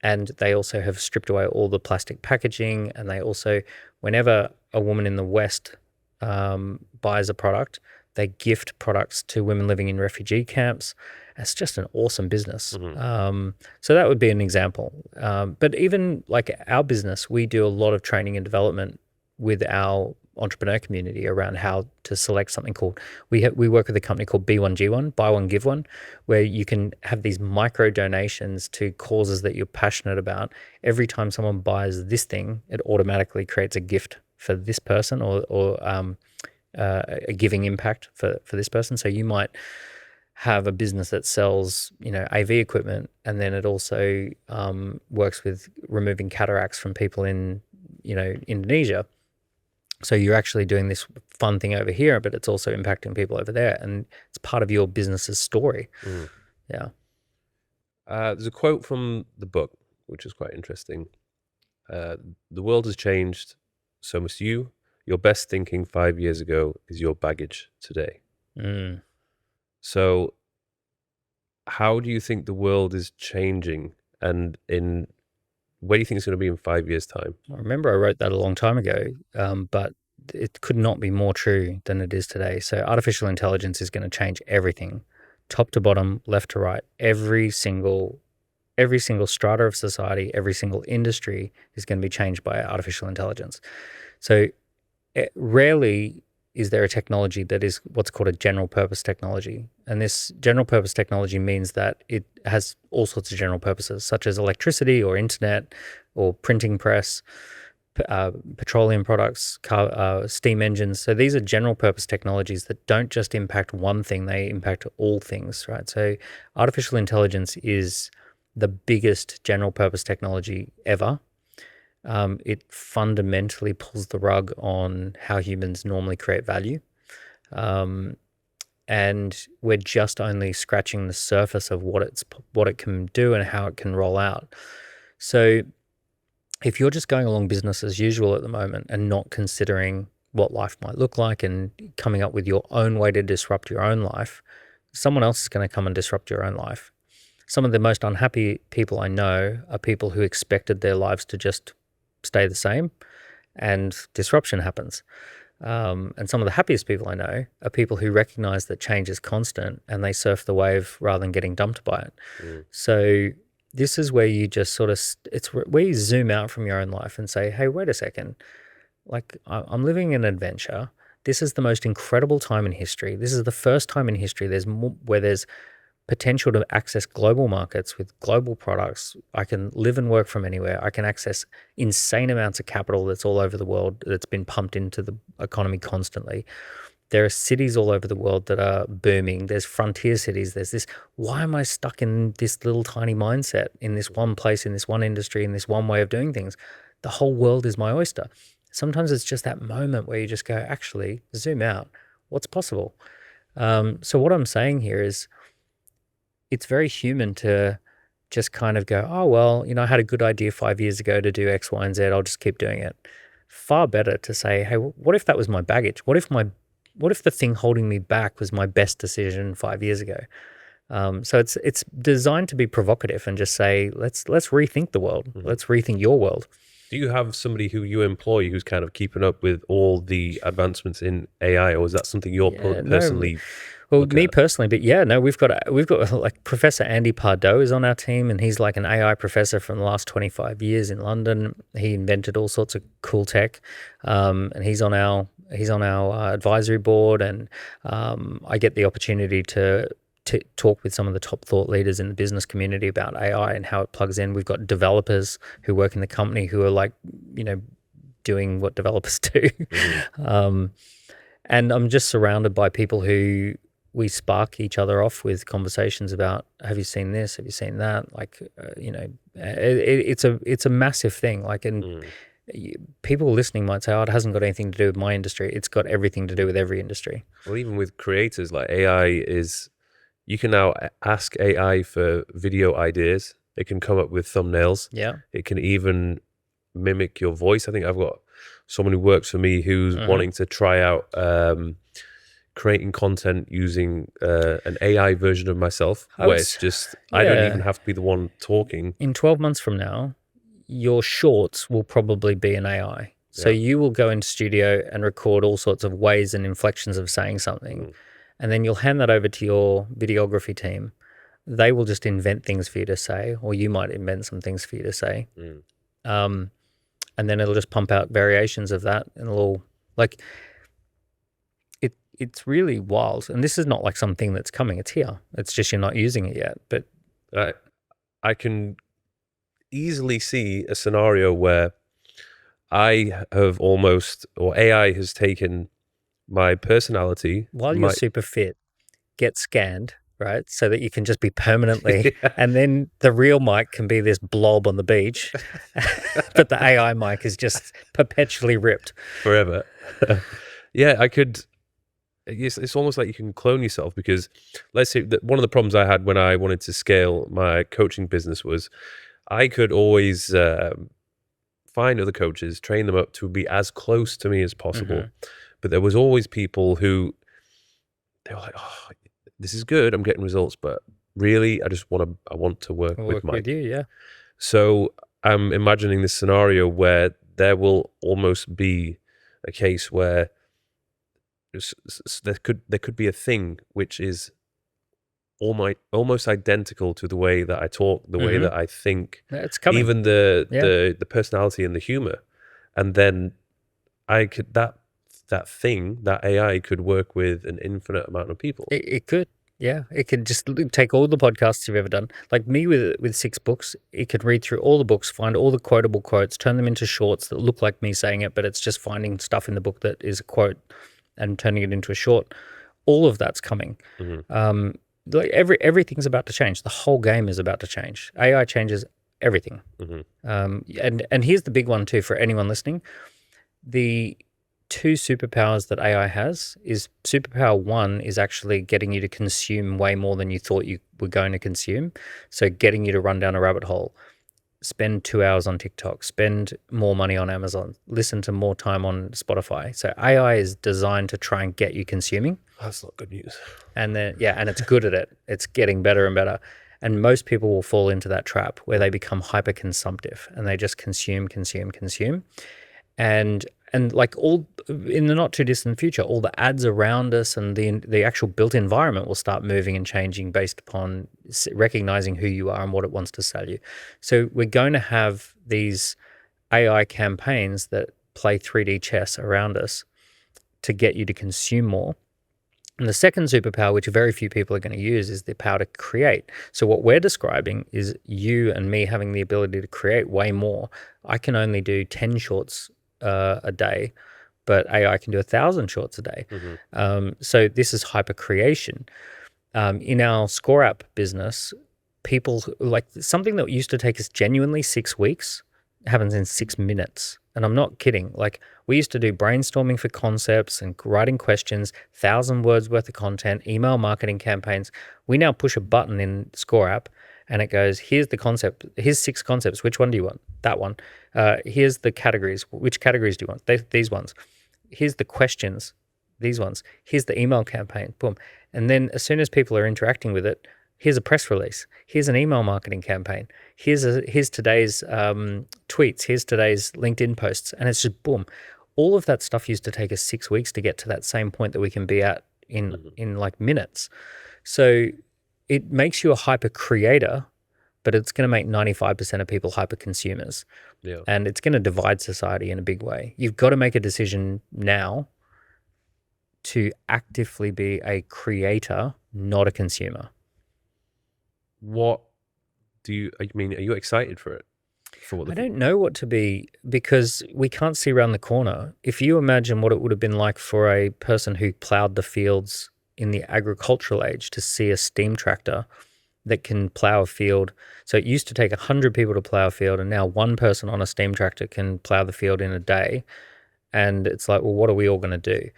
And they also have stripped away all the plastic packaging. And they also, whenever a woman in the West buys a product, they gift products to women living in refugee camps. It's just an awesome business. Mm-hmm. So that would be an example. But even like our business, we do a lot of training and development with our entrepreneur community around how to select something called, we work with a company called B1G1, buy one, give one, where you can have these micro donations to causes that you're passionate about. Every time someone buys this thing, it automatically creates a gift for this person or a giving impact for this person. So you might have a business that sells, AV equipment, and then it also works with removing cataracts from people in, Indonesia. So you're actually doing this fun thing over here, but it's also impacting people over there, and it's part of your business's story. Mm. Yeah. There's a quote from the book, which is quite interesting. The world has changed, so must you. Your best thinking 5 years ago is your baggage today. Mm. So how do you think the world is changing, and where do you think it's going to be in 5 years' time? I remember I wrote that a long time ago, but it could not be more true than it is today. So artificial intelligence is going to change everything, top to bottom, left to right. Every single strata of society, every single industry is going to be changed by artificial intelligence. So rarely is there a technology that is what's called a general purpose technology. And this general purpose technology means that it has all sorts of general purposes, such as electricity or internet or printing press, petroleum products, steam engines. So these are general purpose technologies that don't just impact one thing, they impact all things, right? So artificial intelligence is the biggest general purpose technology ever. It fundamentally pulls the rug on how humans normally create value. And we're just only scratching the surface of what it can do and how it can roll out. So if you're just going along business as usual at the moment and not considering what life might look like and coming up with your own way to disrupt your own life, someone else is going to come and disrupt your own life. Some of the most unhappy people I know are people who expected their lives to just stay the same, and disruption happens. And some of the happiest people I know are people who recognize that change is constant and they surf the wave rather than getting dumped by it. So this is where you just sort of, it's where you zoom out from your own life and say, hey, wait a second, like I'm living an adventure. This is the most incredible time in history. This is the first time in history where there's potential to access global markets with global products. I can live and work from anywhere. I can access insane amounts of capital that's all over the world that's been pumped into the economy constantly. There are cities all over the world that are booming. There's frontier cities. There's this. Why am I stuck in this little tiny mindset, in this one place, in this one industry, in this one way of doing things? The whole world is my oyster. Sometimes it's just that moment where you just go, actually, zoom out. What's possible? So what I'm saying here is it's very human to just kind of go, oh, well, I had a good idea 5 years ago to do X, Y, and Z. I'll just keep doing it. Far better to say, hey, what if that was my baggage? What if the thing holding me back was my best decision 5 years ago? So it's designed to be provocative and just say, let's rethink the world. Let's rethink your world. Do you have somebody who you employ who's kind of keeping up with all the advancements in AI, or is that something you're personally? Well, me personally, but yeah, no, we've got like Professor Andy Pardoe is on our team, and he's like an AI professor from the last 25 years in London. He invented all sorts of cool tech, and he's on our advisory board, and I get the opportunity to talk with some of the top thought leaders in the business community about AI and how it plugs in. We've got developers who work in the company who are like, doing what developers do. And I'm just surrounded by people who we spark each other off with conversations about, have you seen this? Have you seen that? Like, it's a massive thing. Like, and people listening might say, oh, it hasn't got anything to do with my industry. It's got everything to do with every industry. Well, even with creators, like AI you can now ask AI for video ideas. It can come up with thumbnails. Yeah. It can even mimic your voice. I think I've got someone who works for me who's wanting to try out creating content using an AI version of myself, where it's just, I don't even have to be the one talking. In 12 months from now, your shorts will probably be an AI. So you will go into studio and record all sorts of ways and inflections of saying something. And then you'll hand that over to your videography team. They will just invent things for you to say, or you might invent some things for you to say. And then it'll just pump out variations of that, and it'll all, like, it's really wild. And this is not like something that's coming, it's here. It's just you're not using it yet. But I can easily see a scenario where I have almost, or AI has taken my personality. While you're super fit, get scanned, right? So that you can just be permanently, and then the real Mike can be this blob on the beach, but the AI Mike is just perpetually ripped. Forever. Yeah, I could, it's almost like you can clone yourself, because let's say that one of the problems I had when I wanted to scale my coaching business was I could always find other coaches, train them up to be as close to me as possible. But there was always people who, they were like, oh, this is good, I'm getting results, but really, I want to work with Mike. With you, yeah. So I'm imagining this scenario where there will almost be a case where there could be a thing which is almost identical to the way that I talk, the way that I think. It's coming. Even the personality and the humor, and then that thing, that AI could work with an infinite amount of people. It could. Yeah, it could just take all the podcasts you've ever done. Like me with 6 books, it could read through all the books, find all the quotable quotes, turn them into shorts that look like me saying it, but it's just finding stuff in the book that is a quote and turning it into a short. All of that's coming. Like everything's about to change. The whole game is about to change. AI changes everything. And here's the big one too for anyone listening. The 2 superpowers that AI has is superpower 1 is actually getting you to consume way more than you thought you were going to consume. So getting you to run down a rabbit hole, spend 2 hours on TikTok, spend more money on Amazon, listen to more time on Spotify. So AI is designed to try and get you consuming. That's not good news. And then, and it's good at it. It's getting better and better. And most people will fall into that trap where they become hyper consumptive and they just consume. And like all in the not too distant future, all the ads around us and the actual built environment will start moving and changing based upon recognizing who you are and what it wants to sell you. So we're going to have these AI campaigns that play 3D chess around us to get you to consume more. And the second superpower, which very few people are going to use, is the power to create. So what we're describing is you and me having the ability to create way more. I can only do 10 shorts a day, but AI can do 1,000 shorts a day. So this is hyper creation. In our Score app business, people like something that used to take us genuinely 6 weeks happens in 6 minutes. And I'm not kidding. Like we used to do brainstorming for concepts and writing questions, 1,000 words worth of content, email marketing campaigns. We now push a button in Score app and it goes, here's the concept, here's 6 concepts. Which one do you want? That one. Here's the categories. Which categories do you want? These ones. Here's the questions. These ones. Here's the email campaign. Boom. And then as soon as people are interacting with it, here's a press release. Here's an email marketing campaign. Here's today's tweets. Here's today's LinkedIn posts. And it's just boom. All of that stuff used to take us 6 weeks to get to that same point that we can be at in like minutes. So it makes you a hyper creator, but it's going to make 95% of people hyper consumers. Yeah. And it's going to divide society in a big way. You've got to make a decision now to actively be a creator, not a consumer. What are you excited for it? I don't know what to be, because we can't see around the corner. If you imagine what it would have been like for a person who plowed the fields in the agricultural age to see a steam tractor that can plow a field. So it used to take 100 people to plow a field, and now one person on a steam tractor can plow the field in a day. And it's like, well, what are we all going to do?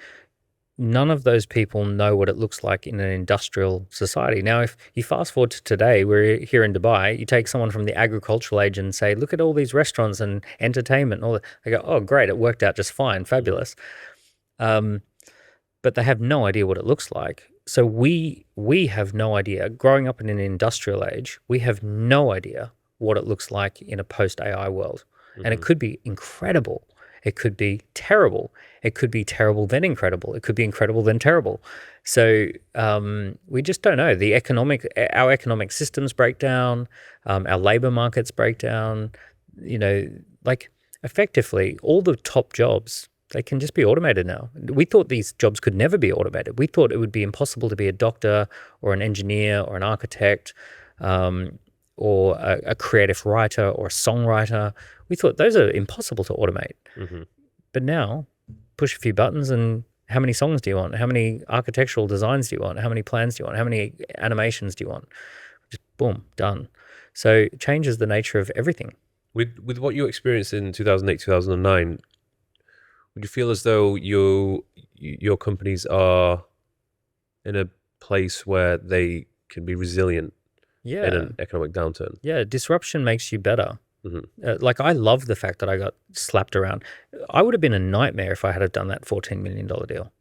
None of those people know what it looks like in an industrial society. Now, if you fast forward to today, we're here in Dubai, you take someone from the agricultural age and say, look at all these restaurants and entertainment and all that. They go, oh, great, it worked out just fine, fabulous. But they have no idea what it looks like. So we have no idea. Growing up in an industrial age, we have no idea what it looks like in a post-AI world. And it could be incredible. It could be terrible. It could be terrible then incredible. It could be incredible then terrible. So we just don't know. Our economic systems break down. Our labor markets break down. Like effectively all the top jobs, they can just be automated now. We thought these jobs could never be automated. We thought it would be impossible to be a doctor or an engineer or an architect or a creative writer or a songwriter. We thought those are impossible to automate. But now, push a few buttons and how many songs do you want? How many architectural designs do you want? How many plans do you want? How many animations do you want? Just boom, done. So it changes the nature of everything. With what you experienced in 2008, 2009, would you feel as though your companies are in a place where they can be resilient in an economic downturn? Yeah, disruption makes you better. Like I love the fact that I got slapped around. I would have been a nightmare if I had have done that $14 million deal.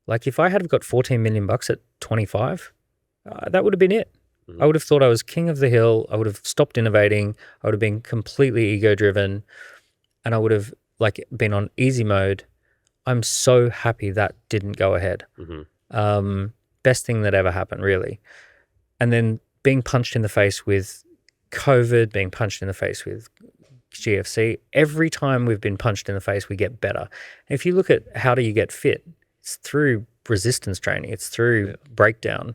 Like if I had have got $14 million at 25, that would have been it. I would have thought I was king of the hill. I would have stopped innovating. I would have been completely ego driven, and I would have like been on easy mode. I'm so happy that didn't go ahead. Best thing that ever happened, really. And then being punched in the face with COVID, being punched in the face with GFC, every time we've been punched in the face, we get better. If you look at how do you get fit, it's through resistance training. It's through breakdown.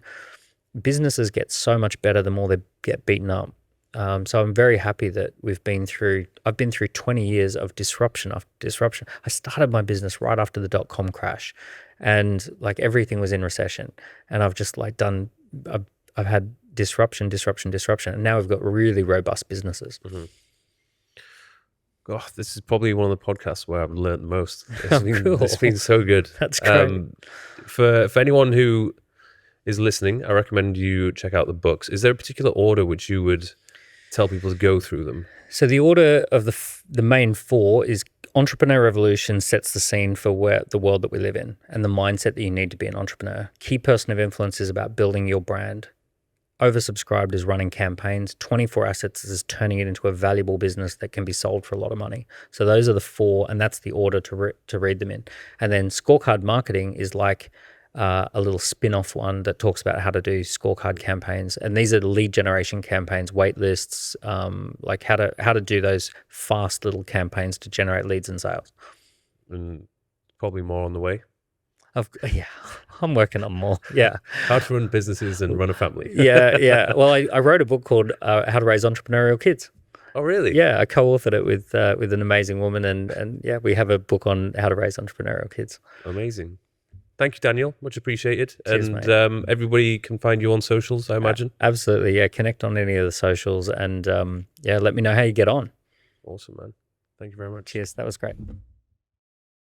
Businesses get so much better the more they get beaten up. So I'm very happy that I've been through 20 years of disruption after disruption. I started my business right after the dot-com crash, and like everything was in recession, and I've just like I've had disruption, and now we've got really robust businesses. Mm-hmm. God, this is probably one of the podcasts where I've learned the most. It's been so good. That's great. For anyone who is listening, I recommend you check out the books. Is there a particular order which you would tell people to go through them? So the order of the main four is Entrepreneur Revolution sets the scene for the world that we live in and the mindset that you need to be an entrepreneur. Key Person of Influence is about building your brand. Oversubscribed is running campaigns. 24 Assets is turning it into a valuable business that can be sold for a lot of money. So those are the four, and that's the order to read them in. And then Scorecard Marketing is like a little spin-off one that talks about how to do scorecard campaigns, and these are the lead generation campaigns, wait lists, like how to do those fast little campaigns to generate leads and sales. And probably more on the way. Yeah, I'm working on more. Yeah, how to run businesses and run a family. yeah. Well, I wrote a book called How to Raise Entrepreneurial Kids. Oh, really? Yeah, I co-authored it with an amazing woman, and yeah, we have a book on how to raise entrepreneurial kids. Amazing. Thank you, Daniel. Much appreciated. Cheers, and mate. Everybody can find you on socials, I imagine. Absolutely, yeah. Connect on any of the socials, and yeah, let me know how you get on. Awesome, man. Thank you very much. Cheers. That was great.